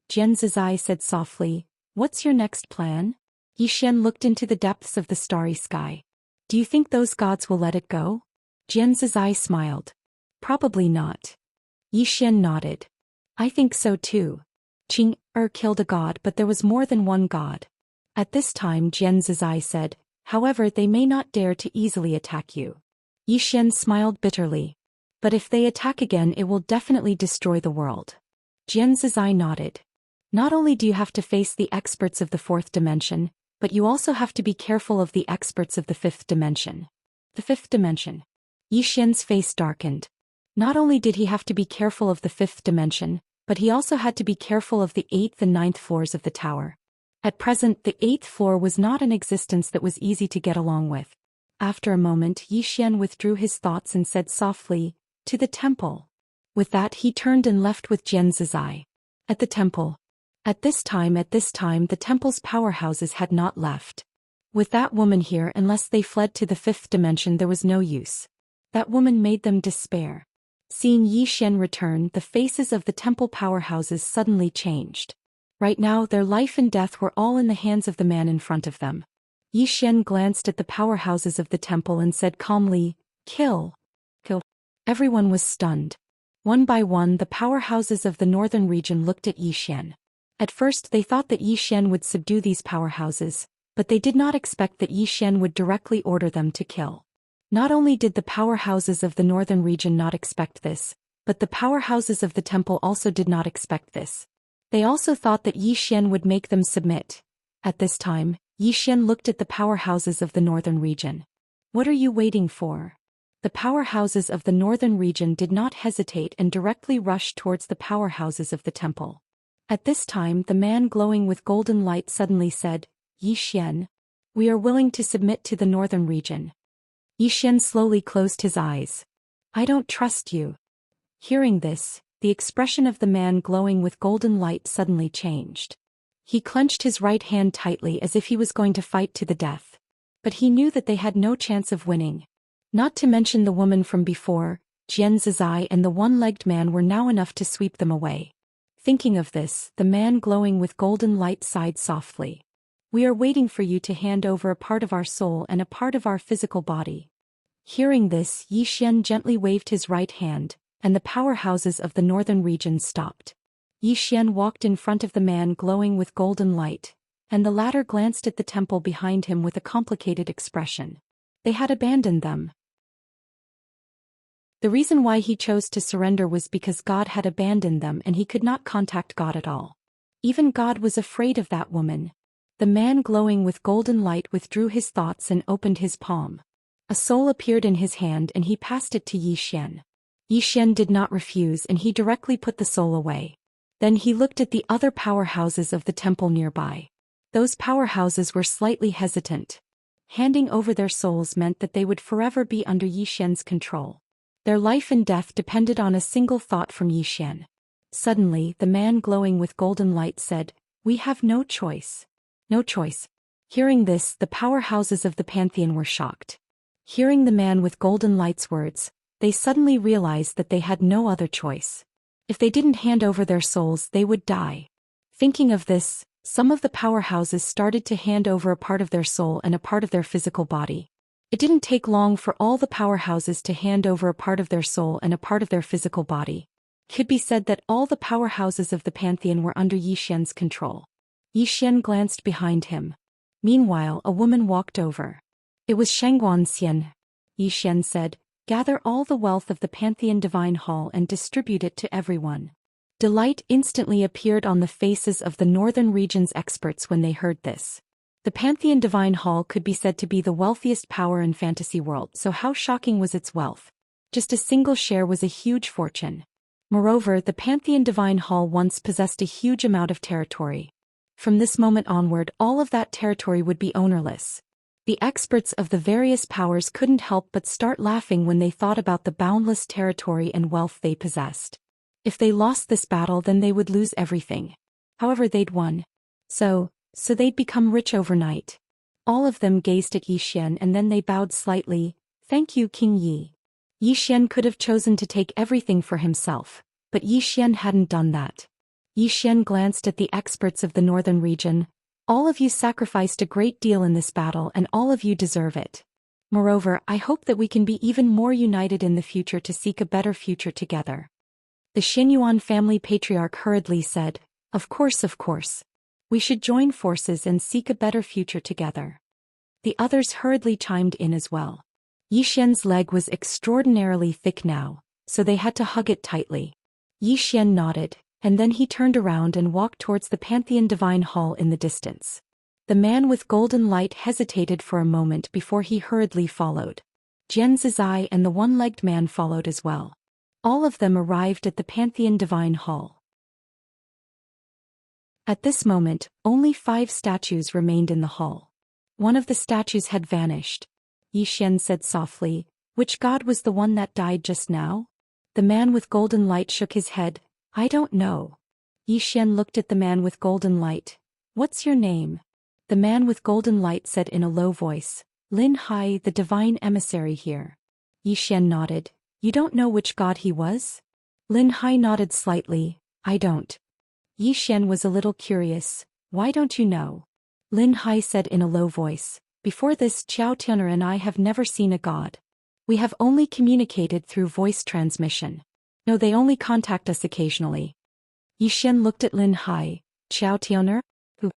A: Jian Zizai said softly, What's your next plan? Yi Xian looked into the depths of the starry sky. Do you think those gods will let it go? Jian Zizai smiled. Probably not. Yi Xian nodded. I think so too. Qing'er killed a god, but there was more than one god. At this time Jian Zizai said, However, they may not dare to easily attack you. Yi Xian smiled bitterly. But if they attack again, it will definitely destroy the world. Jian Zizai nodded. Not only do you have to face the experts of the fourth dimension, but you also have to be careful of the experts of the fifth dimension. The fifth dimension. Yi Xian's face darkened. Not only did he have to be careful of the fifth dimension, but he also had to be careful of the 8th and 9th floors of the tower. At present, the 8th floor was not an existence that was easy to get along with. After a moment, Yi Xian withdrew his thoughts and said softly, To the temple. With that he turned and left with Jian Zizai. At the temple. At this time the temple's powerhouses had not left. With that woman here, unless they fled to the fifth dimension, there was no use. That woman made them despair. Seeing Yi Xian return, the faces of the temple powerhouses suddenly changed. Right now their life and death were all in the hands of the man in front of them. Yi Xian glanced at the powerhouses of the temple and said calmly, Kill. Kill. Everyone was stunned. One by one the powerhouses of the northern region looked at Yi Xian. At first they thought that Yi Xian would subdue these powerhouses, but they did not expect that Yi Xian would directly order them to kill. Not only did the powerhouses of the northern region not expect this, but the powerhouses of the temple also did not expect this. They also thought that Yi Xian would make them submit. At this time, Yi Xian looked at the powerhouses of the northern region. What are you waiting for? The powerhouses of the northern region did not hesitate and directly rushed towards the powerhouses of the temple. At this time the man glowing with golden light suddenly said, Yi Xian. We are willing to submit to the northern region. Yi Xian slowly closed his eyes. I don't trust you. Hearing this, the expression of the man glowing with golden light suddenly changed. He clenched his right hand tightly as if he was going to fight to the death. But he knew that they had no chance of winning. Not to mention the woman from before, Xianxia and the one-legged man were now enough to sweep them away. Thinking of this, the man glowing with golden light sighed softly. We are waiting for you to hand over a part of our soul and a part of our physical body. Hearing this, Zhou Xian gently waved his right hand, and the powerhouses of the northern region stopped. Zhou Xian walked in front of the man glowing with golden light, and the latter glanced at the temple behind him with a complicated expression. They had abandoned them. The reason why he chose to surrender was because God had abandoned them and he could not contact God at all. Even God was afraid of that woman. The man glowing with golden light withdrew his thoughts and opened his palm. A soul appeared in his hand and he passed it to Zhou Xian. Zhou Xian did not refuse and he directly put the soul away. Then he looked at the other powerhouses of the temple nearby. Those powerhouses were slightly hesitant. Handing over their souls meant that they would forever be under Zhou Xian's control. Their life and death depended on a single thought from Zhou Xian. Suddenly, the man glowing with golden light said, "We have no choice. No choice." Hearing this, the powerhouses of the pantheon were shocked. Hearing the man with golden light's words, they suddenly realized that they had no other choice. If they didn't hand over their souls, they would die. Thinking of this, some of the powerhouses started to hand over a part of their soul and a part of their physical body. It didn't take long for all the powerhouses to hand over a part of their soul and a part of their physical body. It could be said that all the powerhouses of the pantheon were under Zhou Xian's control. Zhou Xian glanced behind him. Meanwhile, a woman walked over. It was Xianxia. Zhou Xian said, "Gather all the wealth of the Pantheon Divine Hall and distribute it to everyone." Delight instantly appeared on the faces of the northern region's experts when they heard this. The Pantheon Divine Hall could be said to be the wealthiest power in fantasy world, so how shocking was its wealth? Just a single share was a huge fortune. Moreover, the Pantheon Divine Hall once possessed a huge amount of territory. From this moment onward, all of that territory would be ownerless. The experts of the various powers couldn't help but start laughing when they thought about the boundless territory and wealth they possessed. If they lost this battle, then they would lose everything. However, they'd won. So they'd become rich overnight. All of them gazed at Zhou Xian and then they bowed slightly. "Thank you, King Yi." Zhou Xian could have chosen to take everything for himself, but Zhou Xian hadn't done that. Zhou Xian glanced at the experts of the northern region. "All of you sacrificed a great deal in this battle and all of you deserve it. Moreover, I hope that we can be even more united in the future to seek a better future together." The Xianyuan family patriarch hurriedly said, Of course. We should join forces and seek a better future together." The others hurriedly chimed in as well. Zhou Xian's leg was extraordinarily thick now, so they had to hug it tightly. Zhou Xian nodded, and then he turned around and walked towards the Pantheon Divine Hall in the distance. The man with golden light hesitated for a moment before he hurriedly followed. Xianxia and the one-legged man followed as well. All of them arrived at the Pantheon Divine Hall. At this moment, only 5 statues remained in the hall. One of the statues had vanished. Zhou Xian said softly, "Which god was the one that died just now?" The man with golden light shook his head. "I don't know." Zhou Xian looked at the man with golden light. "What's your name?" The man with golden light said in a low voice, "Lin Hai, the divine emissary here." Zhou Xian nodded. "You don't know which god he was?" Lin Hai nodded slightly. "I don't." Zhou Xian was a little curious. "Why don't you know?" Lin Hai said in a low voice, "Before this, Xiaotianer and I have never seen a god. We have only communicated through voice transmission. No, they only contact us occasionally." Zhou Xian looked at Lin Hai. "Xiaotianer? Who?"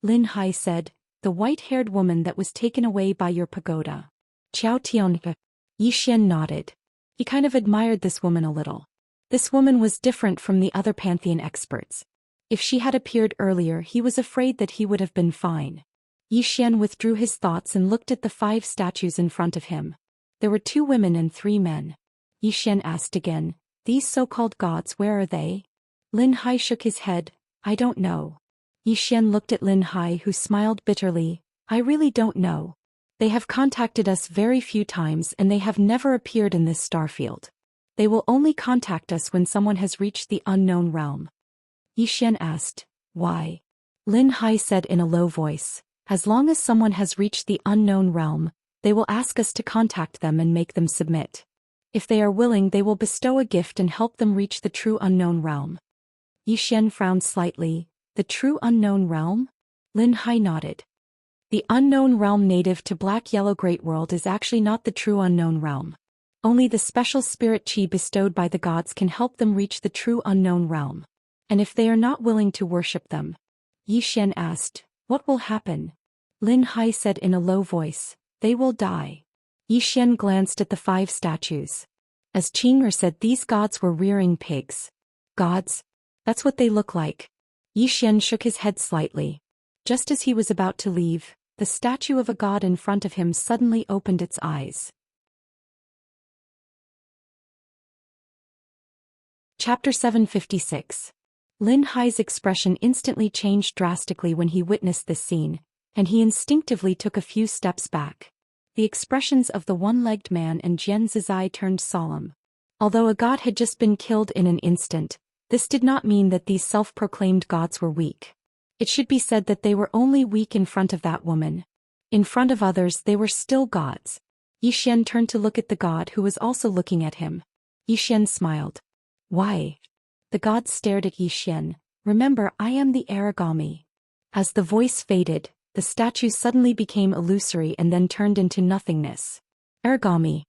A: Lin Hai said, "The white-haired woman that was taken away by your pagoda." "Xiaotianer." Zhou Xian nodded. He kind of admired this woman a little. This woman was different from the other Pantheon experts. If she had appeared earlier, he was afraid that he would have been fine. Zhou Xian withdrew his thoughts and looked at the 5 statues in front of him. There were 2 women and 3 men. Zhou Xian asked again, "These so-called gods, where are they?" Lin Hai shook his head. "I don't know." Zhou Xian looked at Lin Hai, who smiled bitterly. "I really don't know. They have contacted us very few times and they have never appeared in this starfield. They will only contact us when someone has reached the unknown realm." Zhou Xian asked, "Why?" Lin Hai said in a low voice, "As long as someone has reached the unknown realm, they will ask us to contact them and make them submit. If they are willing, they will bestow a gift and help them reach the true unknown realm. Xian frowned slightly. The true unknown realm? Lin Hai nodded. The unknown realm native to Black-Yellow Great World is actually not the true unknown realm. Only the special spirit qi bestowed by the gods can help them reach the true unknown realm. And if they are not willing to worship them? Xian asked, what will happen? Lin Hai said in a low voice, they will die. Xian glanced at the 5 statues. As Qing'er said, these gods were rearing pigs. Gods? That's what they look like. Xian shook his head slightly. Just as he was about to leave, the statue of a god in front of him suddenly opened its eyes. Chapter 756. Lin Hai's expression instantly changed drastically when he witnessed this scene, and he instinctively took a few steps back. The expressions of the one-legged man and Jian Zizai turned solemn. Although a god had just been killed in an instant, this did not mean that these self-proclaimed gods were weak. It should be said that they were only weak in front of that woman. In front of others they were still gods. Xian turned to look at the god who was also looking at him. Xian smiled. Why? The god stared at Xian. Remember, I am the origami. As the voice faded, the statue suddenly became illusory and then turned into nothingness. Origami.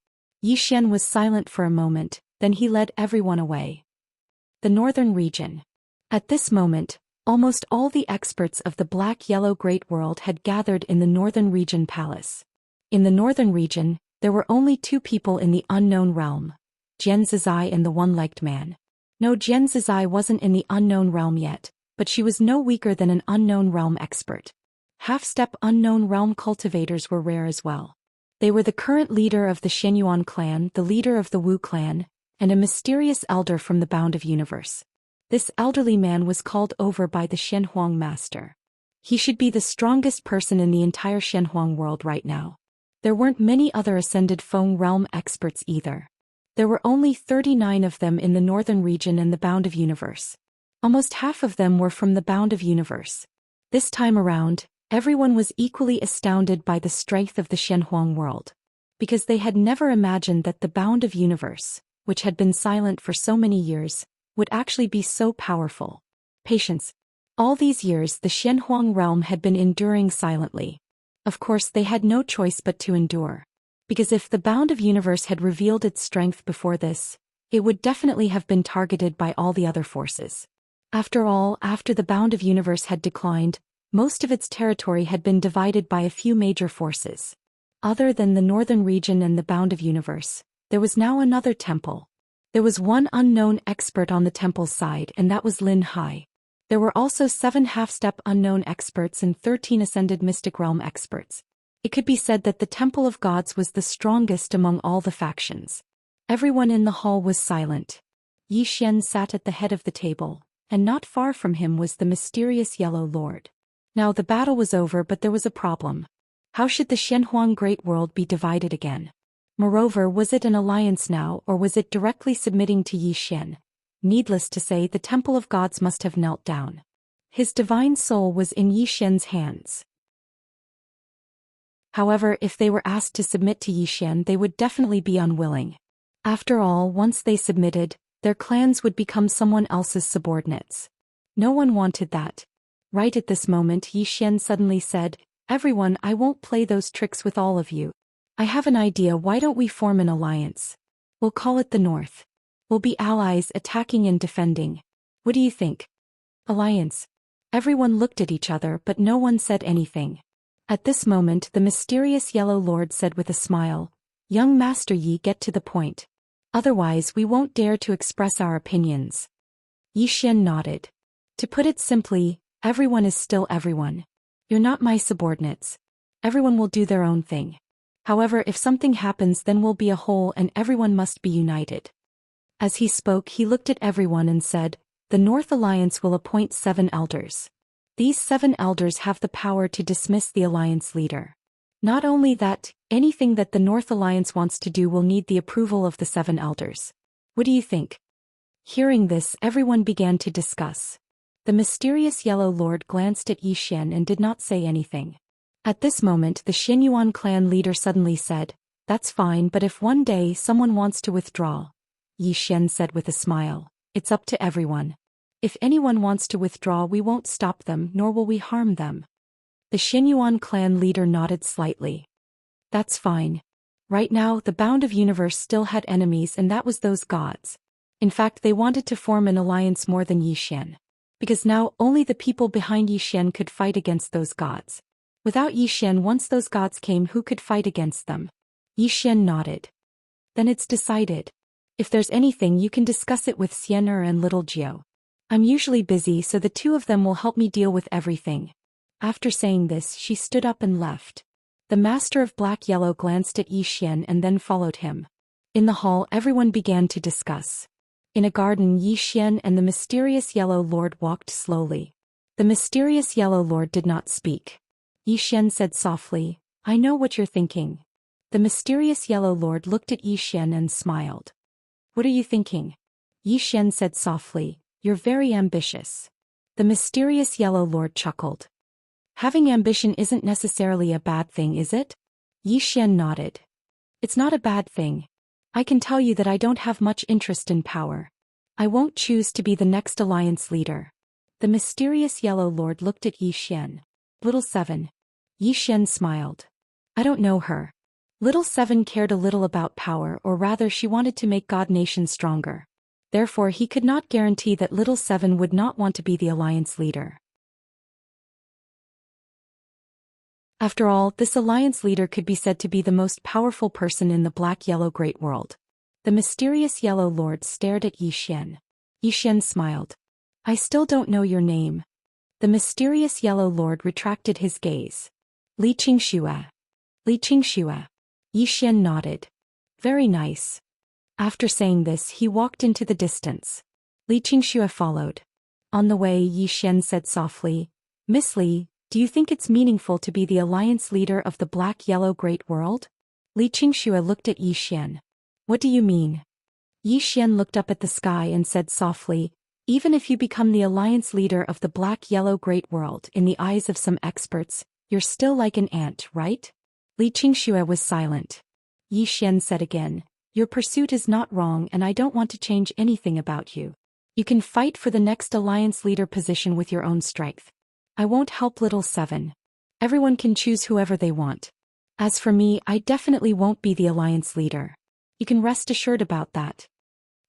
A: Xian was silent for a moment, then he led everyone away. The northern region. At this moment, almost all the experts of the Black-Yellow Great World had gathered in the northern region palace. In the northern region, there were only 2 people in the unknown realm, Jian Zizai and the one-legged man. No, Jian Zizai wasn't in the unknown realm yet, but she was no weaker than an unknown realm expert. Half-step unknown realm cultivators were rare as well. They were the current leader of the Xianyuan clan, the leader of the Wu clan, and a mysterious elder from the Bound of Universe. This elderly man was called over by the Shenhuang master. He should be the strongest person in the entire Shenhuang world right now. There weren't many other ascended Feng realm experts either. There were only 39 of them in the northern region and the Bound of Universe. Almost half of them were from the Bound of Universe. This time around, everyone was equally astounded by the strength of the Shenhuang world. Because they had never imagined that the Bound of Universe, which had been silent for so many years, would actually be so powerful. Patience. All these years the Shenhuang realm had been enduring silently. Of course they had no choice but to endure. Because if the Bound of Universe had revealed its strength before this, it would definitely have been targeted by all the other forces. After all, after the Bound of Universe had declined, most of its territory had been divided by a few major forces. Other than the northern region and the Bound of Universe, there was now another temple. There was one unknown expert on the temple's side, and that was Lin Hai. There were also 7 half-step unknown experts and 13 ascended mystic realm experts. It could be said that the Temple of Gods was the strongest among all the factions. Everyone in the hall was silent. Xian sat at the head of the table, and not far from him was the mysterious Yellow Lord. Now the battle was over, but there was a problem. How should the Shenhuang Great World be divided again? Moreover, was it an alliance now, or was it directly submitting to Xian? Needless to say, the Temple of Gods must have knelt down. His divine soul was in Xian's hands. However, if they were asked to submit to Xian, they would definitely be unwilling. After all, once they submitted, their clans would become someone else's subordinates. No one wanted that. Right at this moment, Xian suddenly said, "Everyone, I won't play those tricks with all of you. I have an idea. Why don't we form an alliance? We'll call it the North. We'll be allies, attacking and defending. What do you think?" Alliance. Everyone looked at each other, but no one said anything. At this moment, the mysterious Yellow Lord said with a smile, "Young Master Yi, get to the point. Otherwise we won't dare to express our opinions." Xian nodded. "To put it simply, everyone is still everyone. You're not my subordinates. Everyone will do their own thing. However, if something happens, then we'll be a whole and everyone must be united." As he spoke, he looked at everyone and said, "The North Alliance will appoint 7 elders. These 7 elders have the power to dismiss the alliance leader. Not only that, anything that the North Alliance wants to do will need the approval of the 7 elders. What do you think?" Hearing this, everyone began to discuss. The mysterious Yellow Lord glanced at Xian and did not say anything. At this moment, the Xianyuan clan leader suddenly said, That's fine, but if one day someone wants to withdraw, Yi Xian said with a smile, it's up to everyone. If anyone wants to withdraw, we won't stop them, nor will we harm them. The Xinyuan clan leader nodded slightly. That's fine. Right now, the Bound of Universe still had enemies, and that was those gods. In fact, they wanted to form an alliance more than Yi Xian. Because now, only the people behind Yi Xian could fight against those gods. Without Yi Xian, once those gods came, who could fight against them? Yi Xian nodded. Then it's decided. If there's anything, you can discuss it with Xian'er and little Jiu. I'm usually busy, so the two of them will help me deal with everything. After saying this, she stood up and left. The Master of Black-Yellow glanced at Yi Xian and then followed him. In the hall, everyone began to discuss. In a garden, Yi Xian and the mysterious Yellow Lord walked slowly. The mysterious Yellow Lord did not speak. Yi Xian said softly, I know what you're thinking. The mysterious Yellow Lord looked at Yi Xian and smiled. What are you thinking? Yi Xian said softly, you're very ambitious. The mysterious Yellow Lord chuckled. Having ambition isn't necessarily a bad thing, is it? Yi Xian nodded. It's not a bad thing. I can tell you that I don't have much interest in power. I won't choose to be the next alliance leader. The mysterious Yellow Lord looked at Yi Xian. Little Seven. Yi Xian smiled. I don't know her. Little Seven cared a little about power, or rather she wanted to make God Nation stronger. Therefore he could not guarantee that Little Seven would not want to be the alliance leader. After all, this alliance leader could be said to be the most powerful person in the Black-Yellow Great World. The mysterious Yellow Lord stared at Yi Xian. Yi Xian smiled. I still don't know your name. The mysterious Yellow Lord retracted his gaze. Li Qingxue. Li Qingxue. Yi Xian nodded. Very nice. After saying this, he walked into the distance. Li Qingxue followed. On the way, Yi Xian said softly, Miss Li, do you think it's meaningful to be the alliance leader of the Black-Yellow Great World? Li Qingxue looked at Yi Xian. What do you mean? Yi Xian looked up at the sky and said softly, even if you become the alliance leader of the Black-Yellow Great World, in the eyes of some experts, you're still like an ant, right? Li Qingxue was silent. Yi Xian said again, your pursuit is not wrong and I don't want to change anything about you. You can fight for the next alliance leader position with your own strength. I won't help Little Seven. Everyone can choose whoever they want. As for me, I definitely won't be the alliance leader. You can rest assured about that.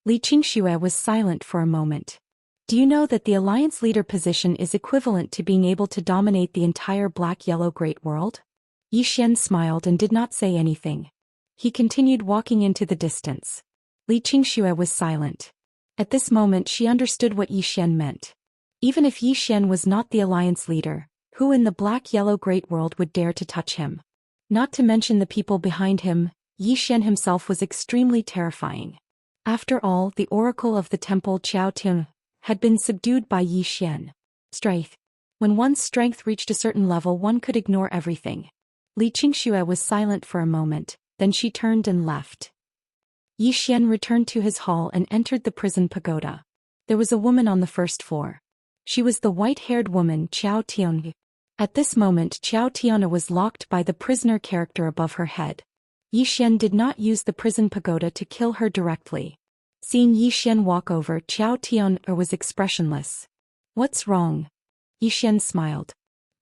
A: Li Qingxue was silent for a moment. Do you know that the alliance leader position is equivalent to being able to dominate the entire Black-Yellow Great World? Yi Xian smiled and did not say anything. He continued walking into the distance. Li Qingxue was silent. At this moment she understood what Yi Xian meant. Even if Yi Xian was not the alliance leader, who in the Black-Yellow Great World would dare to touch him? Not to mention the people behind him, Yi Xian himself was extremely terrifying. After all, the oracle of the temple Qiao Tian had been subdued by Yi Xian. Strength. When one's strength reached a certain level, one could ignore everything. Li Qingxue was silent for a moment, then she turned and left. Yi Xian returned to his hall and entered the prison pagoda. There was a woman on the first floor. She was the white-haired woman Qiao Tian. At this moment Qiao Tiana was locked by the prisoner character above her head. Yi Xian did not use the prison pagoda to kill her directly. Seeing Yi Xian walk over, Qiao Tiana was expressionless. What's wrong? Yi Xian smiled.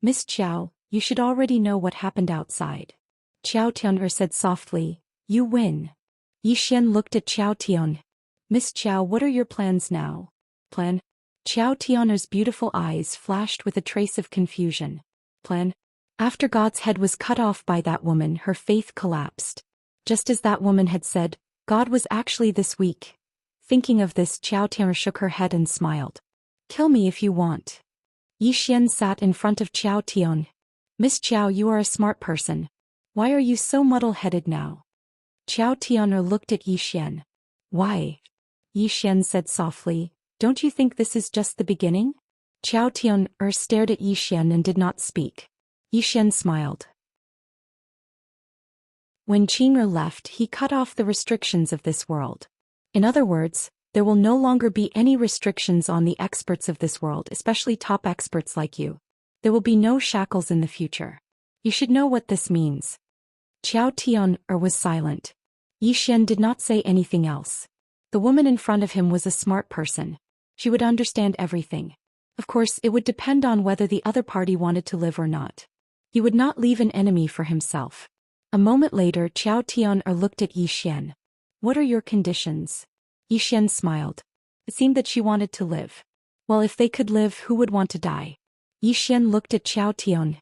A: Miss Qiao, you should already know what happened outside. Qiao Tiana said softly, you win. Yi Xian looked at Qiao Tian. Miss Qiao, what are your plans now? Plan? Qiao Tiana's beautiful eyes flashed with a trace of confusion. Plan? After God's head was cut off by that woman, her faith collapsed. Just as that woman had said, God was actually this weak. Thinking of this, Qiao Tiana shook her head and smiled. Kill me if you want. Yi Xian sat in front of Qiao Tian. Miss Qiao, you are a smart person. Why are you so muddle-headed now? Qiao Tiana looked at Yi Xian. Why? Yi Xian said softly, don't you think this is just the beginning? Qiao Tian stared at Yi Xian and did not speak. Yi Xian smiled. When Qing'er left, he cut off the restrictions of this world. In other words, there will no longer be any restrictions on the experts of this world, especially top experts like you. There will be no shackles in the future. You should know what this means. Qiao Tian'er was silent. Yi Xian did not say anything else. The woman in front of him was a smart person. She would understand everything. Of course, it would depend on whether the other party wanted to live or not. He would not leave an enemy for himself. A moment later, Qiao Tian'er looked at Yi Xian. What are your conditions? Yi Xian smiled. It seemed that she wanted to live. Well, if they could live, who would want to die? Yi Xian looked at Qiao Tian.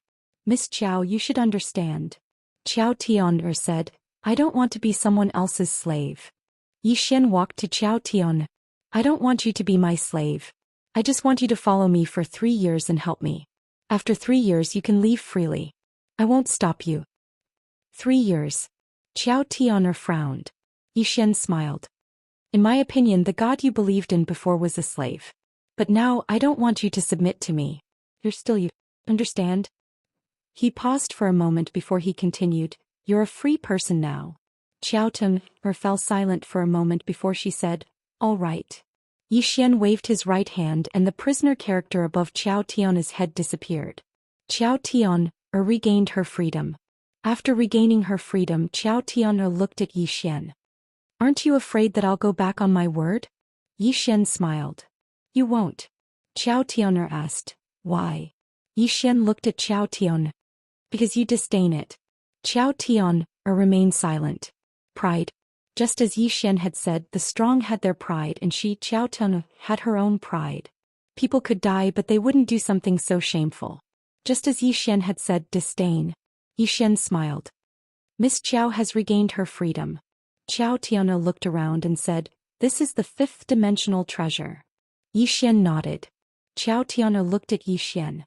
A: Miss Qiao, you should understand. Qiao Tian'er said, I don't want to be someone else's slave. Yi Xian walked to Qiao Tian. I don't want you to be my slave. I just want you to follow me for 3 years and help me. After 3 years you can leave freely. I won't stop you. 3 years. Qiao Tian'er frowned. Yi Xian smiled. In my opinion, the god you believed in before was a slave. But now I don't want you to submit to me. You're still you. Understand? He paused for a moment before he continued, You're a free person now. Qiao Tian'er fell silent for a moment before she said, All right. Yi Xian waved his right hand and the prisoner character above Qiao Tian's head disappeared. Qiao Tian'er regained her freedom. After regaining her freedom, Qiao Tian'er looked at Yi Xian. Aren't you afraid that I'll go back on my word? Yi Xian smiled. You won't. Qiao Tian'er asked, Why? Yi Xian looked at Qiao Tian. Because you disdain it. Qiao Tian'er remained silent. Pride. Just as Yi Xian had said, the strong had their pride and she, Qiao Tian'er, had her own pride. People could die but they wouldn't do something so shameful. Just as Yi Xian had said, disdain. Yi Xian smiled. Miss Qiao has regained her freedom. Qiao Tian'er looked around and said, This is the 5th dimensional treasure. Yi Xian nodded. Qiao Tian'er looked at Yi Xian.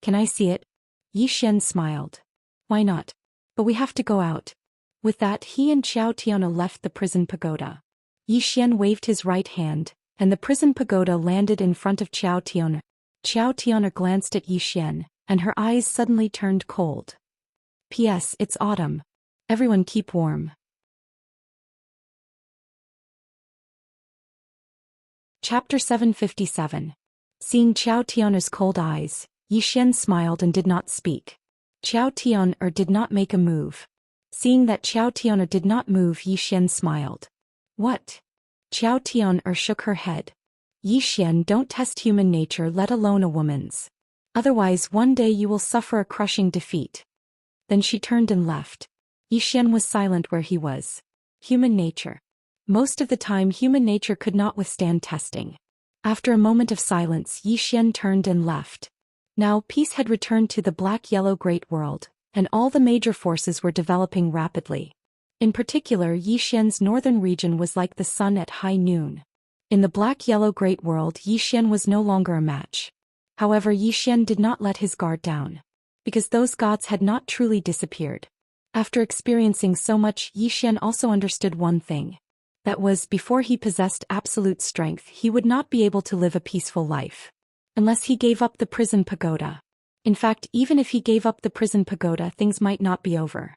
A: Can I see it? Yi Xian smiled. Why not? But we have to go out. With that, he and Qiao Tian'er left the prison pagoda. Yi Xian waved his right hand, and the prison pagoda landed in front of Qiao Tian'er. Qiao Tian'er glanced at Yi Xian, and her eyes suddenly turned cold. P.S. It's autumn. Everyone keep warm. Chapter 757. Seeing Qiao Tian'er's cold eyes, Yi Xian smiled and did not speak. Qiao Tian'er did not make a move. Seeing that Qiao Tian'er did not move, Yi Xian smiled. What? Qiao Tian'er shook her head. Yi Xian, don't test human nature, let alone a woman's. Otherwise one day you will suffer a crushing defeat. Then she turned and left. Yi Xian was silent where he was. Human nature. Most of the time human nature could not withstand testing. After a moment of silence, Yi Xian turned and left. Now peace had returned to the black-yellow Great World, and all the major forces were developing rapidly. In particular, Yi Xian's northern region was like the sun at high noon. In the black-yellow Great World, Yi Xian was no longer a match. However, Yi Xian did not let his guard down. Because those gods had not truly disappeared. After experiencing so much, Yi Xian also understood one thing. That was, before he possessed absolute strength, he would not be able to live a peaceful life. Unless he gave up the prison pagoda. In fact, even if he gave up the prison pagoda, things might not be over.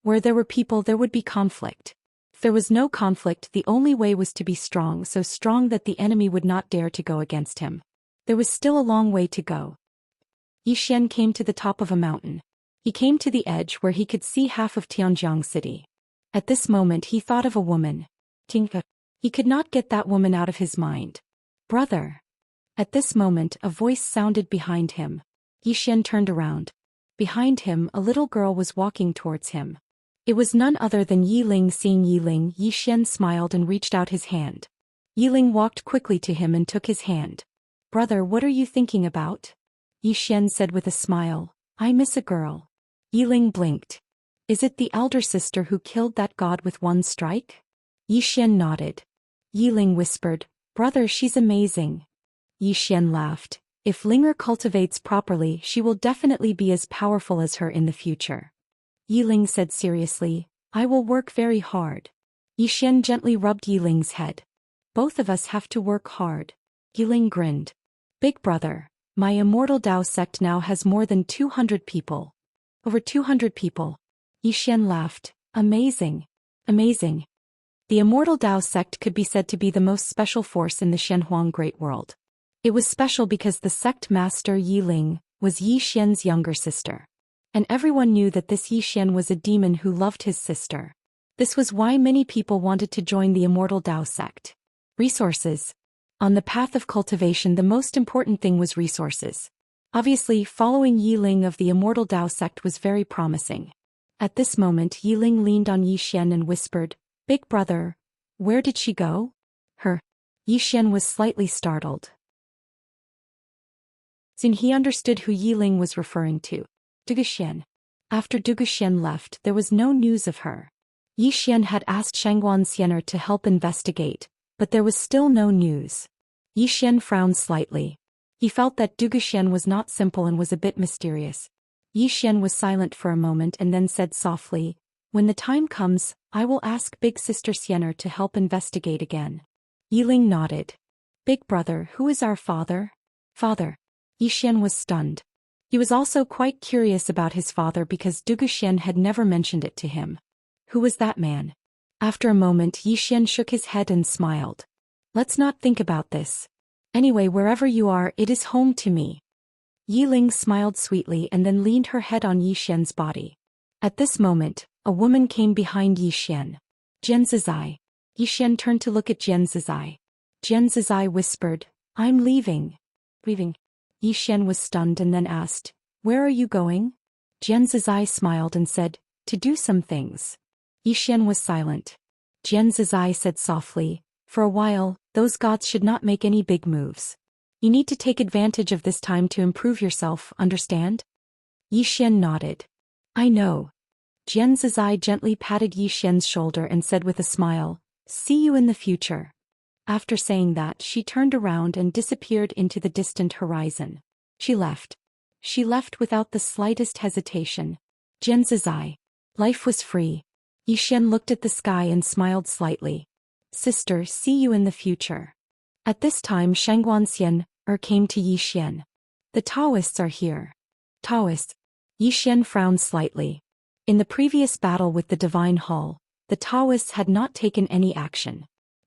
A: Where there were people, there would be conflict. If there was no conflict, the only way was to be strong, so strong that the enemy would not dare to go against him. There was still a long way to go. Yi Xian came to the top of a mountain. He came to the edge where he could see half of Tianjiang city. At this moment he thought of a woman. Tinka. He could not get that woman out of his mind. Brother. At this moment a voice sounded behind him. Yi Xian turned around. Behind him a little girl was walking towards him. It was none other than Yi Ling. Seeing Yi Ling, Yi Xian smiled and reached out his hand. Yi Ling walked quickly to him and took his hand. Brother, what are you thinking about? Yi Xian said with a smile, I miss a girl. Yi Ling blinked. Is it the elder sister who killed that god with one strike? Yi Xian nodded. Yi Ling whispered, Brother, she's amazing. Yi Xian laughed. If Linger cultivates properly, she will definitely be as powerful as her in the future. Yi Ling said seriously, I will work very hard. Yi Xian gently rubbed Yi Ling's head. Both of us have to work hard. Yi Ling grinned. Big brother, my immortal Dao sect now has more than 200 people. Over 200 people. Yi Xian laughed. Amazing. Amazing. The immortal Dao sect could be said to be the most special force in the Shenhuang Great World. It was special because the sect master Yi Ling was Yi Xian's younger sister. and everyone knew that this Zhou Xian was a demon who loved his sister. This was why many people wanted to join the immortal Dao sect. Resources. On the path of cultivation, the most important thing was resources. Obviously, following Yiling of the immortal Dao sect was very promising. At this moment, Yiling leaned on Zhou Xian and whispered, "Big brother, where did she go?" Her. Zhou Xian was slightly startled. Soon he understood who Yiling was referring to. Zhou Xian. After Zhou Xian left, there was no news of her. Zhou Xian had asked Xianxia to help investigate, but there was still no news. Zhou Xian frowned slightly. He felt that Zhou Xian was not simple and was a bit mysterious. Zhou Xian was silent for a moment and then said softly, "When the time comes, I will ask big sister Xianer to help investigate again." Yiling nodded. "Big brother, who is our father?" "Father." Zhou Xian was stunned. He was also quite curious about his father because Zhou Xian had never mentioned it to him. Who was that man? After a moment, Zhou Xian shook his head and smiled. "Let's not think about this. Anyway, wherever you are, it is home to me." Yiling smiled sweetly and then leaned her head on Zhou Xian's body. At this moment, a woman came behind Zhou Xian. "Jian Zizai." Zhou Xian turned to look at Jian Zizai. Jian Zizai whispered, "I'm leaving." "Leaving?" Zhou Xian was stunned and then asked, "Where are you going?" Jian Zizai smiled and said, "To do some things." Zhou Xian was silent. Jian Zizai said softly, "For a while, those gods should not make any big moves. You need to take advantage of this time to improve yourself, understand?" Zhou Xian nodded. "I know." Jian Zizai gently patted Zhou Xian's shoulder and said with a smile, "See you in the future." After saying that, she turned around and disappeared into the distant horizon. She left. She left without the slightest hesitation. Jian Zizai. Life was free. Zhou Xian looked at the sky and smiled slightly. "Sister, see you in the future." At this time Xianxia came to Zhou Xian. "The Taoists are here." "Taoists?" Zhou Xian frowned slightly. In the previous battle with the Divine Hall, the Taoists had not taken any action.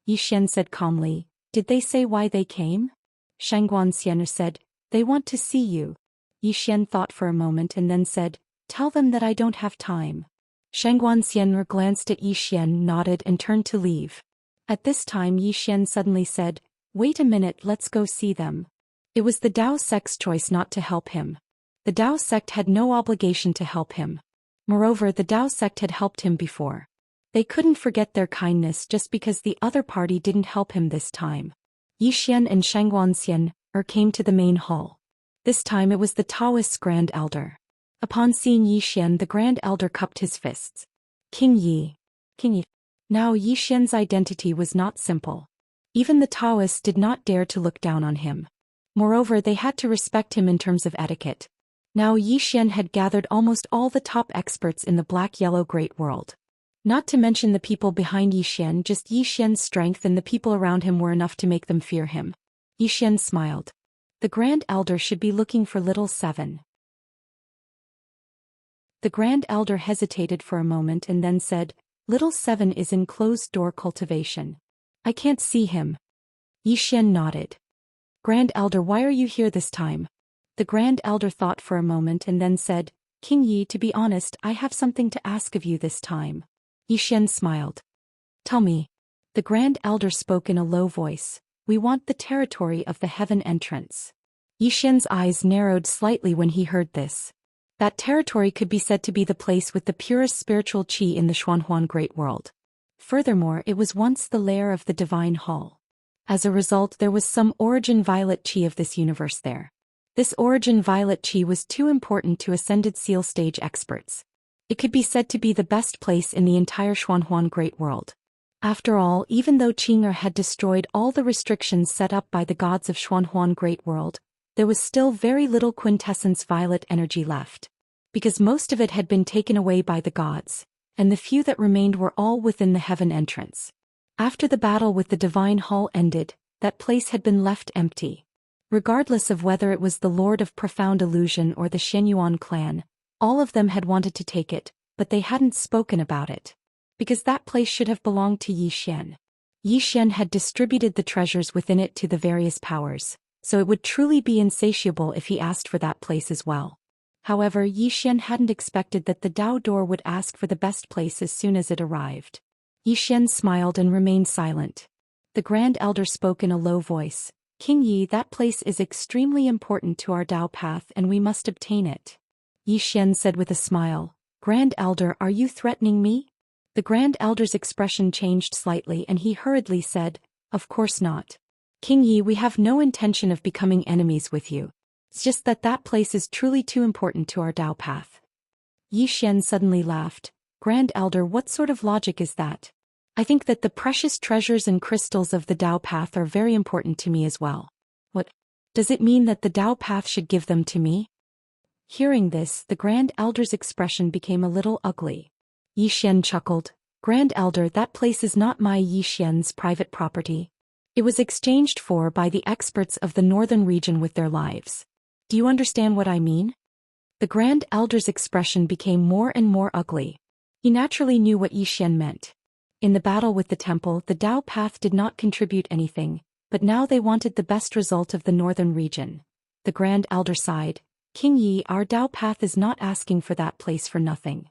A: Zhou Xian said calmly, "Did they say why they came?" Xianxia said, "They want to see you." Zhou Xian thought for a moment and then said, "Tell them that I don't have time." Xianxia glanced at Zhou Xian, nodded and turned to leave. At this time Zhou Xian suddenly said, "Wait a minute, let's go see them." It was the Dao sect's choice not to help him. The Dao sect had no obligation to help him. Moreover, the Dao sect had helped him before. They couldn't forget their kindness just because the other party didn't help him this time. Zhou Xian and Xianxia came to the main hall. This time it was the Taoist's Grand Elder. Upon seeing Zhou Xian, the Grand Elder cupped his fists. "King Yi." King Yi. Now Zhou Xian's identity was not simple. Even the Taoists did not dare to look down on him. Moreover, they had to respect him in terms of etiquette. Now Zhou Xian had gathered almost all the top experts in the black-yellow great world. Not to mention the people behind Zhou Xian, just Zhou Xian's strength and the people around him were enough to make them fear him. Zhou Xian smiled. The Grand Elder should be looking for little Seven. The Grand Elder hesitated for a moment and then said, "Little Seven is in closed-door cultivation. I can't see him." Zhou Xian nodded. "Grand Elder, why are you here this time?" The Grand Elder thought for a moment and then said, "King Yi, to be honest, I have something to ask of you this time." Zhou Xian smiled. "Tell me." The Grand Elder spoke in a low voice. "We want the territory of the heaven entrance." Zhou Xian's eyes narrowed slightly when he heard this. That territory could be said to be the place with the purest spiritual qi in the Xuanhuan Great World. Furthermore, it was once the lair of the Divine Hall. As a result, there was some origin violet qi of this universe there. This origin violet qi was too important to ascended seal stage experts. It could be said to be the best place in the entire Xuanhuan Great World. After all, even though Qing'er had destroyed all the restrictions set up by the gods of Xuanhuan Great World, there was still very little quintessence violet energy left. Because most of it had been taken away by the gods, and the few that remained were all within the heaven entrance. After the battle with the Divine Hall ended, that place had been left empty. Regardless of whether it was the Lord of Profound Illusion or the Shenyuan clan, all of them had wanted to take it, but they hadn't spoken about it. Because that place should have belonged to Zhou Xian. Zhou Xian had distributed the treasures within it to the various powers, so it would truly be insatiable if he asked for that place as well. However, Yi Xian hadn't expected that the Dao door would ask for the best place as soon as it arrived. Yi Xian smiled and remained silent. The Grand Elder spoke in a low voice. King Yi, that place is extremely important to our Dao path and we must obtain it. Yi Xian said with a smile. Grand Elder, are you threatening me? The Grand Elder's expression changed slightly and he hurriedly said, Of course not. King Yi, we have no intention of becoming enemies with you. It's just that that place is truly too important to our Dao path. Yi Xian suddenly laughed. Grand Elder, what sort of logic is that? I think that the precious treasures and crystals of the Dao path are very important to me as well. What? Does it mean that the Dao path should give them to me? Hearing this, the Grand Elder's expression became a little ugly. Yi Xian chuckled. Grand Elder, that place is not my Yi Xian's private property. It was exchanged for by the experts of the northern region with their lives. Do you understand what I mean? The Grand Elder's expression became more and more ugly. He naturally knew what Yi Xian meant. In the battle with the temple, the Dao path did not contribute anything, but now they wanted the best result of the northern region. The Grand Elder sighed. King Yi, our Dao path is not asking for that place for nothing.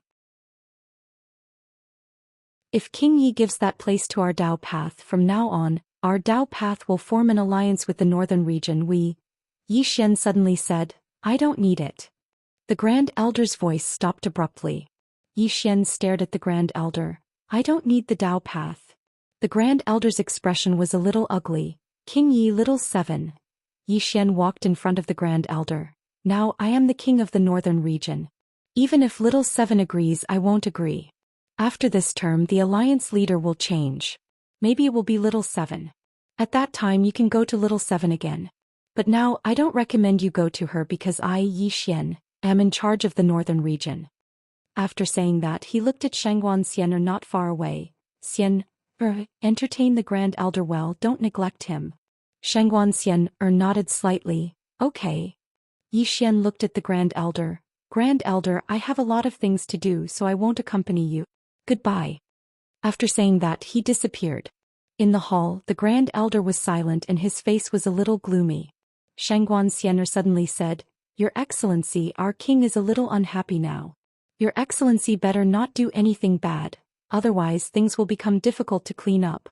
A: If King Yi gives that place to our Dao path from now on, our Dao path will form an alliance with the northern region. Yi Xian suddenly said, I don't need it. The Grand Elder's voice stopped abruptly. Yi Xian stared at the Grand Elder. I don't need the Dao path. The Grand Elder's expression was a little ugly. King Yi, little 7. Yi Xian walked in front of the Grand Elder. Now I am the king of the northern region. Even if little 7 agrees, I won't agree. After this term, the alliance leader will change. Maybe it will be little 7. At that time you can go to little 7 again. But now I don't recommend you go to her because I, Yi Xian, am in charge of the northern region. After saying that, he looked at Xian not far away. Xian, entertain the Grand Elder well, don't neglect him. Xian nodded slightly. Okay. Yi Xian looked at the Grand Elder. Grand Elder, I have a lot of things to do so I won't accompany you. Goodbye. After saying that, he disappeared. In the hall, the Grand Elder was silent and his face was a little gloomy. Xian suddenly said, Your Excellency, our king is a little unhappy now. Your Excellency better not do anything bad, otherwise things will become difficult to clean up.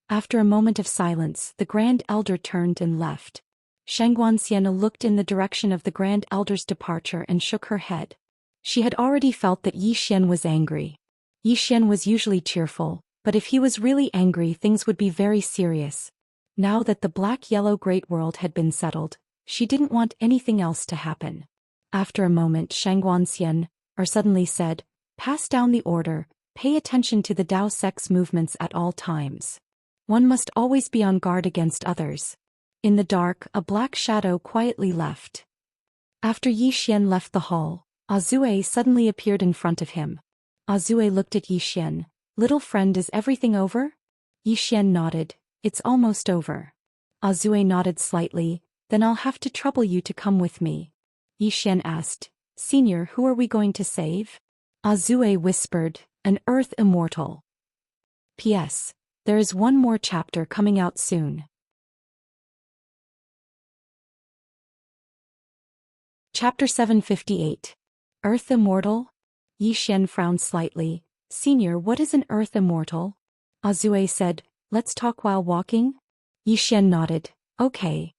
A: After a moment of silence, the Grand Elder turned and left. Xian looked in the direction of the Grand Elder's departure and shook her head. She had already felt that Yi Xian was angry. Yi Xian was usually cheerful, but if he was really angry, things would be very serious. Now that the black-yellow great world had been settled, she didn't want anything else to happen. After a moment, Xian suddenly said, Pass down the order, pay attention to the Dao sex movements at all times. One must always be on guard against others. In the dark, a black shadow quietly left. After Yi Xian left the hall, Azue suddenly appeared in front of him. Azue looked at Yi Xian. Little friend, is everything over? Yi Xian nodded. It's almost over. Azue nodded slightly. Then I'll have to trouble you to come with me. Yi Xian asked, Senior, who are we going to save? Azue whispered, An Earth Immortal. P.S. There is one more chapter coming out soon. Chapter 758. Earth Immortal? Yi Xian frowned slightly. Senior, what is an Earth Immortal? Azue said, Let's talk while walking? Yi Xian nodded. Okay.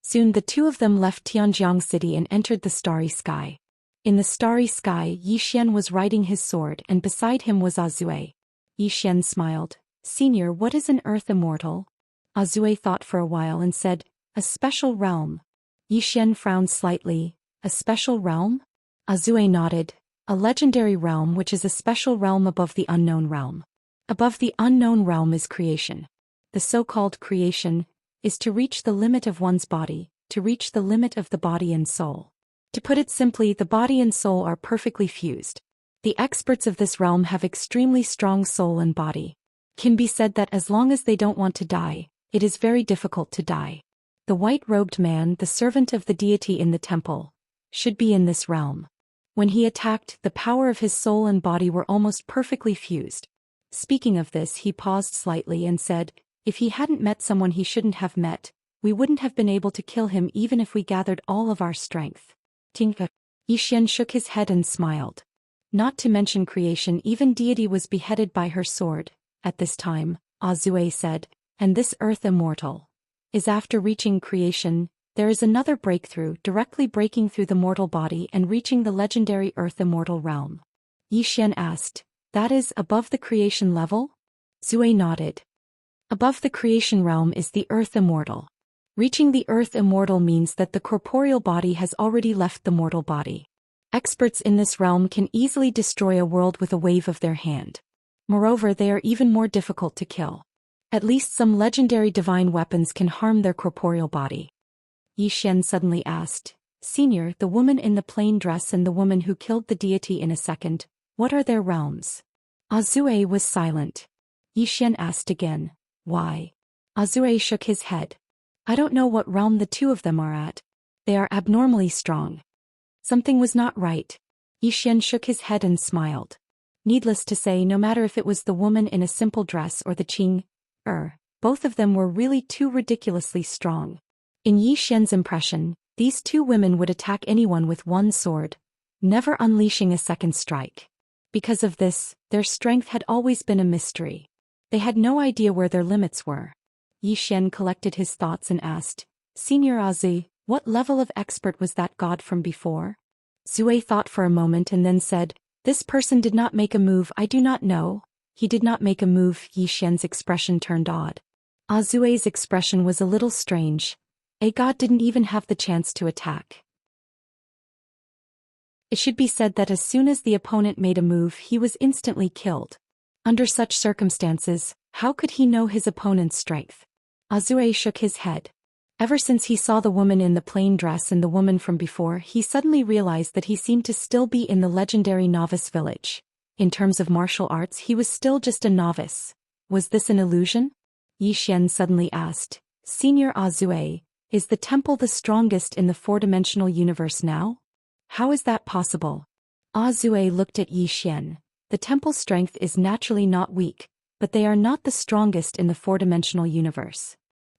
A: Soon the two of them left Tianjiang City and entered the starry sky. In the starry sky, Yi Xian was riding his sword and beside him was Azue. Yi Xian smiled. Senior, what is an Earth Immortal? Azue thought for a while and said, A special realm. Yi Xian frowned slightly. A special realm? Azue nodded. A legendary realm which is a special realm above the unknown realm. Above the unknown realm is creation. The so-called creation is to reach the limit of one's body, to reach the limit of the body and soul. To put it simply, the body and soul are perfectly fused. The experts of this realm have extremely strong soul and body. Can be said that as long as they don't want to die, it is very difficult to die. The white-robed man, the servant of the deity in the temple, should be in this realm. When he attacked, the power of his soul and body were almost perfectly fused. Speaking of this, he paused slightly and said, If he hadn't met someone he shouldn't have met, we wouldn't have been able to kill him even if we gathered all of our strength. Tinka. Xian shook his head and smiled. Not to mention creation, even deity was beheaded by her sword. At this time, Zhou said, and this earth immortal is after reaching creation. There is another breakthrough, directly breaking through the mortal body and reaching the legendary earth immortal realm. Xian asked, that is, above the creation level? Zhou nodded. Above the creation realm is the earth immortal. Reaching the earth immortal means that the corporeal body has already left the mortal body. Experts in this realm can easily destroy a world with a wave of their hand. Moreover, they are even more difficult to kill. At least some legendary divine weapons can harm their corporeal body. Xian suddenly asked, Senior, the woman in the plain dress and the woman who killed the deity in a second, what are their realms? Zhou was silent. Xian asked again, why? Zhou shook his head. I don't know what realm the two of them are at. They are abnormally strong. Something was not right. Xian shook his head and smiled. Needless to say, no matter if it was the woman in a simple dress or the Qing, both of them were really too ridiculously strong. In Xian's impression, these two women would attack anyone with one sword, never unleashing a second strike. Because of this, their strength had always been a mystery. They had no idea where their limits were. Xian collected his thoughts and asked, Senior Zhou, what level of expert was that god from before? Zhou thought for a moment and then said, this person did not make a move. I do not know. He did not make a move. Xian's expression turned odd. Zhu's expression was a little strange. A god didn't even have the chance to attack. It should be said that as soon as the opponent made a move, he was instantly killed. Under such circumstances, how could he know his opponent's strength? Zhou shook his head. Ever since he saw the woman in the plain dress and the woman from before, he suddenly realized that he seemed to still be in the legendary novice village. In terms of martial arts, he was still just a novice. Was this an illusion? Xian suddenly asked, Senior Zhou, is the temple the strongest in the four-dimensional universe now? How is that possible? Zhou looked at Xian. The temple's strength is naturally not weak, but they are not the strongest in the four-dimensional universe.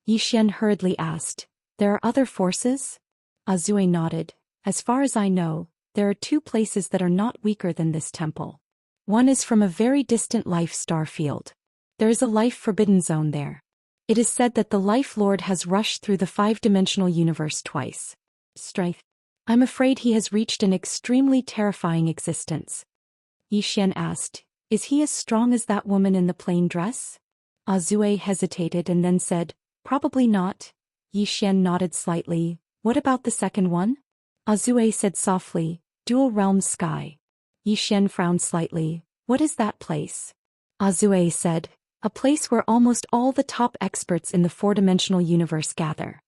A: Xian hurriedly asked, there are other forces? Zhou nodded. As far as I know, there are two places that are not weaker than this temple. One is from a very distant life star field. There is a life forbidden zone there. It is said that the Life Lord has rushed through the five-dimensional universe twice. Strength. I'm afraid he has reached an extremely terrifying existence. Xian asked, is he as strong as that woman in the plain dress? Zhou hesitated and then said, probably not. Xian nodded slightly. What about the second one? Zhou said softly, Dual Realm Sky. Xian frowned slightly. What is that place? Zhou said, a place where almost all the top experts in the four-dimensional universe gather.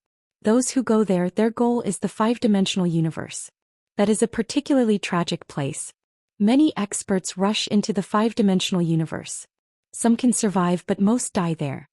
A: Those who go there, their goal is the five-dimensional universe. That is a particularly tragic place. Many experts rush into the five-dimensional universe. Some can survive, but most die there.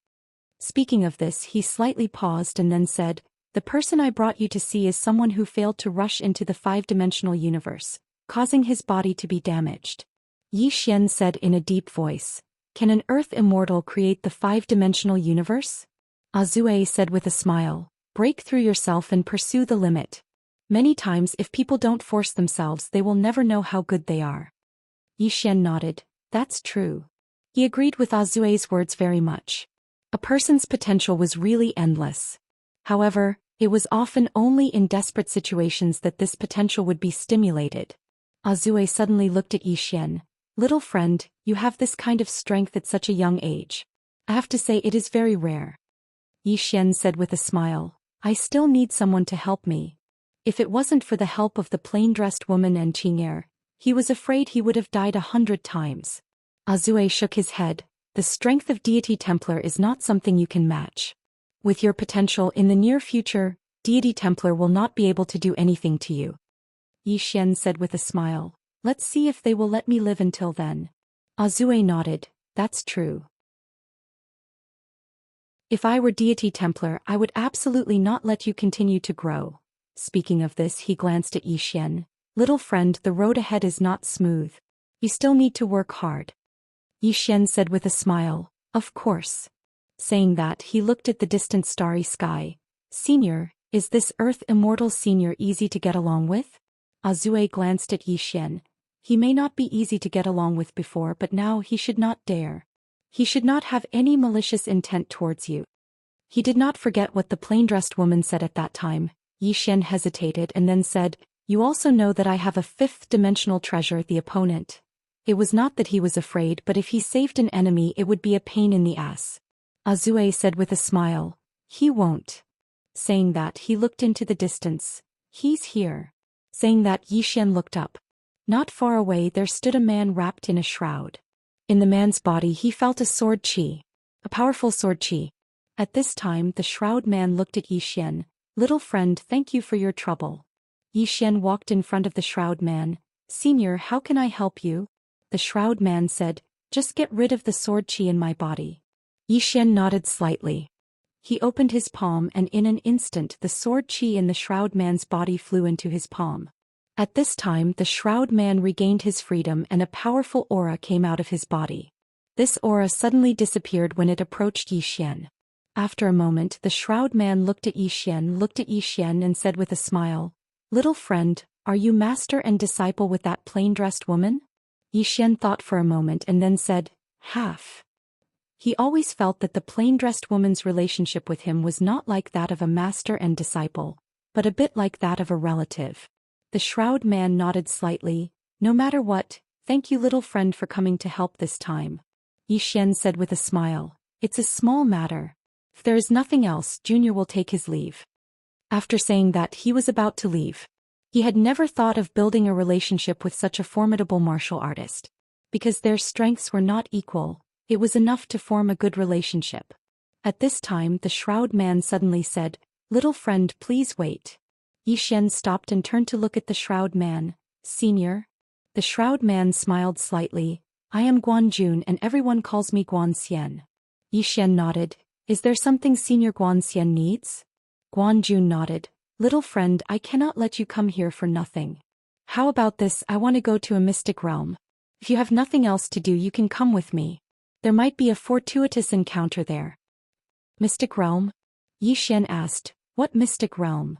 A: Speaking of this, he slightly paused and then said, the person I brought you to see is someone who failed to rush into the five-dimensional universe, causing his body to be damaged. Xian said in a deep voice, can an earth immortal create the five-dimensional universe? Zhou said with a smile, break through yourself and pursue the limit. Many times if people don't force themselves, they will never know how good they are. Xian nodded, that's true. He agreed with Zhu's words very much. A person's potential was really endless. However, it was often only in desperate situations that this potential would be stimulated. Zhou suddenly looked at Xian. Little friend, you have this kind of strength at such a young age. I have to say it is very rare. Xian said with a smile, I still need someone to help me. If it wasn't for the help of the plain-dressed woman and Qing'er, he was afraid he would have died 100 times. Zhou shook his head. The strength of Deity Templar is not something you can match. With your potential in the near future, Deity Templar will not be able to do anything to you. Xian said with a smile, let's see if they will let me live until then. Zhou nodded, that's true. If I were Deity Templar, I would absolutely not let you continue to grow. Speaking of this, he glanced at Xian. Little friend, the road ahead is not smooth. You still need to work hard. Xian said with a smile, of course. Saying that, he looked at the distant starry sky. Senior, is this Earth Immortal Senior easy to get along with? Zhou glanced at Yi Xian. He may not be easy to get along with before, but now he should not dare. He should not have any malicious intent towards you. He did not forget what the plain-dressed woman said at that time. Yi Xian hesitated and then said, "You also know that I have a fifth-dimensional treasure, the opponent." It was not that he was afraid, but if he saved an enemy it would be a pain in the ass. Zhou said with a smile, "He won't." Saying that, he looked into the distance. "He's here." Saying that, Yi Xian looked up. Not far away there stood a man wrapped in a shroud. In the man's body he felt a sword qi. A powerful sword qi. At this time the shroud man looked at Yi Xian. "Little friend, thank you for your trouble." Yi Xian walked in front of the shroud man. "Senior, how can I help you?" The shroud man said, "Just get rid of the sword qi in my body." Yi Xian nodded slightly. He opened his palm and in an instant the sword qi in the shroud man's body flew into his palm. At this time the shroud man regained his freedom and a powerful aura came out of his body. This aura suddenly disappeared when it approached Yi Xian. After a moment the shroud man looked at Yi Xian and said with a smile, "Little friend, are you master and disciple with that plain-dressed woman?" Yi Xian thought for a moment and then said, "Half." He always felt that the plain-dressed woman's relationship with him was not like that of a master and disciple, but a bit like that of a relative. The shroud man nodded slightly. "No matter what, thank you little friend for coming to help this time." Yi Xian said with a smile, "It's a small matter. If there is nothing else, Junior will take his leave." After saying that, he was about to leave. He had never thought of building a relationship with such a formidable martial artist. Because their strengths were not equal, it was enough to form a good relationship. At this time the shroud man suddenly said, "Little friend, please wait." Yi Xian stopped and turned to look at the shroud man. "Senior?" The shroud man smiled slightly. "I am Guanjun and everyone calls me Guanxian." Yi Xian nodded. "Is there something Senior Guanxian needs?" Guanjun nodded. "Little friend, I cannot let you come here for nothing. How about this? I want to go to a mystic realm. If you have nothing else to do you can come with me. There might be a fortuitous encounter there." "Mystic realm?" Yi Xian asked. "What mystic realm?"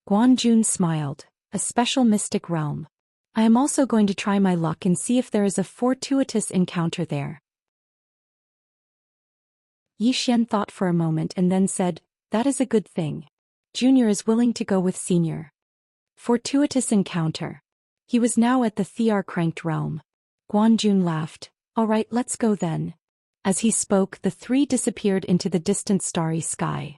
A: Guanjun smiled. "A special mystic realm. I am also going to try my luck and see if there is a fortuitous encounter there." Yi Xian thought for a moment and then said, "That is a good thing. Junior is willing to go with Senior. Fortuitous encounter." He was now at the Thear-cranked realm. Guanjun laughed. "All right, let's go then." As he spoke, the three disappeared into the distant starry sky.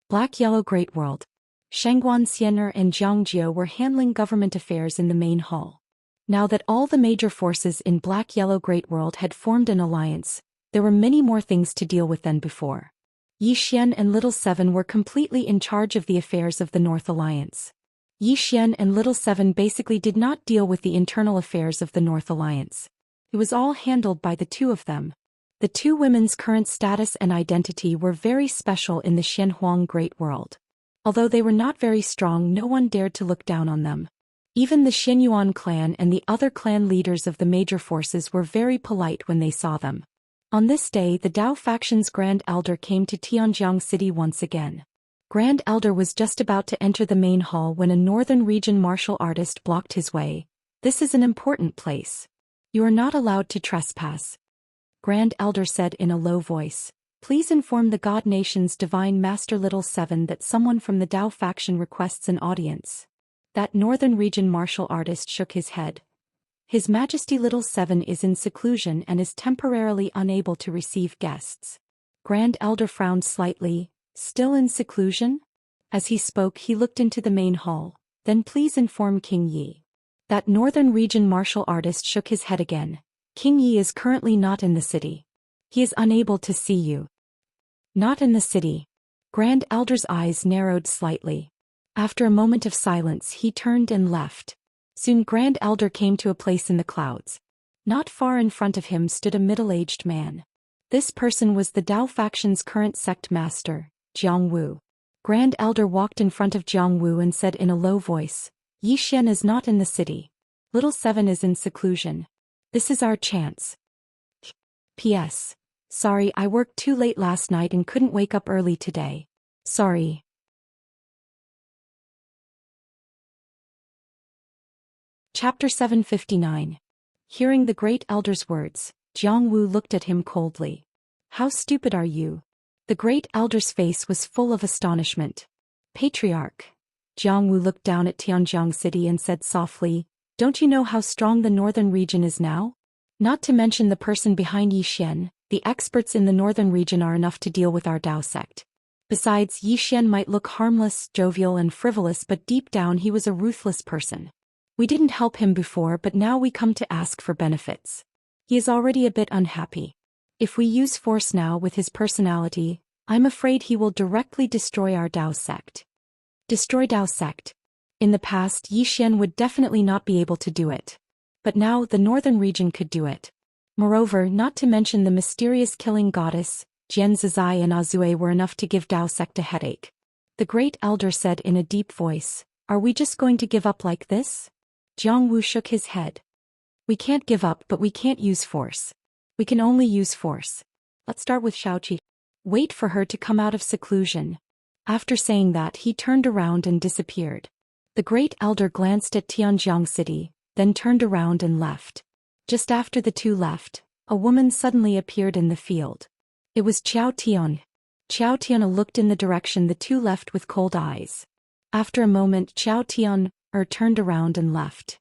A: Black-Yellow Great World. Shangguan Xian'er and Jiangjio were handling government affairs in the main hall. Now that all the major forces in Black-Yellow Great World had formed an alliance, there were many more things to deal with than before. Yi Xian and Little Seven were completely in charge of the affairs of the North Alliance. Yi Xian and Little Seven basically did not deal with the internal affairs of the North Alliance. It was all handled by the two of them. The two women's current status and identity were very special in the Xianhuang Great World. Although they were not very strong, no one dared to look down on them. Even the Xianyuan clan and the other clan leaders of the major forces were very polite when they saw them. On this day the Dao faction's Grand Elder came to Tianjiang City once again. Grand Elder was just about to enter the main hall when a northern region martial artist blocked his way. "This is an important place. You are not allowed to trespass." Grand Elder said in a low voice. "Please inform the God Nation's Divine Master Little Seven that someone from the Dao faction requests an audience." That northern region martial artist shook his head. "His Majesty Little Seven is in seclusion and is temporarily unable to receive guests." Grand Elder frowned slightly. "Still in seclusion?" As he spoke he looked into the main hall. "Then please inform King Yi." That northern region martial artist shook his head again. "King Yi is currently not in the city. He is unable to see you." "Not in the city." Grand Elder's eyes narrowed slightly. After a moment of silence he turned and left. Soon Grand Elder came to a place in the clouds. Not far in front of him stood a middle-aged man. This person was the Dao faction's current sect master, Jiang Wu. Grand Elder walked in front of Jiang Wu and said in a low voice, "Yi Xian is not in the city. Little Seven is in seclusion. This is our chance. P.S. Sorry, I worked too late last night and couldn't wake up early today. Sorry." Chapter 759. Hearing the great elder's words, Jiang Wu looked at him coldly. How stupid are you? The great elder's face was full of astonishment. Patriarch. Jiang Wu looked down at Tianjiang City and said softly, don't you know how strong the northern region is now? Not to mention the person behind Yi Xian, the experts in the northern region are enough to deal with our Dao sect. Besides, Yi Xian might look harmless, jovial and frivolous, but deep down he was a ruthless person. We didn't help him before, but now we come to ask for benefits. He is already a bit unhappy. If we use force now with his personality, I'm afraid he will directly destroy our Dao sect. Destroy Dao sect. In the past, Yi Xian would definitely not be able to do it. But now the northern region could do it. Moreover, not to mention the mysterious killing goddess, Jian Zizai and Azue were enough to give Dao sect a headache. The great elder said in a deep voice, are we just going to give up like this? Jiang Wu shook his head. We can't give up, but we can't use force. We can only use force. Let's start with Xiaoqi. Wait for her to come out of seclusion. After saying that, he turned around and disappeared. The great elder glanced at Tianjiang City, then turned around and left. Just after the two left, a woman suddenly appeared in the field. It was Qiao Tian. Qiao Tian looked in the direction the two left with cold eyes. After a moment, Qiao Tian turned around and left.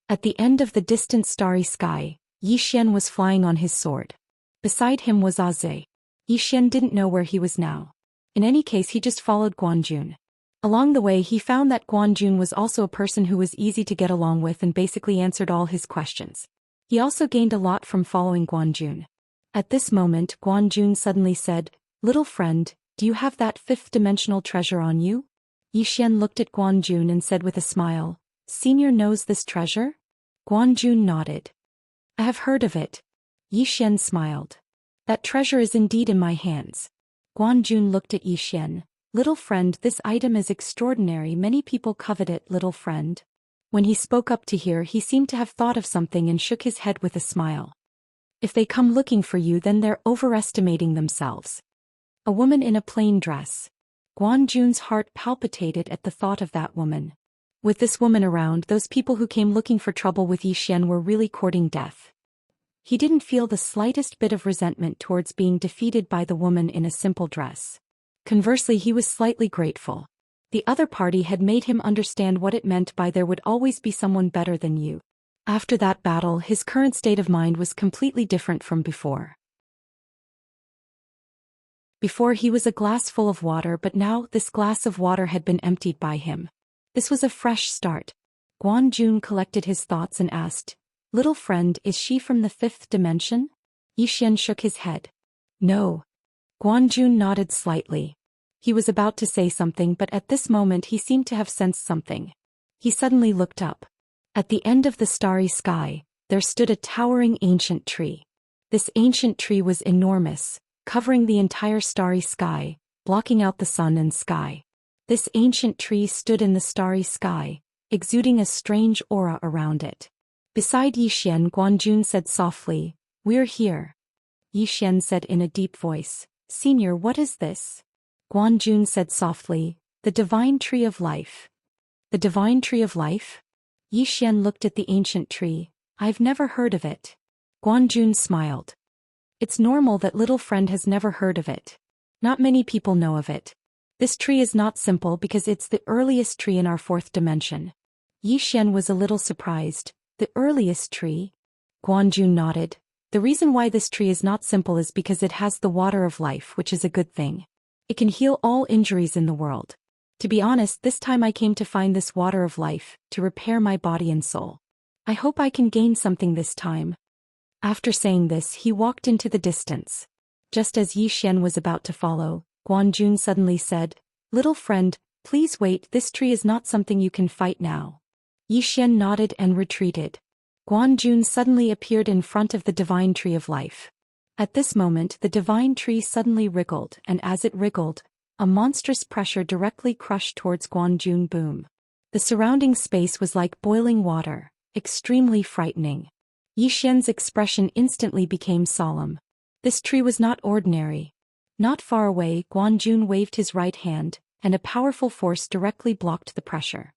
A: At the end of the distant starry sky, Yi Xian was flying on his sword. Beside him was Aze. Yi Xian didn't know where he was now. In any case, he just followed Guanjun. Along the way, he found that Guanjun was also a person who was easy to get along with and basically answered all his questions. He also gained a lot from following Guanjun. At this moment, Guanjun suddenly said, little friend, do you have that fifth-dimensional treasure on you? Yi Xian looked at Guanjun and said with a smile, Senior knows this treasure? Guanjun nodded. I have heard of it. Yi Xian smiled. That treasure is indeed in my hands. Guanjun looked at Yi Xian. Little friend, this item is extraordinary. Many people covet it, little friend. When he spoke up to hear, he seemed to have thought of something and shook his head with a smile. If they come looking for you, then they're overestimating themselves. A woman in a plain dress. Guanjun's heart palpitated at the thought of that woman. With this woman around, those people who came looking for trouble with Yi Xian were really courting death. He didn't feel the slightest bit of resentment towards being defeated by the woman in a simple dress. Conversely, he was slightly grateful. The other party had made him understand what it meant by there would always be someone better than you. After that battle, his current state of mind was completely different from before. Before, he was a glass full of water, but now this glass of water had been emptied by him. This was a fresh start. Guanjun collected his thoughts and asked, little friend, is she from the fifth dimension? Yi Xian shook his head. No. Guanjun nodded slightly. He was about to say something, but at this moment he seemed to have sensed something. He suddenly looked up. At the end of the starry sky, there stood a towering ancient tree. This ancient tree was enormous, covering the entire starry sky, blocking out the sun and sky. This ancient tree stood in the starry sky, exuding a strange aura around it. Beside Yi Xian, Guanjun said softly, we're here. Yi Xian said in a deep voice, Senior, what is this? Guanjun said softly, the divine tree of life. The divine tree of life? Yi Xian looked at the ancient tree. I've never heard of it. Guanjun smiled. It's normal that little friend has never heard of it. Not many people know of it. This tree is not simple because it's the earliest tree in our fourth dimension. Yi Xian was a little surprised. The earliest tree? Guanjun nodded. The reason why this tree is not simple is because it has the water of life, which is a good thing. It can heal all injuries in the world. To be honest, this time I came to find this water of life, to repair my body and soul. I hope I can gain something this time. After saying this, he walked into the distance. Just as Yi Xian was about to follow, Guanjun suddenly said, little friend, please wait, this tree is not something you can fight now. Yi Xian nodded and retreated. Guanjun suddenly appeared in front of the divine tree of life. At this moment, the divine tree suddenly wriggled, and as it wriggled, a monstrous pressure directly crushed towards Guanjun. Boom. The surrounding space was like boiling water, extremely frightening. Yi Xian's expression instantly became solemn. This tree was not ordinary. Not far away, Guanjun waved his right hand, and a powerful force directly blocked the pressure.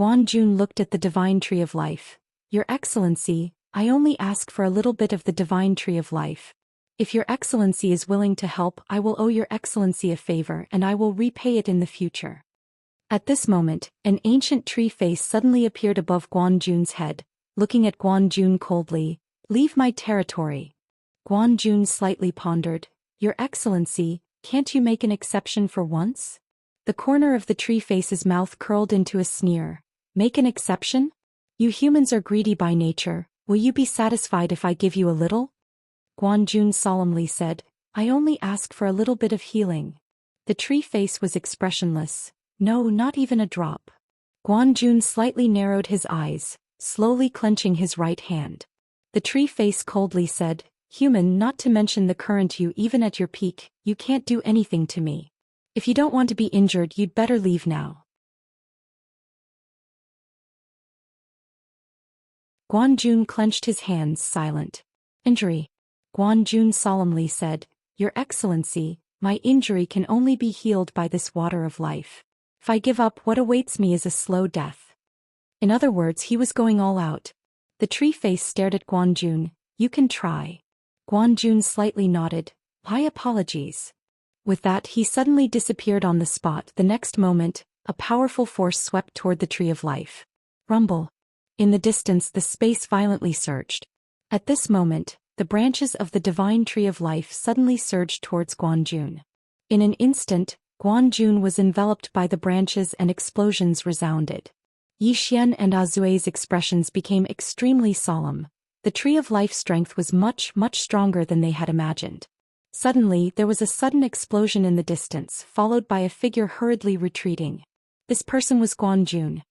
A: Guanjun looked at the divine tree of life. Your Excellency, I only ask for a little bit of the divine tree of life. If Your Excellency is willing to help, I will owe Your Excellency a favor and I will repay it in the future. At this moment, an ancient tree face suddenly appeared above Guanjun's head, looking at Guanjun coldly. Leave my territory. Guanjun slightly pondered. Your Excellency, can't you make an exception for once? The corner of the tree face's mouth curled into a sneer. Make an exception? You humans are greedy by nature, will you be satisfied if I give you a little? Guanjun solemnly said, I only ask for a little bit of healing. The tree face was expressionless. No, not even a drop. Guanjun slightly narrowed his eyes, slowly clenching his right hand. The tree face coldly said, Human, not to mention the current you, even at your peak, you can't do anything to me. If you don't want to be injured, you'd better leave now. Guanjun clenched his hands, silent. Injury. Guanjun solemnly said, Your Excellency, my injury can only be healed by this water of life. If I give up, what awaits me is a slow death. In other words, he was going all out. The tree face stared at Guanjun. You can try. Guanjun slightly nodded. My apologies. With that, he suddenly disappeared on the spot. The next moment, a powerful force swept toward the tree of life. Rumble. In the distance, the space violently surged. At this moment, the branches of the divine tree of life suddenly surged towards Guanjun. In an instant, Guanjun was enveloped by the branches and explosions resounded. Xian and Azue's expressions became extremely solemn. The tree of life strength was much stronger than they had imagined. Suddenly, there was a sudden explosion in the distance, followed by a figure hurriedly retreating. This person was Guanjun.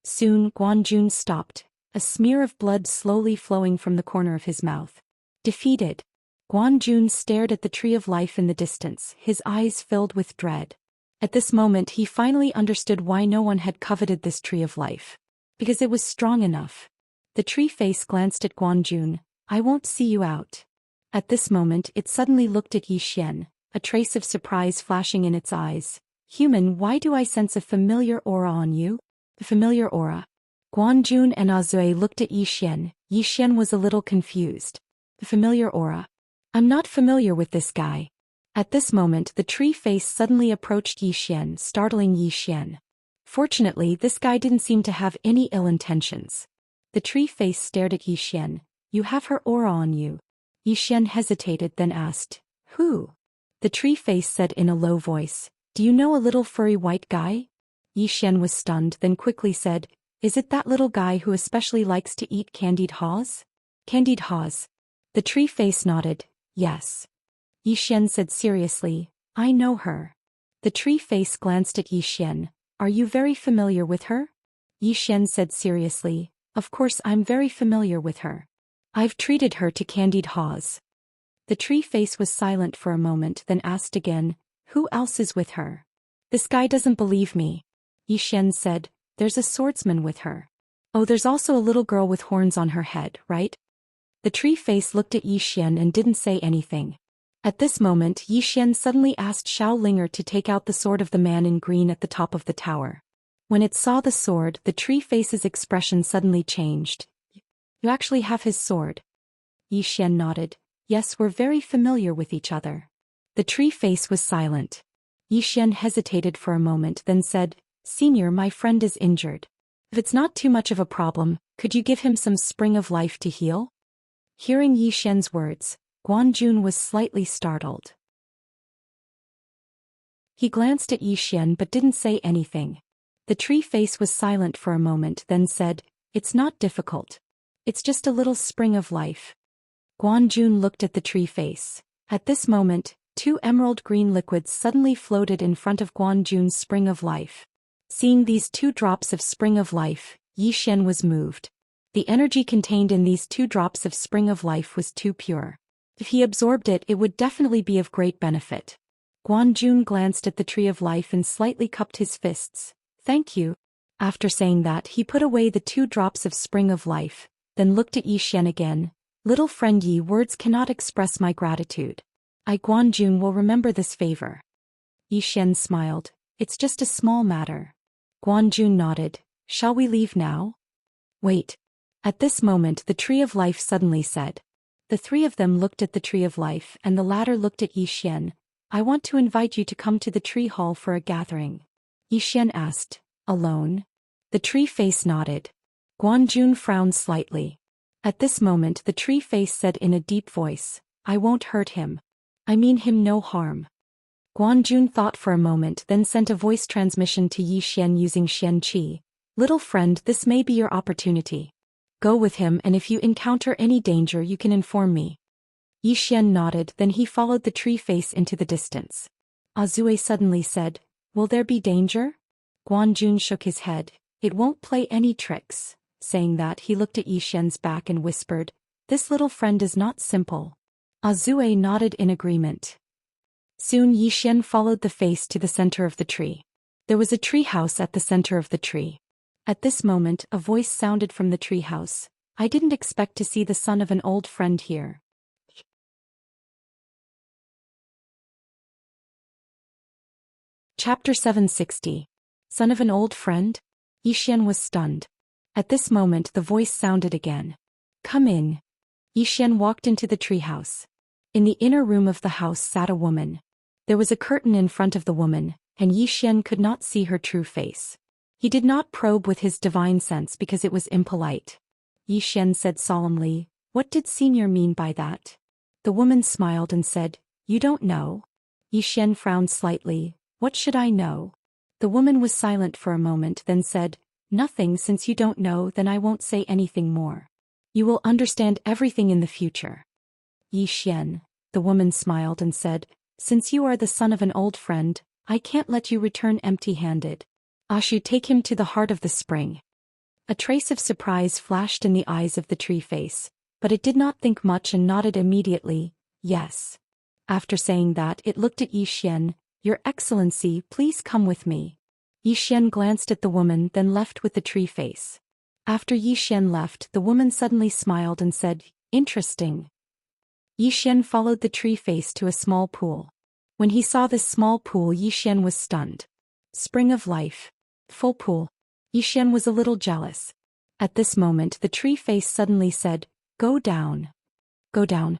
A: Soon, Guanjun stopped, a smear of blood slowly flowing from the corner of his mouth. Defeated. Guanjun stared at the tree of life in the distance, his eyes filled with dread. At this moment he finally understood why no one had coveted this tree of life. Because it was strong enough. The tree face glanced at Guanjun. I won't see you out. At this moment it suddenly looked at Xian, a trace of surprise flashing in its eyes. Human, why do I sense a familiar aura on you? A familiar aura. Guanjun and Azue looked at Xian. Xian was a little confused. A familiar aura. I'm not familiar with this guy. At this moment the tree face suddenly approached Xian, startling Xian. Fortunately, this guy didn't seem to have any ill intentions. The tree face stared at Xian. You have her aura on you. Xian hesitated, then asked, Who? The tree face said in a low voice, Do you know a little furry white guy? Xian was stunned, then quickly said, Is it that little guy who especially likes to eat candied haws? Candied haws. The tree face nodded, Yes. Xian said seriously, I know her. The tree face glanced at Xian. Are you very familiar with her? Xian said seriously, Of course I'm very familiar with her. I've treated her to candied haws. The tree face was silent for a moment, then asked again, Who else is with her? This guy doesn't believe me. Xian said, There's a swordsman with her. Oh, there's also a little girl with horns on her head, right? The tree face looked at Xian and didn't say anything. At this moment Xian suddenly asked Xiao Linger to take out the sword of the man in green at the top of the tower. When it saw the sword, the tree face's expression suddenly changed. You actually have his sword? Xian nodded. Yes, we're very familiar with each other. The tree face was silent. Xian hesitated for a moment, then said, Senior, my friend is injured. If it's not too much of a problem, could you give him some spring of life to heal? Hearing Xian's words, Guanjun was slightly startled. He glanced at Xian but didn't say anything. The tree face was silent for a moment, then said, It's not difficult. It's just a little spring of life. Guanjun looked at the tree face. At this moment, 2 emerald green liquids suddenly floated in front of Guanjun's spring of life. Seeing these 2 drops of spring of life, Xian was moved. The energy contained in these 2 drops of spring of life was too pure. If he absorbed it, it would definitely be of great benefit. Guanjun glanced at the tree of life and slightly cupped his fists. Thank you. After saying that, he put away the 2 drops of spring of life, then looked at Xian again. Little friend Yi, words cannot express my gratitude. I Guanjun will remember this favor. Xian smiled. It's just a small matter. Guanjun nodded. Shall we leave now? Wait. At this moment the Tree of Life suddenly said. The three of them looked at the Tree of Life and the latter looked at Zhou Xian. I want to invite you to come to the tree hall for a gathering. Zhou Xian asked. Alone? The tree face nodded. Guanjun frowned slightly. At this moment the tree face said in a deep voice, I won't hurt him. I mean him no harm. Guanjun thought for a moment then sent a voice transmission to Zhou Xian using Xianxia. Little friend, this may be your opportunity. Go with him and if you encounter any danger you can inform me. Zhou Xian nodded, then he followed the tree face into the distance. Azue suddenly said, Will there be danger? Guanjun shook his head. It won't play any tricks. Saying that, he looked at Zhou Xian's back and whispered, This little friend is not simple. Azue nodded in agreement. Soon Zhou Xian followed the face to the center of the tree. There was a tree house at the center of the tree. At this moment, a voice sounded from the tree house. I didn't expect to see the son of an old friend here. Chapter 760. Son of an old friend? Zhou Xian was stunned. At this moment the voice sounded again. Come in. Zhou Xian walked into the treehouse. In the inner room of the house sat a woman. There was a curtain in front of the woman, and Zhou Xian could not see her true face. He did not probe with his divine sense because it was impolite. Zhou Xian said solemnly, What did Senior mean by that? The woman smiled and said, You don't know? Zhou Xian frowned slightly. What should I know? The woman was silent for a moment then said, Nothing. Since you don't know, then I won't say anything more. You will understand everything in the future. Zhou Xian, the woman smiled and said, Since you are the son of an old friend, I can't let you return empty-handed. I should take him to the heart of the spring. A trace of surprise flashed in the eyes of the tree face, but it did not think much and nodded immediately, Yes. After saying that, it looked at Zhou Xian. Your Excellency, please come with me. Zhou Xian glanced at the woman then left with the tree face. After Zhou Xian left, the woman suddenly smiled and said, Interesting. Zhou Xian followed the tree face to a small pool. When he saw this small pool, Zhou Xian was stunned. Spring of life. Full pool. Zhou Xian was a little jealous. At this moment the tree face suddenly said, Go down. Go down.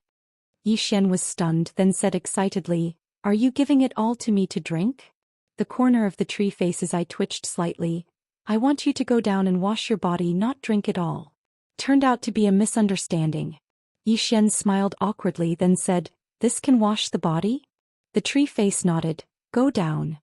A: Zhou Xian was stunned then said excitedly, Are you giving it all to me to drink? The corner of the tree face's eye twitched slightly. I want you to go down and wash your body, not drink it all. Turned out to be a misunderstanding. Zhou Xian smiled awkwardly then said, This can wash the body? The tree face nodded, Go down.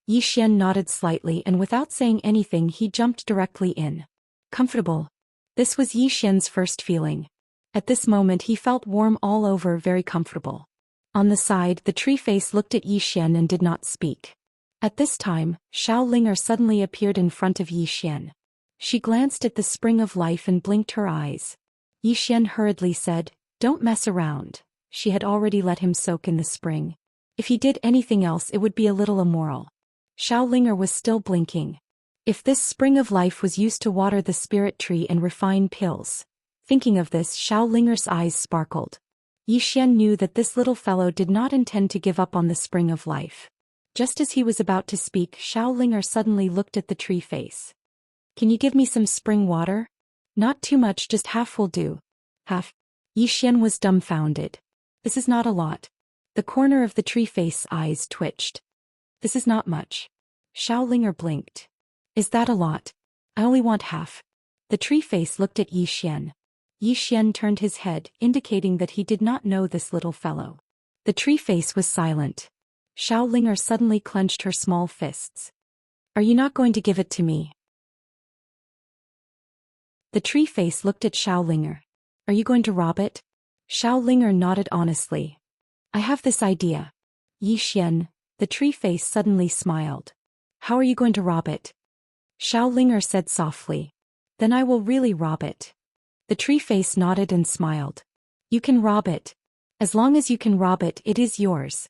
A: Zhou Xian nodded slightly and without saying anything he jumped directly in. Comfortable. This was Zhou Xian's first feeling. At this moment he felt warm all over, very comfortable. On the side, the tree face looked at Zhou Xian and did not speak. At this time, Xiaolinger suddenly appeared in front of Zhou Xian. She glanced at the spring of life and blinked her eyes. Zhou Xian hurriedly said, Don't mess around. She had already let him soak in the spring. If he did anything else it would be a little immoral. Xiaolinger was still blinking. If this spring of life was used to water the spirit tree and refine pills. Thinking of this, Xiaolinger's eyes sparkled. Zhou Xian knew that this little fellow did not intend to give up on the spring of life. Just as he was about to speak, Xiaolinger suddenly looked at the tree face. Can you give me some spring water? Not too much, just half will do. Half. Zhou Xian was dumbfounded. This is not a lot. The corner of the tree face's eyes twitched. This is not much. Xiaolinger blinked. Is that a lot? I only want half. The tree face looked at Zhou Xian. Zhou Xian turned his head, indicating that he did not know this little fellow. The tree face was silent. Xiaolinger suddenly clenched her small fists. Are you not going to give it to me? The tree face looked at Xiaolinger. Are you going to rob it? Xiaolinger nodded honestly. I have this idea. Zhou Xian, the tree face suddenly smiled. How are you going to rob it? Xiaolinger said softly. Then I will really rob it. The tree face nodded and smiled. You can rob it. As long as you can rob it, it is yours.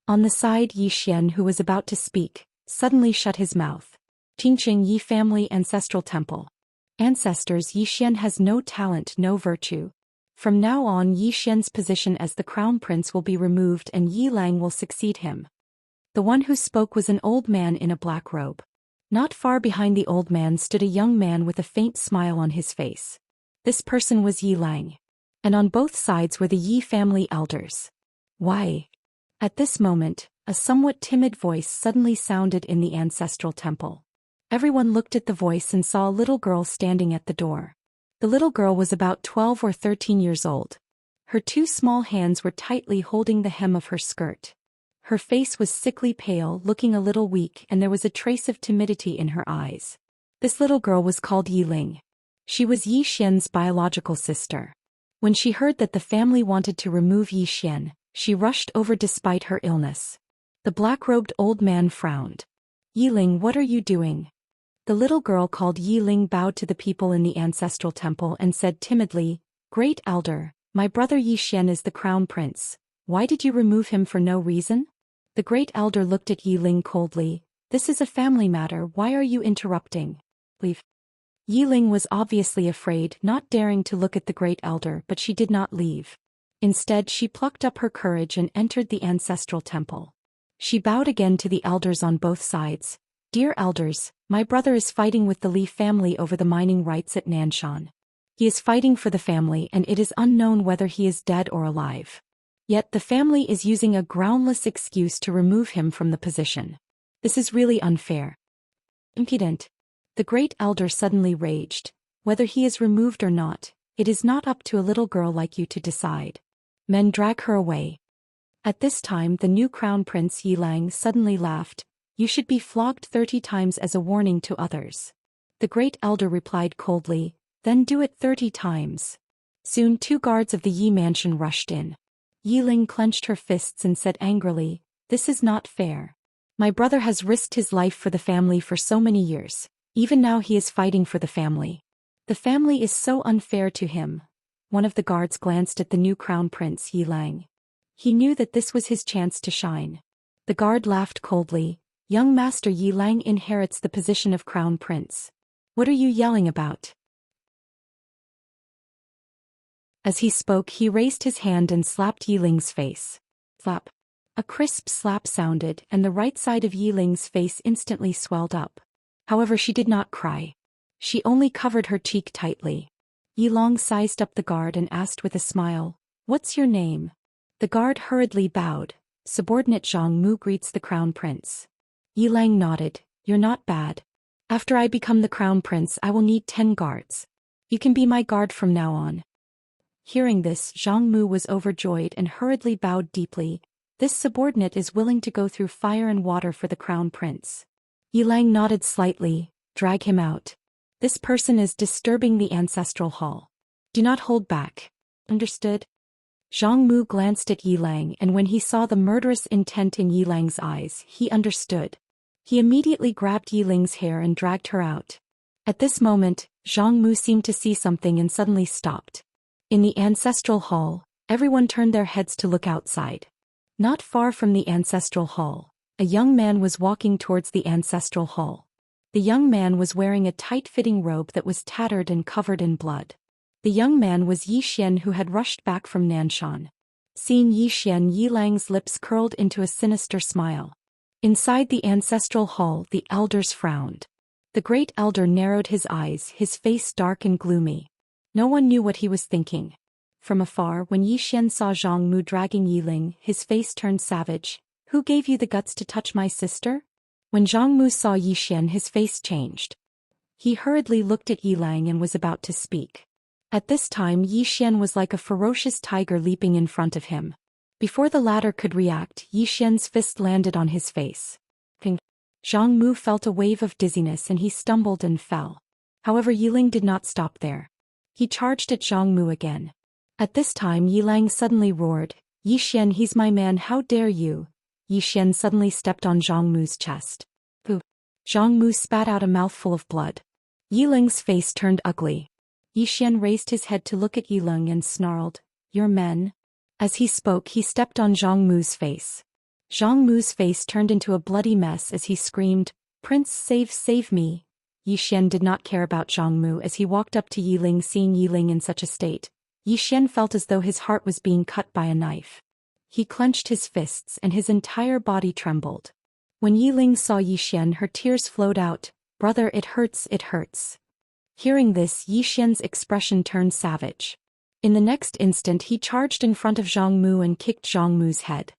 A: On the side, Zhou Xian, who was about to speak, suddenly shut his mouth. Qingqing Yi Family Ancestral Temple. Ancestors, Zhou Xian has no talent, no virtue. From now on, Zhou Xian's position as the crown prince will be removed and Yi Lang will succeed him. The one who spoke was an old man in a black robe. Not far behind the old man stood a young man with a faint smile on his face. This person was Yi Lang. And on both sides were the Yi family elders. Why? At this moment, a somewhat timid voice suddenly sounded in the ancestral temple. Everyone looked at the voice and saw a little girl standing at the door. The little girl was about 12 or 13 years old. Her two small hands were tightly holding the hem of her skirt. Her face was sickly pale, looking a little weak, and there was a trace of timidity in her eyes. This little girl was called Yi Ling. She was Yi Xian's biological sister. When she heard that the family wanted to remove Yi Xian, she rushed over despite her illness. The black-robed old man frowned. Yi Ling, what are you doing? The little girl called Yi Ling bowed to the people in the ancestral temple and said timidly, Great Elder, my brother Yi Xian is the crown prince. Why did you remove him for no reason? The great elder looked at Yi Ling coldly. This is a family matter, why are you interrupting? Leave. Yi Ling was obviously afraid, not daring to look at the great elder, but she did not leave. Instead, she plucked up her courage and entered the ancestral temple. She bowed again to the elders on both sides. Dear elders, my brother is fighting with the Li family over the mining rights at Nanshan. He is fighting for the family and it is unknown whether he is dead or alive. Yet the family is using a groundless excuse to remove him from the position. This is really unfair. Impudent. The great elder suddenly raged. Whether he is removed or not, it is not up to a little girl like you to decide. Men, drag her away. At this time the new crown prince Yi Lang suddenly laughed. You should be flogged 30 times as a warning to others. The great elder replied coldly, then do it 30 times. Soon 2 guards of the Yi mansion rushed in. Yi Ling clenched her fists and said angrily, This is not fair. My brother has risked his life for the family for so many years. Even now he is fighting for the family. The family is so unfair to him. One of the guards glanced at the new crown prince Yi Lang. He knew that this was his chance to shine. The guard laughed coldly. Young Master Yi Lang inherits the position of crown prince. What are you yelling about? As he spoke, he raised his hand and slapped Yi Ling's face. Slap. A crisp slap sounded, and the right side of Yi Ling's face instantly swelled up. However, she did not cry. She only covered her cheek tightly. Yi Long sized up the guard and asked with a smile, What's your name? The guard hurriedly bowed. Subordinate Zhang Mu greets the crown prince. Yi Lang nodded. You're not bad. After I become the crown prince, I will need 10 guards. You can be my guard from now on. Hearing this, Zhang Mu was overjoyed and hurriedly bowed deeply. This subordinate is willing to go through fire and water for the crown prince. Yi Lang nodded slightly. Drag him out. This person is disturbing the ancestral hall. Do not hold back. Understood? Zhang Mu glanced at Yi Lang, and when he saw the murderous intent in Yi Lang's eyes, he understood. He immediately grabbed Yi Ling's hair and dragged her out. At this moment, Zhang Mu seemed to see something and suddenly stopped. In the ancestral hall, everyone turned their heads to look outside. Not far from the ancestral hall, a young man was walking towards the ancestral hall. The young man was wearing a tight-fitting robe that was tattered and covered in blood. The young man was Yi Xian, who had rushed back from Nanshan. Seeing Yi Xian, Yi Lang's lips curled into a sinister smile. Inside the ancestral hall, the elders frowned. The great elder narrowed his eyes, his face dark and gloomy. No one knew what he was thinking. From afar, when Yi Xian saw Zhang Mu dragging Yi Ling, his face turned savage. Who gave you the guts to touch my sister? When Zhang Mu saw Yi Xian, his face changed. He hurriedly looked at Yi Lang and was about to speak. At this time, Yi Xian was like a ferocious tiger leaping in front of him. Before the latter could react, Yi Xian's fist landed on his face. Ping. Zhang Mu felt a wave of dizziness and he stumbled and fell. However, Yi Ling did not stop there. He charged at Zhang Mu again. At this time, Yi Lang suddenly roared, Yi Xian, he's my man, how dare you? Yi Xian suddenly stepped on Zhang Mu's chest. Pooh. Zhang Mu spat out a mouthful of blood. Yi Ling's face turned ugly. Yi Xian raised his head to look at Yi Ling and snarled, Your men? As he spoke, he stepped on Zhang Mu's face. Zhang Mu's face turned into a bloody mess as he screamed, Prince, save me. Yi Xian did not care about Zhang Mu as he walked up to Yi Ling. Seeing Yi Ling in such a state, Yi Xian felt as though his heart was being cut by a knife. He clenched his fists and his entire body trembled. When Yi Ling saw Yi Xian, her tears flowed out. "Brother, it hurts, it hurts." Hearing this, Yi Xian's expression turned savage. In the next instant he charged in front of Zhang Mu and kicked Zhang Mu's head.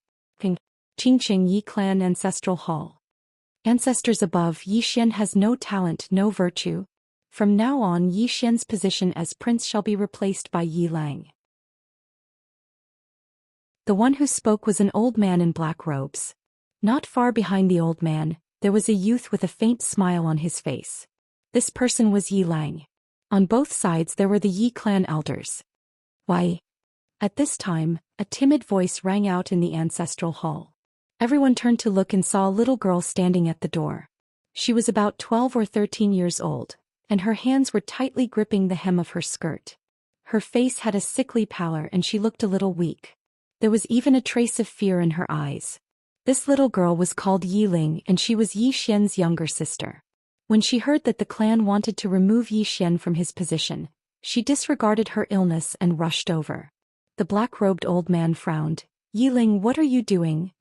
A: Qingqing Yi Clan Ancestral Hall. Ancestors above, Yi Xian has no talent, no virtue. From now on, Yi Xian's position as prince shall be replaced by Yi Lang. The one who spoke was an old man in black robes. Not far behind the old man, there was a youth with a faint smile on his face. This person was Yi Lang. On both sides there were the Yi clan elders. "Why?" At this time, a timid voice rang out in the ancestral hall. Everyone turned to look and saw a little girl standing at the door. She was about 12 or 13 years old, and her hands were tightly gripping the hem of her skirt. Her face had a sickly pallor and she looked a little weak. There was even a trace of fear in her eyes. This little girl was called Yi Ling and she was Yi Xian's younger sister. When she heard that the clan wanted to remove Yi Xian from his position, she disregarded her illness and rushed over. The black-robed old man frowned. "Yi Ling, what are you doing?"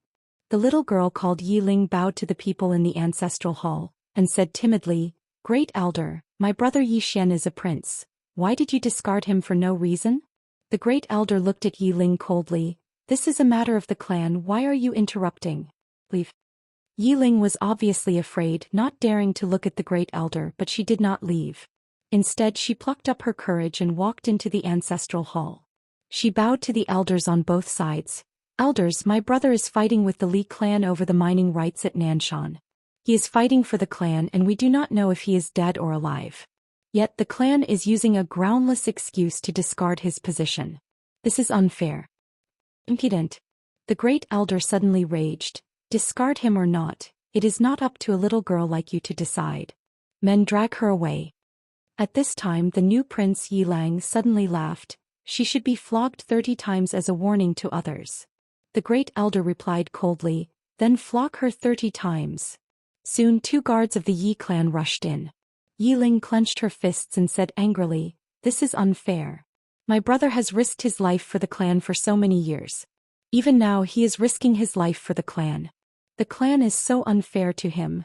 A: The little girl called Yi Ling bowed to the people in the ancestral hall, and said timidly, "Great elder, my brother Yi Xian is a prince. Why did you discard him for no reason?" The great elder looked at Yi Ling coldly. "This is a matter of the clan, why are you interrupting? Leave." Yi Ling was obviously afraid, not daring to look at the great elder, but she did not leave. Instead she plucked up her courage and walked into the ancestral hall. She bowed to the elders on both sides. "Elders, my brother is fighting with the Li clan over the mining rights at Nanshan. He is fighting for the clan and we do not know if he is dead or alive. Yet the clan is using a groundless excuse to discard his position. This is unfair." "Impudent." The great elder suddenly raged. "Discard him or not, it is not up to a little girl like you to decide. Men, drag her away." At this time the new prince Yi Lang suddenly laughed. "She should be flogged 30 times as a warning to others." The great elder replied coldly, "Then flog her 30 times. Soon 2 guards of the Yi clan rushed in. Yi Ling clenched her fists and said angrily, "This is unfair. My brother has risked his life for the clan for so many years. Even now he is risking his life for the clan. The clan is so unfair to him."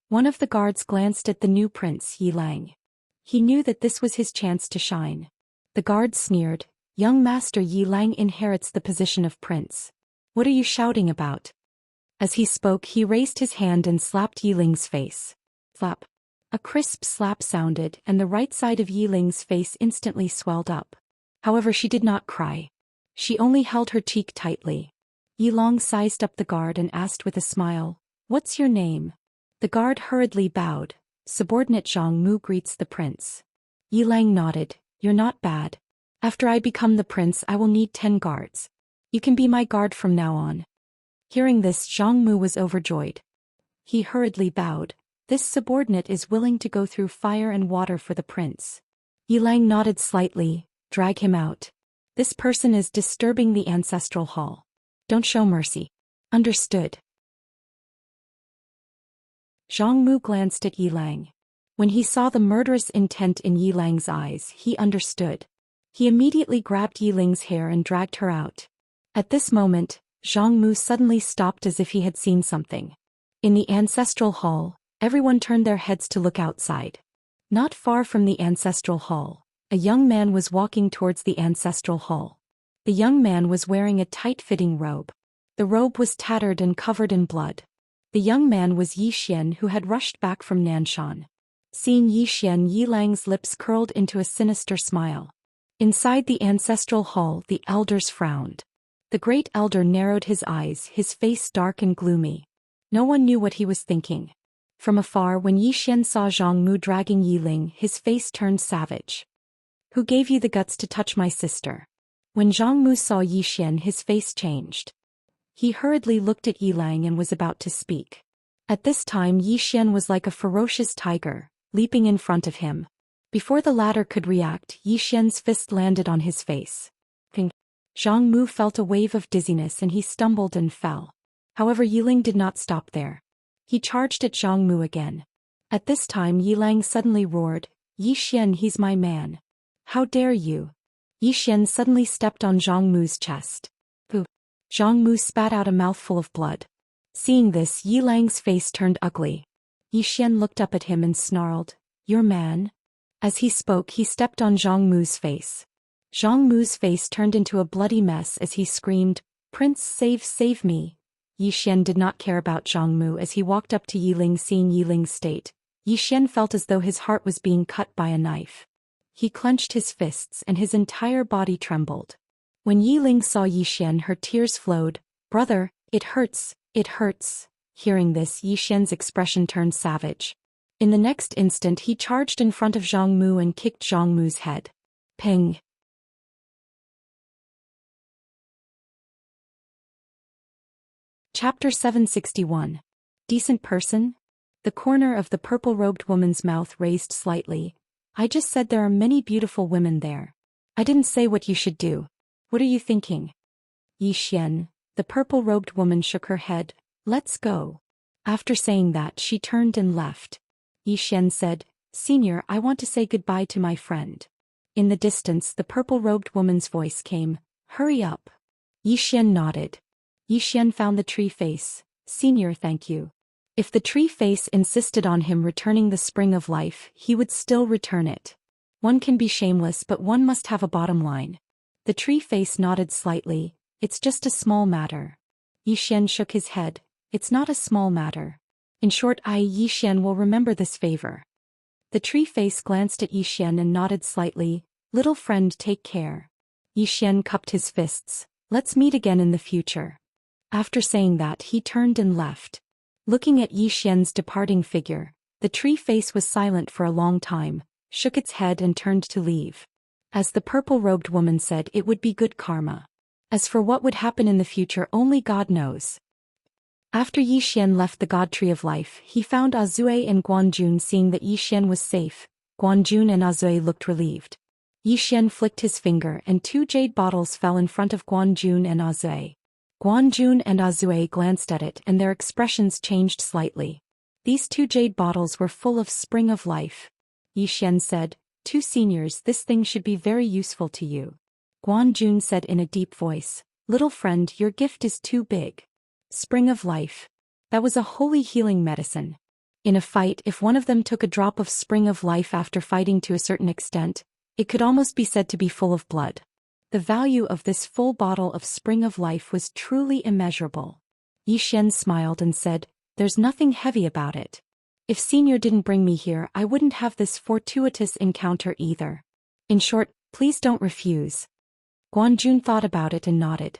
A: One of the guards glanced at the new prince Yi Lang. He knew that this was his chance to shine. The guard sneered, "Young master, Yi Lang inherits the position of prince. What are you shouting about?" As he spoke he raised his hand and slapped Yi Ling's face. Slap. A crisp slap sounded and the right side of Yi Ling's face instantly swelled up. However, she did not cry. She only held her cheek tightly. Yi Lang sized up the guard and asked with a smile, "What's your name?" The guard hurriedly bowed. "Subordinate Zhang Mu greets the prince." Yi Lang nodded. "You're not bad. After I become the prince I will need 10 guards. You can be my guard from now on." Hearing this, Zhang Mu was overjoyed. He hurriedly bowed. "This subordinate is willing to go through fire and water for the prince." Yi Lang nodded slightly. "Drag him out. This person is disturbing the ancestral hall. Don't show mercy." "Understood." Zhang Mu glanced at Yi Lang. When he saw the murderous intent in Yi Lang's eyes, he understood. He immediately grabbed Yi Ling's hair and dragged her out. At this moment, Zhang Mu suddenly stopped as if he had seen something. In the ancestral hall, everyone turned their heads to look outside. Not far from the ancestral hall, a young man was walking towards the ancestral hall. The young man was wearing a tight-fitting robe. The robe was tattered and covered in blood. The young man was Yi Xian, who had rushed back from Nanshan. Seeing Yi Xian, Yi Lang's lips curled into a sinister smile. Inside the ancestral hall, the elders frowned. The great elder narrowed his eyes, his face dark and gloomy. No one knew what he was thinking. From afar, when Yi Xian saw Zhang Mu dragging Yi Ling, his face turned savage. "Who gave you the guts to touch my sister?" When Zhang Mu saw Yi Xian, his face changed. He hurriedly looked at Yi Lang and was about to speak. At this time Yi Xian was like a ferocious tiger, leaping in front of him. Before the latter could react, Yi Xian's fist landed on his face. Ping. Zhang Mu felt a wave of dizziness and he stumbled and fell. However, Yi Ling did not stop there. He charged at Zhang Mu again. At this time Yi Lang suddenly roared, "Yi Xian, he's my man. How dare you?" Yi Xian suddenly stepped on Zhang Mu's chest. Pooh. Zhang Mu spat out a mouthful of blood. Seeing this, Yi Lang's face turned ugly. Yi Xian looked up at him and snarled, "Your man?" As he spoke, he stepped on Zhang Mu's face. Zhang Mu's face turned into a bloody mess as he screamed, "Prince, save me." Yi Xian did not care about Zhang Mu as he walked up to Yi Ling. Seeing Yi Ling's state, Yi Xian felt as though his heart was being cut by a knife. He clenched his fists and his entire body trembled. When Yi Ling saw Yi Xian, her tears flowed. "Brother, it hurts, it hurts." Hearing this, Yi Xian's expression turned savage. In the next instant, he charged in front of Zhang Mu and kicked Zhang Mu's head. Ping! Chapter 761. Decent person? The corner of the purple-robed woman's mouth raised slightly. "I just said there are many beautiful women there. I didn't say what you should do. What are you thinking?" Yi Xian, the purple-robed woman, shook her head. "Let's go." After saying that, she turned and left. Yi Xian said, "Senior, I want to say goodbye to my friend." In the distance, the purple-robed woman's voice came, "Hurry up." Yi Xian nodded. Yi Xian found the tree face. "Senior, thank you." If the tree face insisted on him returning the spring of life, he would still return it. One can be shameless, but one must have a bottom line. The tree face nodded slightly. "It's just a small matter." Yi Xian shook his head. "It's not a small matter. In short, Yi Xian will remember this favor." The tree face glanced at Yi Xian and nodded slightly. "Little friend, take care." Yi Xian cupped his fists. "Let's meet again in the future." After saying that, he turned and left. Looking at Yi Xian's departing figure, the tree face was silent for a long time, shook its head and turned to leave. As the purple-robed woman said, it would be good karma. As for what would happen in the future, only God knows. After Yi Xian left the God Tree of Life, he found Azue and Guanjun. Seeing that Yi Xian was safe, Guanjun and Azue looked relieved. Yi Xian flicked his finger and 2 jade bottles fell in front of Guanjun and Azue. Guanjun and Azue glanced at it and their expressions changed slightly. These 2 jade bottles were full of spring of life. Yi Xian said, "2 seniors, this thing should be very useful to you." Guanjun said in a deep voice, "Little friend, your gift is too big." Spring of life. That was a holy healing medicine. In a fight, if one of them took a drop of spring of life after fighting to a certain extent, it could almost be said to be full of blood. The value of this full bottle of spring of life was truly immeasurable. Yi Xian smiled and said, "There's nothing heavy about it. If Senior didn't bring me here, I wouldn't have this fortuitous encounter either. In short, please don't refuse." Guanjun thought about it and nodded.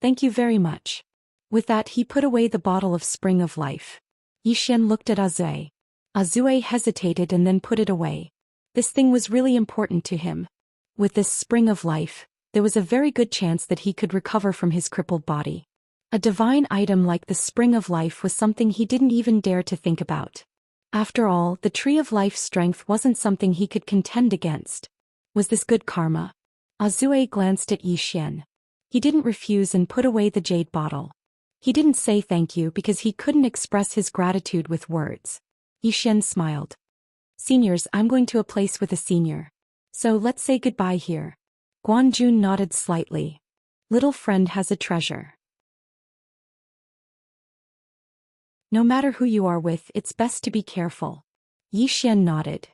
A: "Thank you very much." With that, he put away the bottle of spring of life. Yi Xian looked at Azue. Azue hesitated and then put it away. This thing was really important to him. With this spring of life, there was a very good chance that he could recover from his crippled body. A divine item like the spring of life was something he didn't even dare to think about. After all, the tree of life's strength wasn't something he could contend against. Was this good karma? Azue glanced at Yi Xian. He didn't refuse and put away the jade bottle. He didn't say thank you because he couldn't express his gratitude with words. Yi Xian smiled. "Seniors, I'm going to a place with a senior. So let's say goodbye here." Guanjun nodded slightly. "Little friend has a treasure. No matter who you are with, it's best to be careful." Yi Xian nodded.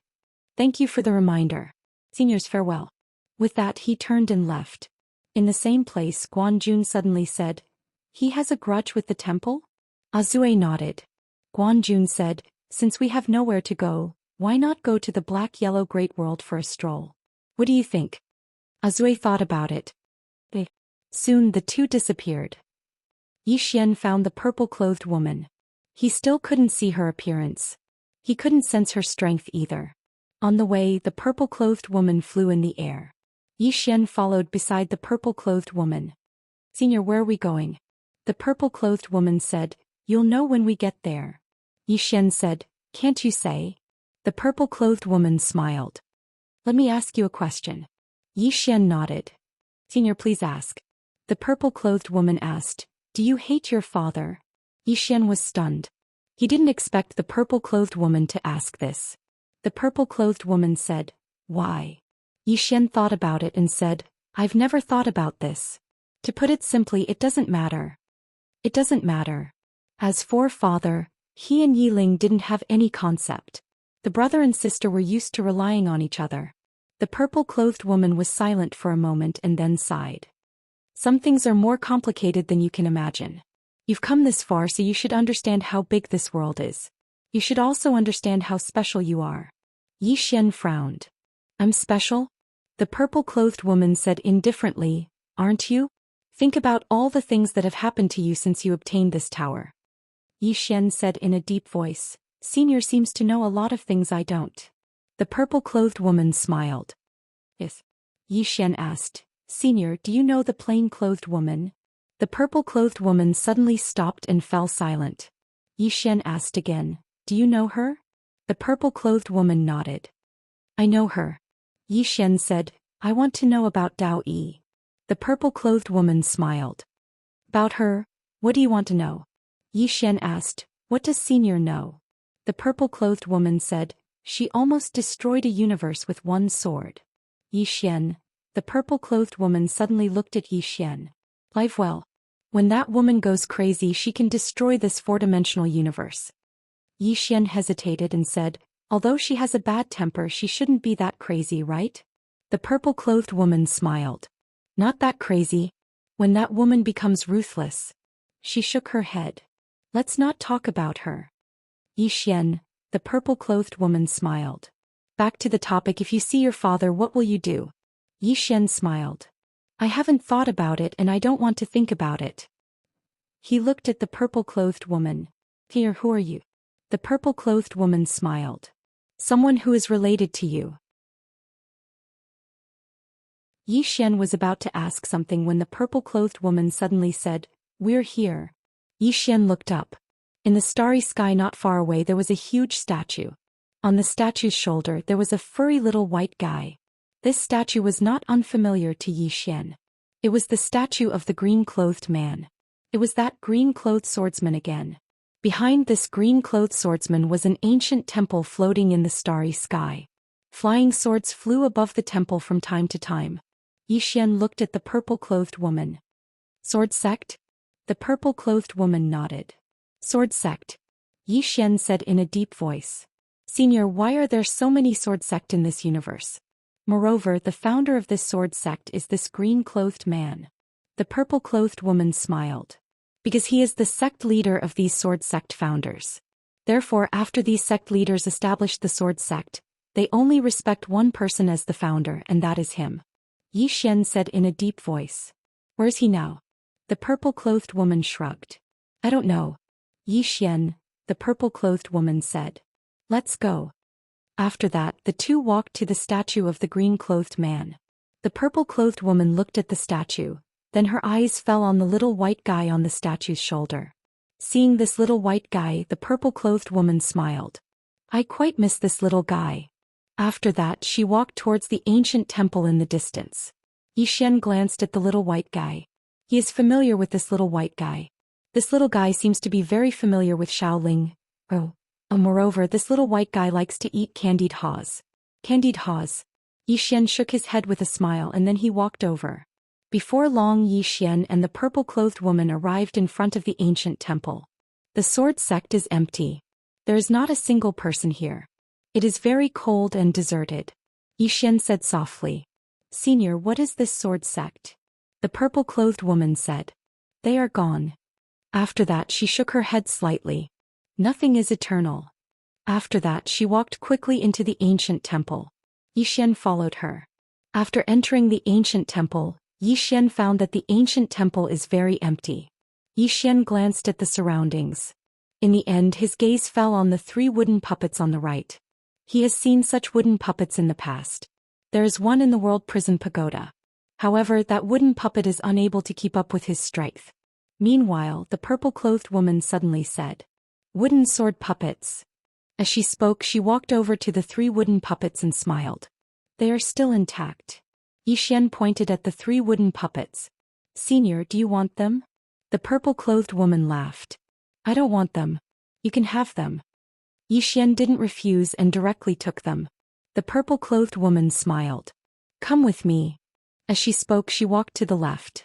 A: "Thank you for the reminder. Seniors, farewell." With that, he turned and left. In the same place, Guanjun suddenly said, "He has a grudge with the temple?" Azue nodded. Guanjun said, "Since we have nowhere to go, why not go to the black-yellow great world for a stroll? What do you think?" Azue thought about it. Soon the two disappeared. Yi Xian found the purple-clothed woman. He still couldn't see her appearance. He couldn't sense her strength either. On the way, the purple-clothed woman flew in the air. Yi Xian followed beside the purple-clothed woman. "Senior, where are we going?" The purple-clothed woman said, "You'll know when we get there." Yi Xian said, "Can't you say?" The purple-clothed woman smiled. "Let me ask you a question." Yi Xian nodded. "Senior, please ask." The purple-clothed woman asked, "Do you hate your father?" Yi Xian was stunned. He didn't expect the purple-clothed woman to ask this. The purple-clothed woman said, "Why?" Yi Xian thought about it and said, "I've never thought about this. To put it simply, it doesn't matter. It doesn't matter. As for father, He and Yiling didn't have any concept. The brother and sister were used to relying on each other. The purple-clothed woman was silent for a moment and then sighed. Some things are more complicated than you can imagine. You've come this far, so you should understand how big this world is. You should also understand how special you are. Yi Xian frowned. I'm special? The purple-clothed woman said indifferently, aren't you? Think about all the things that have happened to you since you obtained this tower. Yi Xian said in a deep voice, Senior seems to know a lot of things I don't. The purple-clothed woman smiled. Yes. Yi Xian asked, Senior, do you know the plain-clothed woman? The purple-clothed woman suddenly stopped and fell silent. Yi Xian asked again, do you know her? The purple-clothed woman nodded. I know her. Yi Xian said, I want to know about Dao Yi. The purple-clothed woman smiled. About her? What do you want to know? Yi Xian asked, what does Senior know? The purple-clothed woman said, she almost destroyed a universe with one sword. Yi Xian. The purple-clothed woman suddenly looked at Yi Xian. Live well. When that woman goes crazy, she can destroy this four-dimensional universe. Yi Xian hesitated and said, although she has a bad temper, she shouldn't be that crazy, right? The purple-clothed woman smiled. Not that crazy. When that woman becomes ruthless. She shook her head. Let's not talk about her. Yi Xian. The purple-clothed woman smiled. Back to the topic, if you see your father, what will you do? Yi Xian smiled. I haven't thought about it and I don't want to think about it. He looked at the purple-clothed woman. Here, who are you? The purple-clothed woman smiled. Someone who is related to you. Yi Xian was about to ask something when the purple-clothed woman suddenly said, we're here. Yi Xian looked up. In the starry sky not far away there was a huge statue. On the statue's shoulder there was a furry little white guy. This statue was not unfamiliar to Yi Xian. It was the statue of the green-clothed man. It was that green-clothed swordsman again. Behind this green-clothed swordsman was an ancient temple floating in the starry sky. Flying swords flew above the temple from time to time. Yi Xian looked at the purple-clothed woman. Sword sect? The purple-clothed woman nodded. Sword sect. Yi Xian said in a deep voice. Senior, why are there so many sword sect in this universe? Moreover, the founder of this sword sect is this green-clothed man. The purple-clothed woman smiled. Because he is the sect leader of these sword sect founders. Therefore, after these sect leaders established the sword sect, they only respect one person as the founder, and that is him. Yi Xian said in a deep voice. Where is he now? The purple-clothed woman shrugged. I don't know. Yi Xian, the purple-clothed woman said. Let's go. After that, the two walked to the statue of the green-clothed man. The purple-clothed woman looked at the statue, then her eyes fell on the little white guy on the statue's shoulder. Seeing this little white guy, the purple-clothed woman smiled. I quite miss this little guy. After that, she walked towards the ancient temple in the distance. Yi Xian glanced at the little white guy. He is familiar with this little white guy. This little guy seems to be very familiar with Shaoling. Moreover, this little white guy likes to eat candied haws. Candied haws. Yi Xian shook his head with a smile and then he walked over. Before long, Yi Xian and the purple-clothed woman arrived in front of the ancient temple. The sword sect is empty. There is not a single person here. It is very cold and deserted. Yi Xian said softly. Senior, what is this sword sect? The purple-clothed woman said. They are gone. After that she shook her head slightly. Nothing is eternal. After that she walked quickly into the ancient temple. Yi Xian followed her. After entering the ancient temple, Yi Xian found that the ancient temple is very empty. Yi Xian glanced at the surroundings. In the end, his gaze fell on the 3 wooden puppets on the right. He has seen such wooden puppets in the past. There is one in the World Prison Pagoda. However, that wooden puppet is unable to keep up with his strength. Meanwhile, the purple-clothed woman suddenly said, Wooden sword puppets. As she spoke, she walked over to the 3 wooden puppets and smiled. They are still intact. Yi Xian pointed at the 3 wooden puppets. Senior, do you want them? The purple-clothed woman laughed. I don't want them. You can have them. Yi Xian didn't refuse and directly took them. The purple-clothed woman smiled. Come with me. As she spoke, she walked to the left.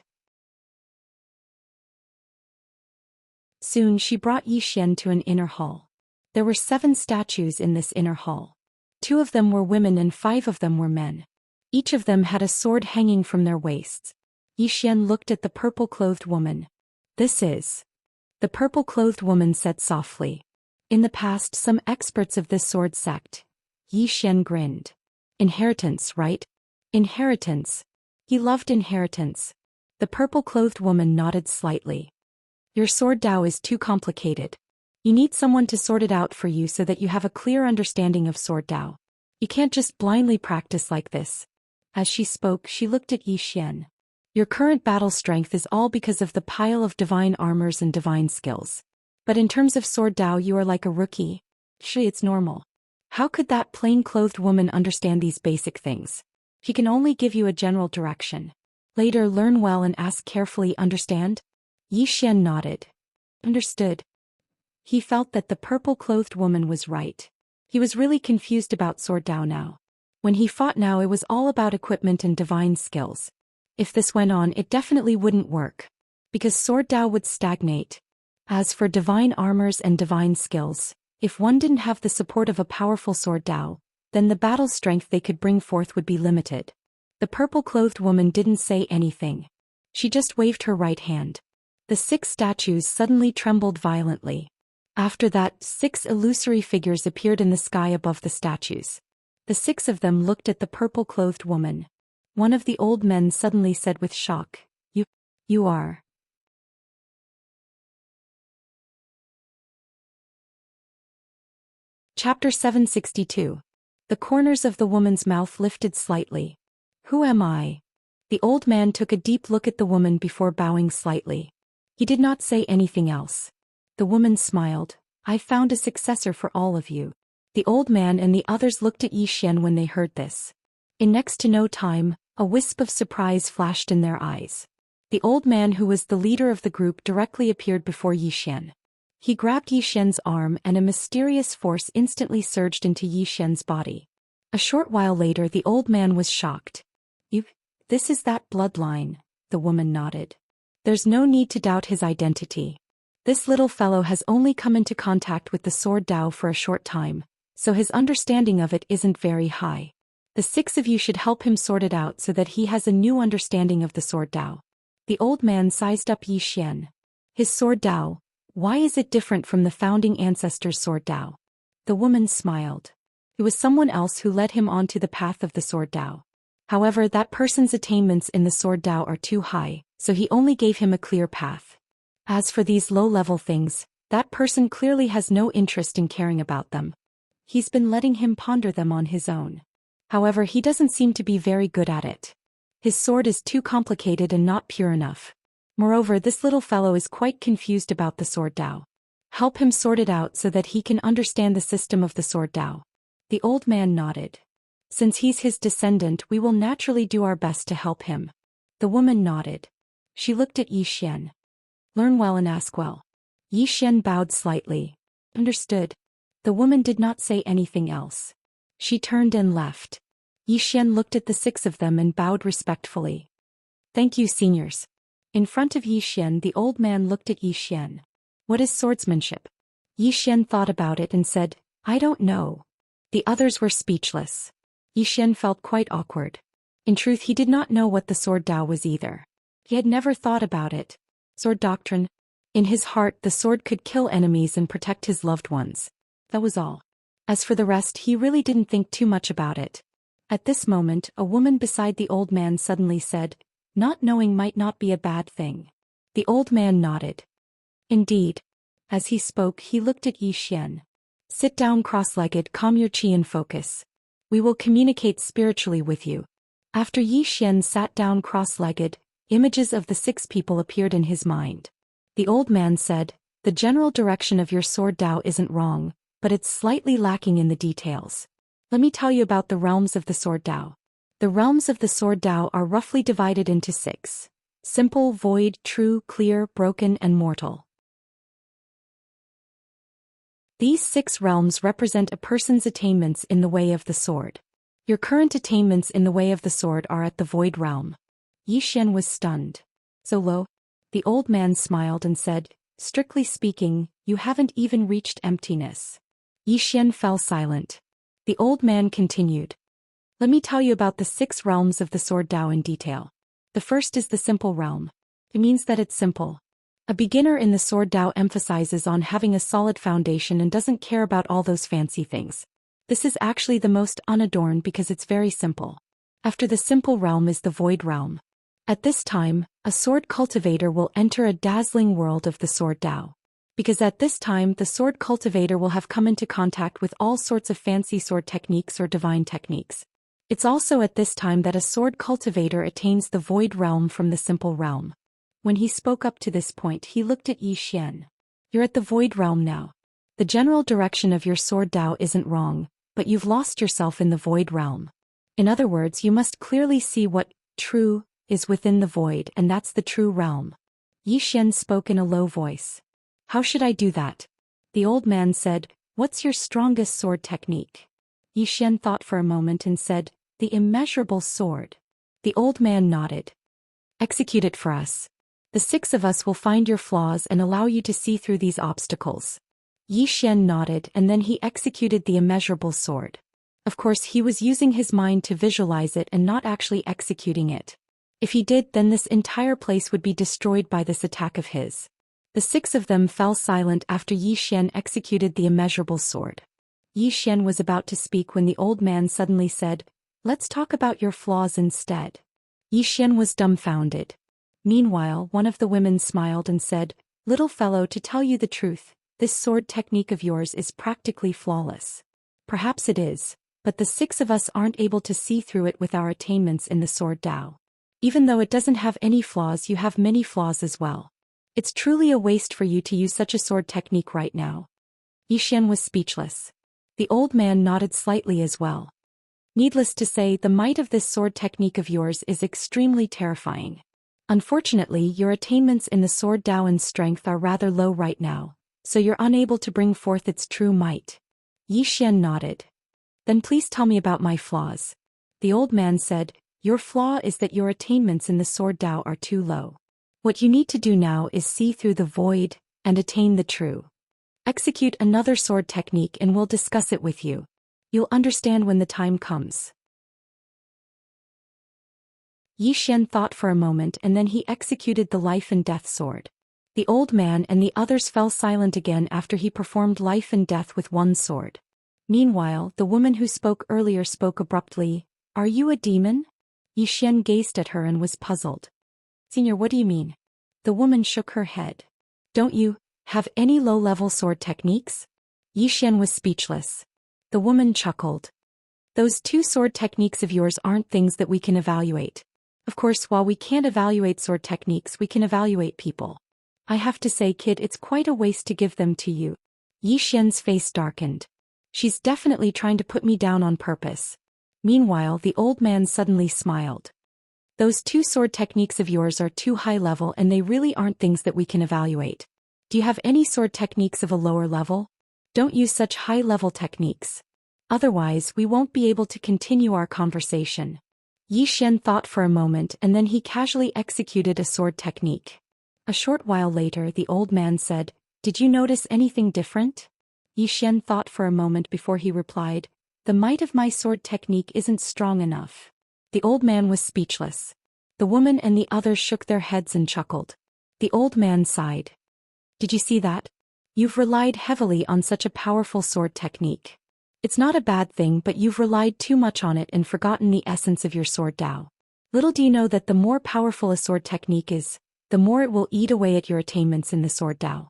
A: Soon she brought Xian to an inner hall. There were 7 statues in this inner hall. 2 of them were women and 5 of them were men. Each of them had a sword hanging from their waists. Xian looked at the purple-clothed woman. "This is..." The purple-clothed woman said softly. "In the past, some experts of this sword sect." Xian grinned. "Inheritance, right?" "Inheritance." He loved inheritance. The purple-clothed woman nodded slightly. "Your sword Tao is too complicated. You need someone to sort it out for you so that you have a clear understanding of sword Tao. You can't just blindly practice like this." As she spoke, she looked at Xian. "Your current battle strength is all because of the pile of divine armors and divine skills. But in terms of sword Tao, you are like a rookie. It's normal." How could that plain-clothed woman understand these basic things? She can only give you a general direction. Later, learn well and ask carefully. Understand? Xian nodded. Understood. He felt that the purple-clothed woman was right. He was really confused about sword Tao now. When he fought now, it was all about equipment and divine skills. If this went on, it definitely wouldn't work. Because sword Tao would stagnate. As for divine armors and divine skills, if one didn't have the support of a powerful sword Tao, then the battle strength they could bring forth would be limited. The purple-clothed woman didn't say anything. She just waved her right hand. The 6 statues suddenly trembled violently. After that, 6 illusory figures appeared in the sky above the statues. The 6 of them looked at the purple-clothed woman. One of the old men suddenly said with shock, You are..." Chapter 762. The corners of the woman's mouth lifted slightly. "Who am I?" The old man took a deep look at the woman before bowing slightly. He did not say anything else. The woman smiled. "I found a successor for all of you." The old man and the others looked at Xian when they heard this. In next to no time, a wisp of surprise flashed in their eyes. The old man who was the leader of the group directly appeared before Xian. He grabbed Xian's arm and a mysterious force instantly surged into Xian's body. A short while later, the old man was shocked. This is that bloodline," the woman nodded. "There's no need to doubt his identity. This little fellow has only come into contact with the sword Tao for a short time, so his understanding of it isn't very high. The 6 of you should help him sort it out so that he has a new understanding of the sword Tao." The old man sized up Xian. "His sword Tao, why is it different from the founding ancestor's sword Tao?" The woman smiled. It was someone else who led him onto the path of the sword Tao. However, that person's attainments in the sword Tao are too high, so he only gave him a clear path. As for these low-level things, that person clearly has no interest in caring about them. He's been letting him ponder them on his own. However, he doesn't seem to be very good at it. His sword is too complicated and not pure enough. Moreover, this little fellow is quite confused about the sword Tao. Help him sort it out so that he can understand the system of the sword Tao. The old man nodded. "Since he's his descendant, we will naturally do our best to help him." The woman nodded. She looked at Xian. "Learn well and ask well." Xian bowed slightly. "Understood." The woman did not say anything else. She turned and left. Xian looked at the 6 of them and bowed respectfully. "Thank you, seniors." In front of Xian, the old man looked at Xian. "What is swordsmanship?" Xian thought about it and said, "I don't know." The others were speechless. Xian felt quite awkward. In truth, he did not know what the sword Tao was either. He had never thought about it. Sword doctrine. In his heart, the sword could kill enemies and protect his loved ones. That was all. As for the rest, he really didn't think too much about it. At this moment, a woman beside the old man suddenly said, "Not knowing might not be a bad thing." The old man nodded. "Indeed." As he spoke, he looked at Xian. "Sit down cross-legged, calm your chi and focus. We will communicate spiritually with you." After Xian sat down cross-legged, images of the 6 people appeared in his mind. The old man said, "The general direction of your sword Tao isn't wrong, but it's slightly lacking in the details. Let me tell you about the realms of the sword Tao. The realms of the sword Tao are roughly divided into 6. Simple, void, true, clear, broken, and mortal. These 6 realms represent a person's attainments in the way of the sword. Your current attainments in the way of the sword are at the void realm." Xian was stunned. "So low?" The old man smiled and said, Strictly speaking, you haven't even reached emptiness. Xian fell silent. The old man continued. Let me tell you about the 6 realms of the sword Tao in detail. The first is the simple realm. It means that it's simple. A beginner in the sword Tao emphasizes on having a solid foundation and doesn't care about all those fancy things. This is actually the most unadorned because it's very simple. After the simple realm is the void realm. At this time, a sword cultivator will enter a dazzling world of the sword Tao. Because at this time the sword cultivator will have come into contact with all sorts of fancy sword techniques or divine techniques. It's also at this time that a sword cultivator attains the void realm from the simple realm. When he spoke up to this point, he looked at Xian. You're at the void realm now. The general direction of your sword Tao isn't wrong, but you've lost yourself in the void realm. In other words, you must clearly see what true is within the void, and that's the true realm. Xian spoke in a low voice. How should I do that? The old man said, what's your strongest sword technique? Xian thought for a moment and said, the immeasurable sword. The old man nodded. Execute it for us. The 6 of us will find your flaws and allow you to see through these obstacles. Xian nodded and then he executed the immeasurable sword. Of course, he was using his mind to visualize it and not actually executing it. If he did, then this entire place would be destroyed by this attack of his. The 6 of them fell silent after Xian executed the immeasurable sword. Xian was about to speak when the old man suddenly said, let's talk about your flaws instead. Xian was dumbfounded. Meanwhile, one of the women smiled and said, little fellow, to tell you the truth, this sword technique of yours is practically flawless. Perhaps it is, but the 6 of us aren't able to see through it with our attainments in the sword Tao. Even though it doesn't have any flaws, you have many flaws as well. It's truly a waste for you to use such a sword technique right now. Xian was speechless. The old man nodded slightly as well. Needless to say, the might of this sword technique of yours is extremely terrifying. Unfortunately, your attainments in the sword Tao and strength are rather low right now, so you're unable to bring forth its true might. Xian nodded. Then please tell me about my flaws. The old man said, your flaw is that your attainments in the sword Tao are too low. What you need to do now is see through the void and attain the true. Execute another sword technique and we'll discuss it with you. You'll understand when the time comes. Xian thought for a moment and then he executed the life and death sword. The old man and the others fell silent again after he performed life and death with one sword. Meanwhile, the woman who spoke earlier spoke abruptly. Are you a demon? Xian gazed at her and was puzzled. Senior, what do you mean? The woman shook her head. Don't you have any low-level sword techniques? Xian was speechless. The woman chuckled. Those 2 sword techniques of yours aren't things that we can evaluate. Of course, while we can't evaluate sword techniques, we can evaluate people. I have to say, kid, it's quite a waste to give them to you. Xian's face darkened. She's definitely trying to put me down on purpose. Meanwhile, the old man suddenly smiled. Those 2 sword techniques of yours are too high level and they really aren't things that we can evaluate. Do you have any sword techniques of a lower level? Don't use such high-level techniques. Otherwise, we won't be able to continue our conversation. Xian thought for a moment and then he casually executed a sword technique. A short while later, the old man said, did you notice anything different? Xian thought for a moment before he replied, the might of my sword technique isn't strong enough. The old man was speechless. The woman and the others shook their heads and chuckled. The old man sighed. Did you see that? You've relied heavily on such a powerful sword technique. It's not a bad thing, but you've relied too much on it and forgotten the essence of your sword Tao. Little do you know that the more powerful a sword technique is, the more it will eat away at your attainments in the sword Tao.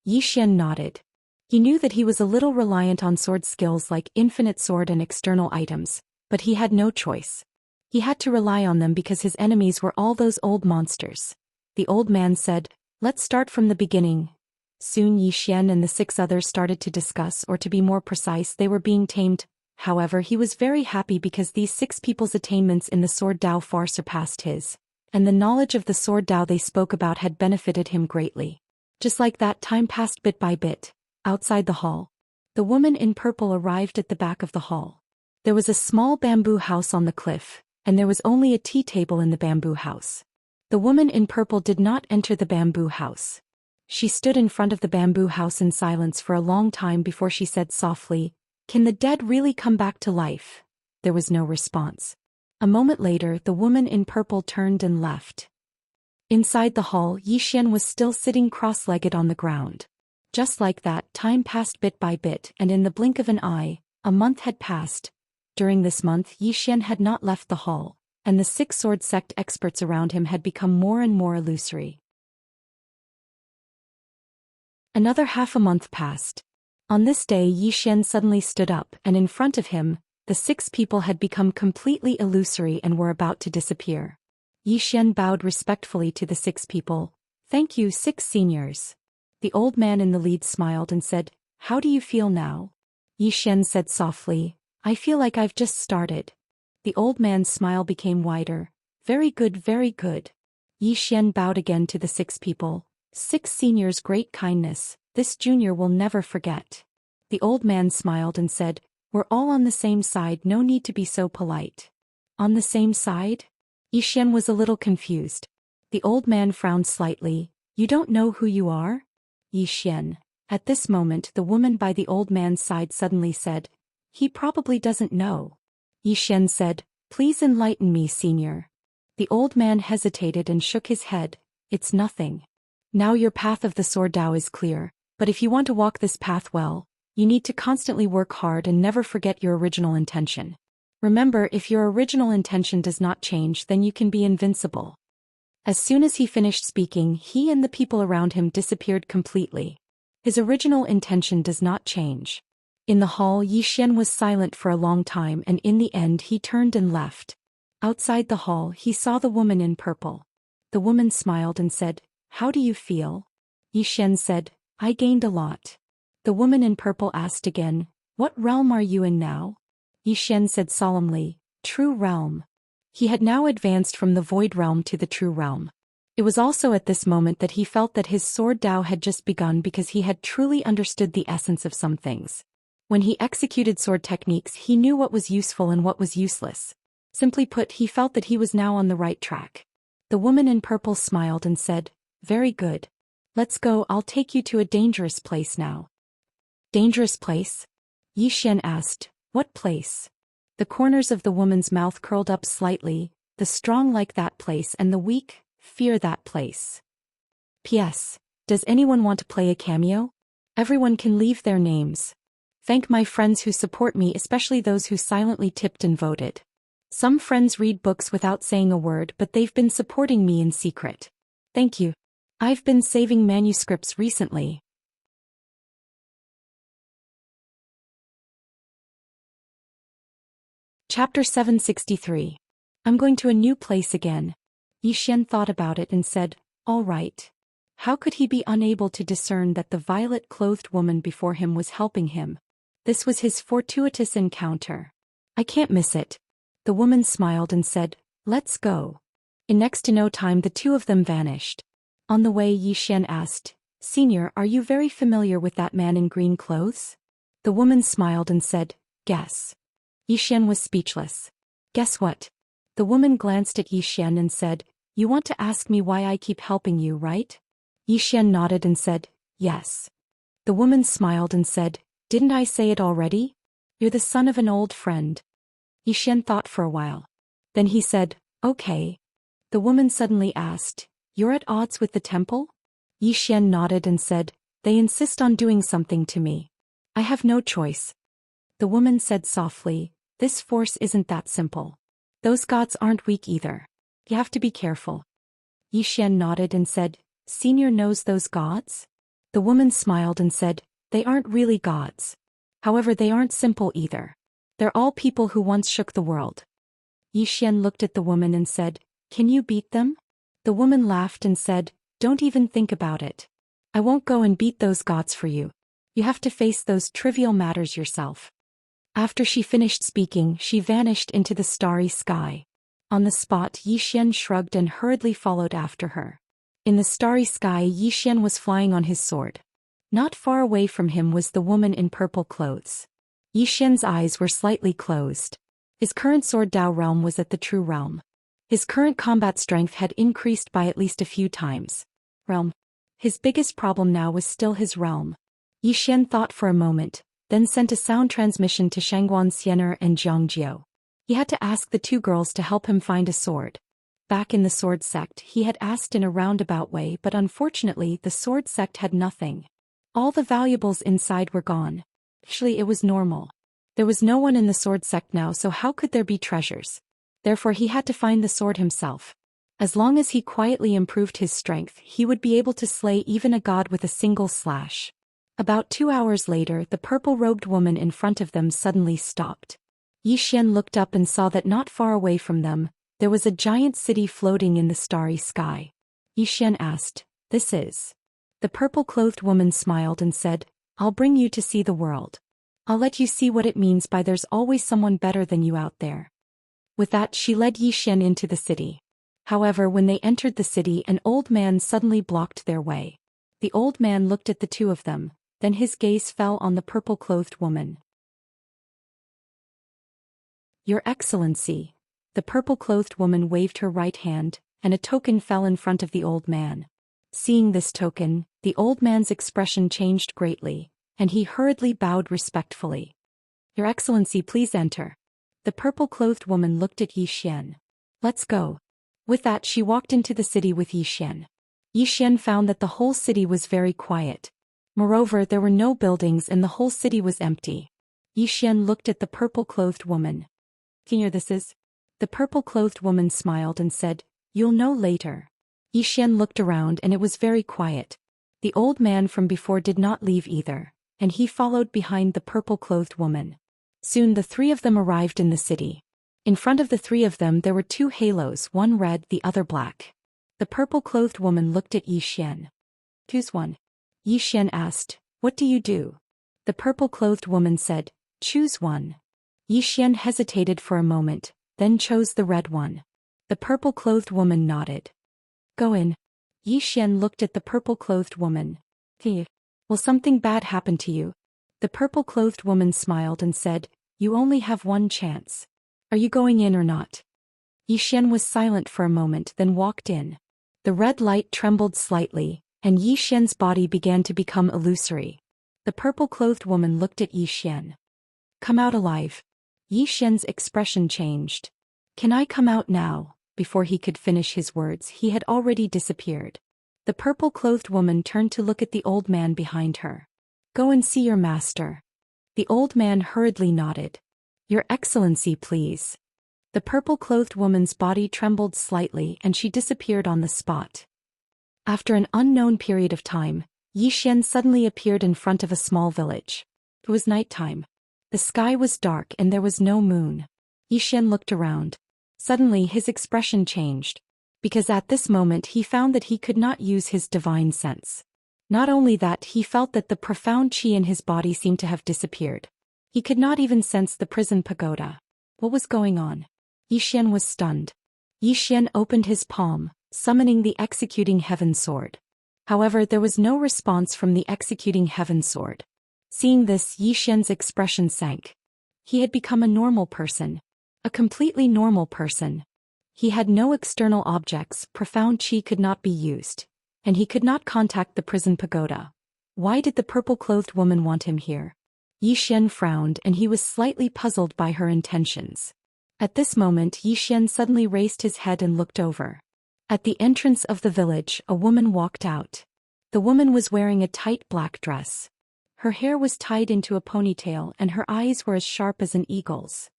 A: Xian nodded. He knew that he was a little reliant on sword skills like infinite sword and external items, but he had no choice. He had to rely on them because his enemies were all those old monsters. The old man said, let's start from the beginning. Soon Xian and the 6 others started to discuss, or to be more precise, they were being tamed. However, he was very happy because these 6 people's attainments in the sword Tao far surpassed his, and the knowledge of the sword Tao they spoke about had benefited him greatly. Just like that, time passed bit by bit. Outside the hall, the woman in purple arrived at the back of the hall. There was a small bamboo house on the cliff, and there was only a tea table in the bamboo house. The woman in purple did not enter the bamboo house. She stood in front of the bamboo house in silence for a long time before she said softly, "Can the dead really come back to life?" There was no response. A moment later, the woman in purple turned and left. Inside the hall, Xian was still sitting cross-legged on the ground. Just like that, time passed bit by bit, and in the blink of an eye, a month had passed. During this month, Xian had not left the hall, and the six-sword sect experts around him had become more and more illusory. Another half a month passed. On this day, Xian suddenly stood up, and in front of him, the six people had become completely illusory and were about to disappear. Xian bowed respectfully to the six people. "Thank you, six seniors." The old man in the lead smiled and said, "How do you feel now?" Xian said softly, "I feel like I've just started." The old man's smile became wider. "Very good, very good." Xian bowed again to the six people. "Six seniors, great kindness, this junior will never forget." The old man smiled and said, "We're all on the same side, no need to be so polite." On the same side? Xian was a little confused. The old man frowned slightly. "You don't know who you are?" Xian. At this moment, the woman by the old man's side suddenly said, "He probably doesn't know." Xian said, "Please enlighten me, senior." The old man hesitated and shook his head. "It's nothing. Now your path of the sword Dao is clear, but if you want to walk this path well, you need to constantly work hard and never forget your original intention. Remember, if your original intention does not change, then you can be invincible." As soon as he finished speaking, he and the people around him disappeared completely. His original intention does not change. In the hall, Xian was silent for a long time, and in the end he turned and left. Outside the hall, he saw the woman in purple. The woman smiled and said, "How do you feel?" Xian said, "I gained a lot." The woman in purple asked again, "What realm are you in now?" Xian said solemnly, "True realm." He had now advanced from the void realm to the true realm. It was also at this moment that he felt that his sword Dao had just begun, because he had truly understood the essence of some things. When he executed sword techniques, he knew what was useful and what was useless. Simply put, he felt that he was now on the right track. The woman in purple smiled and said, "Very good. Let's go, I'll take you to a dangerous place now." "Dangerous place?" Xian asked. "What place?" The corners of the woman's mouth curled up slightly. "The strong like that place and the weak fear that place." P.S. Does anyone want to play a cameo? Everyone can leave their names. Thank my friends who support me, especially those who silently tipped and voted. Some friends read books without saying a word, but they've been supporting me in secret. Thank you. I've been saving manuscripts recently. Chapter 763. I'm going to a new place again. Xian thought about it and said, "All right." How could he be unable to discern that the violet-clothed woman before him was helping him? This was his fortuitous encounter. "I can't miss it." The woman smiled and said, "Let's go." In next to no time, the two of them vanished. On the way, Xian asked, "Senior, are you very familiar with that man in green clothes?" The woman smiled and said, "Guess." Xian was speechless. "Guess what?" The woman glanced at Xian and said, "You want to ask me why I keep helping you, right?" Xian nodded and said, "Yes." The woman smiled and said, "Didn't I say it already? You're the son of an old friend." Xian thought for a while. Then he said, "Okay." The woman suddenly asked, "You're at odds with the temple?" Xian nodded and said, "They insist on doing something to me. I have no choice." The woman said softly, "This force isn't that simple. Those gods aren't weak either. You have to be careful." Xian nodded and said, "Senior knows those gods?" The woman smiled and said, "They aren't really gods. However, they aren't simple either. They're all people who once shook the world." Xian looked at the woman and said, "Can you beat them?" The woman laughed and said, "Don't even think about it. I won't go and beat those gods for you. You have to face those trivial matters yourself." After she finished speaking, she vanished into the starry sky. On the spot, Xian shrugged and hurriedly followed after her. In the starry sky, Xian was flying on his sword. Not far away from him was the woman in purple clothes. Xian's eyes were slightly closed. His current sword Dao realm was at the true realm. His current combat strength had increased by at least a few times. Realm. His biggest problem now was still his realm. Yi Xian thought for a moment, then sent a sound transmission to Shangguan Xiener and Jiangjiu. He had to ask the two girls to help him find a sword. Back in the sword sect, he had asked in a roundabout way, but unfortunately the sword sect had nothing. All the valuables inside were gone. Actually, it was normal. There was no one in the sword sect now, so how could there be treasures? Therefore he had to find the sword himself. As long as he quietly improved his strength, he would be able to slay even a god with a single slash. About 2 hours later, the purple-robed woman in front of them suddenly stopped. Yi Xian looked up and saw that not far away from them, there was a giant city floating in the starry sky. Yi Xian asked, "This is?" The purple-clothed woman smiled and said, "I'll bring you to see the world. I'll let you see what it means by there's always someone better than you out there." With that, she led Yi Xian into the city. However, when they entered the city, an old man suddenly blocked their way. The old man looked at the two of them, then his gaze fell on the purple-clothed woman. "Your Excellency." The purple-clothed woman waved her right hand, and a token fell in front of the old man. Seeing this token, the old man's expression changed greatly, and he hurriedly bowed respectfully. "Your Excellency, please enter." The purple-clothed woman looked at Yi Xian. "Let's go." With that, she walked into the city with Yi Xian. Yi Xian found that the whole city was very quiet. Moreover, there were no buildings and the whole city was empty. Yi Xian looked at the purple-clothed woman. "Here this is?" The purple-clothed woman smiled and said, "You'll know later." Yi Xian looked around and it was very quiet. The old man from before did not leave either, and he followed behind the purple-clothed woman. Soon the three of them arrived in the city. In front of the three of them there were two halos, one red, the other black. The purple-clothed woman looked at Yi Xian. "Choose one." Yi Xian asked, "What do you do?" The purple-clothed woman said, "Choose one." Yi Xian hesitated for a moment, then chose the red one. The purple-clothed woman nodded. "Go in." Yi Xian looked at the purple-clothed woman. "Will something bad happen to you?" The purple-clothed woman smiled and said, "You only have one chance. Are you going in or not?" Yi Xian was silent for a moment, then walked in. The red light trembled slightly, and Yi Xian's body began to become illusory. The purple-clothed woman looked at Yi Xian. "Come out alive." Yi Xian's expression changed. "Can I come out now?" Before he could finish his words, he had already disappeared. The purple-clothed woman turned to look at the old man behind her. "Go and see your master." The old man hurriedly nodded. "Your Excellency, please." The purple-clothed woman's body trembled slightly and she disappeared on the spot. After an unknown period of time, Yi Xian suddenly appeared in front of a small village. It was nighttime. The sky was dark and there was no moon. Yi Xian looked around. Suddenly his expression changed, because at this moment he found that he could not use his divine sense. Not only that, he felt that the profound qi in his body seemed to have disappeared. He could not even sense the prison pagoda. What was going on? Yi Xian was stunned. Yi Xian opened his palm, summoning the executing heaven sword. However, there was no response from the executing heaven sword. Seeing this, Yi Xian's expression sank. He had become a normal person. A completely normal person. He had no external objects, profound qi could not be used, and he could not contact the prison pagoda. Why did the purple-clothed woman want him here? Yi Xian frowned and he was slightly puzzled by her intentions. At this moment, Yi Xian suddenly raised his head and looked over. At the entrance of the village, a woman walked out. The woman was wearing a tight black dress. Her hair was tied into a ponytail and her eyes were as sharp as an eagle's.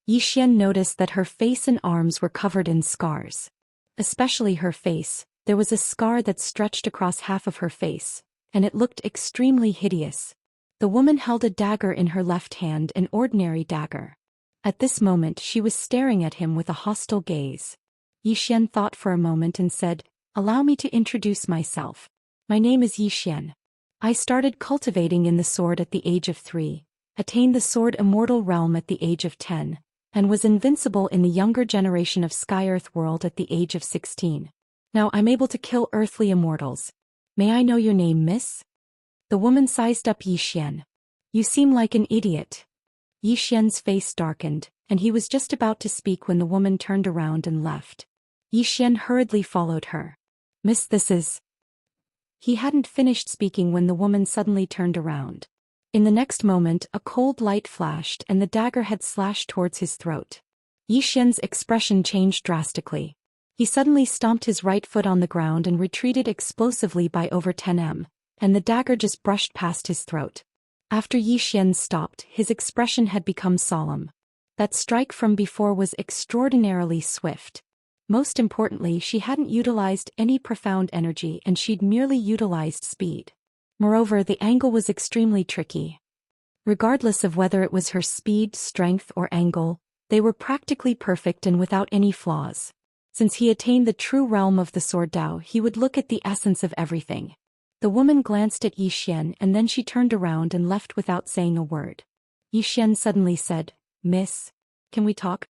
A: Yi Xian noticed that her face and arms were covered in scars. Especially her face, there was a scar that stretched across half of her face, and it looked extremely hideous. The woman held a dagger in her left hand, an ordinary dagger. At this moment she was staring at him with a hostile gaze. Yi Xian thought for a moment and said, "Allow me to introduce myself. My name is Yi Xian. I started cultivating in the sword at the age of 3, attained the sword immortal realm at the age of 10, and was invincible in the younger generation of Sky-Earth world at the age of 16. Now I'm able to kill earthly immortals. May I know your name, miss?" The woman sized up Yi Xian. "You seem like an idiot." Yi Xian's face darkened, and he was just about to speak when the woman turned around and left. Yi Xian hurriedly followed her. Miss, this is... He hadn't finished speaking when the woman suddenly turned around. In the next moment, a cold light flashed and the dagger had slashed towards his throat. Xian's expression changed drastically. He suddenly stomped his right foot on the ground and retreated explosively by over 10 m, and the dagger just brushed past his throat. After Xian stopped, his expression had become solemn. That strike from before was extraordinarily swift. Most importantly, she hadn't utilized any profound energy and she'd merely utilized speed. Moreover, the angle was extremely tricky. Regardless of whether it was her speed, strength, or angle, they were practically perfect and without any flaws. Since he attained the true realm of the sword Dao, he would look at the essence of everything. The woman glanced at Xian and then she turned around and left without saying a word. Xian suddenly said, "Miss, can we talk?"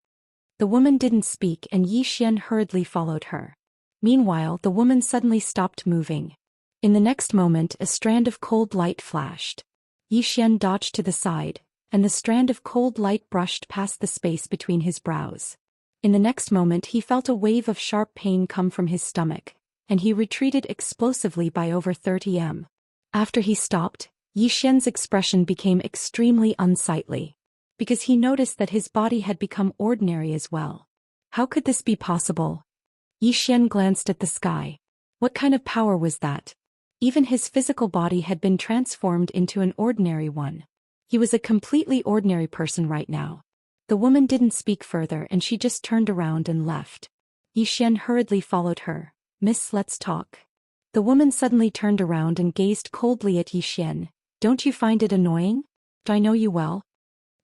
A: The woman didn't speak and Xian hurriedly followed her. Meanwhile, the woman suddenly stopped moving. In the next moment, a strand of cold light flashed. Xian dodged to the side, and the strand of cold light brushed past the space between his brows. In the next moment he felt a wave of sharp pain come from his stomach, and he retreated explosively by over 30 m. After he stopped, Xian's expression became extremely unsightly, because he noticed that his body had become ordinary as well. How could this be possible? Xian glanced at the sky. What kind of power was that? Even his physical body had been transformed into an ordinary one. He was a completely ordinary person right now. The woman didn't speak further and she just turned around and left. Xian hurriedly followed her. "Miss, let's talk." The woman suddenly turned around and gazed coldly at Xian. "Don't you find it annoying? Do I know you well?"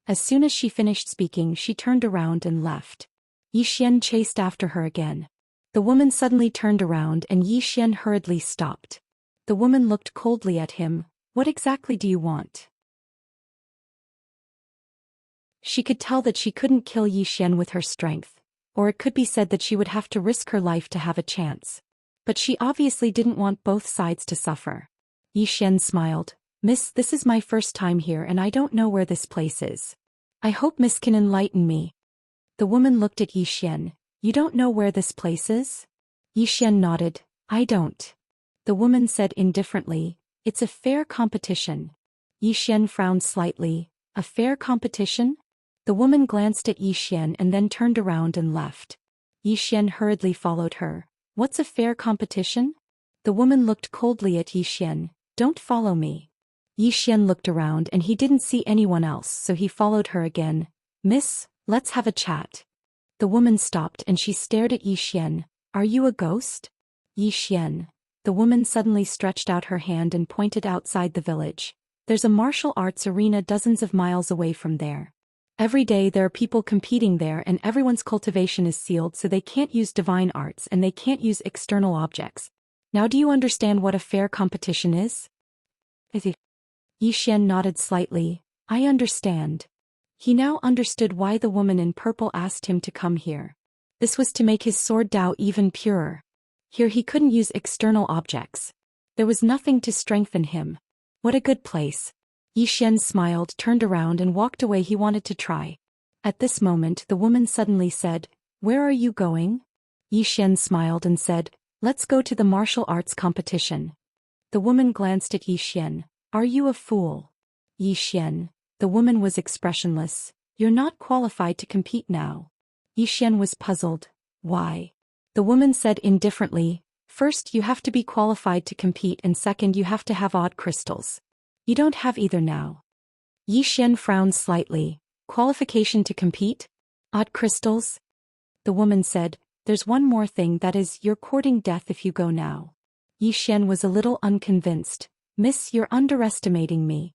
A: As soon as she finished speaking, she turned around and left. Xian chased after her again. The woman suddenly turned around and Xian hurriedly stopped. The woman looked coldly at him. "What exactly do you want?" She could tell that she couldn't kill Xian with her strength, or it could be said that she would have to risk her life to have a chance. But she obviously didn't want both sides to suffer. Xian smiled. "Miss, this is my first time here and I don't know where this place is. I hope Miss can enlighten me." The woman looked at Xian. "You don't know where this place is?" Xian nodded. "I don't." The woman said indifferently, "It's a fair competition." Xian frowned slightly. "A fair competition?" The woman glanced at Xian and then turned around and left. Xian hurriedly followed her. "What's a fair competition?" The woman looked coldly at Xian. "Don't follow me." Xian looked around and he didn't see anyone else, so he followed her again. "Miss, let's have a chat." The woman stopped and she stared at Xian. "Are you a ghost?" Xian. The woman suddenly stretched out her hand and pointed outside the village. "There's a martial arts arena dozens of miles away from there. Every day there are people competing there and everyone's cultivation is sealed so they can't use divine arts and they can't use external objects. Now do you understand what a fair competition is?" Xian nodded slightly. "I understand." He now understood why the woman in purple asked him to come here. This was to make his sword Dao even purer. Here he couldn't use external objects. There was nothing to strengthen him. What a good place. Xian smiled, turned around and walked away. He wanted to try. At this moment the woman suddenly said, "Where are you going?" Xian smiled and said, "Let's go to the martial arts competition." The woman glanced at Xian. "Are you a fool?" Xian. The woman was expressionless. "You're not qualified to compete now." Xian was puzzled. "Why?" The woman said indifferently, "First you have to be qualified to compete and second you have to have odd crystals. You don't have either now." Xian frowned slightly. "Qualification to compete? Odd crystals?" The woman said, "There's one more thing, that is, you're courting death if you go now." Xian was a little unconvinced. "Miss, you're underestimating me."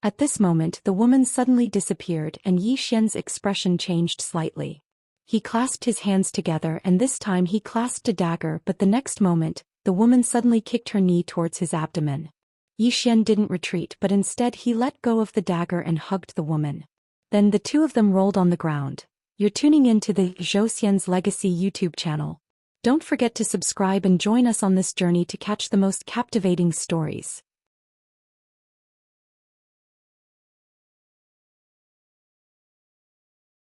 A: At this moment the woman suddenly disappeared and Xian's expression changed slightly. He clasped his hands together and this time he clasped a dagger, but the next moment, the woman suddenly kicked her knee towards his abdomen. Xian didn't retreat but instead he let go of the dagger and hugged the woman. Then the two of them rolled on the ground. You're tuning in to the Zhou Xian's Legacy YouTube channel. Don't forget to subscribe and join us on this journey to catch the most captivating stories.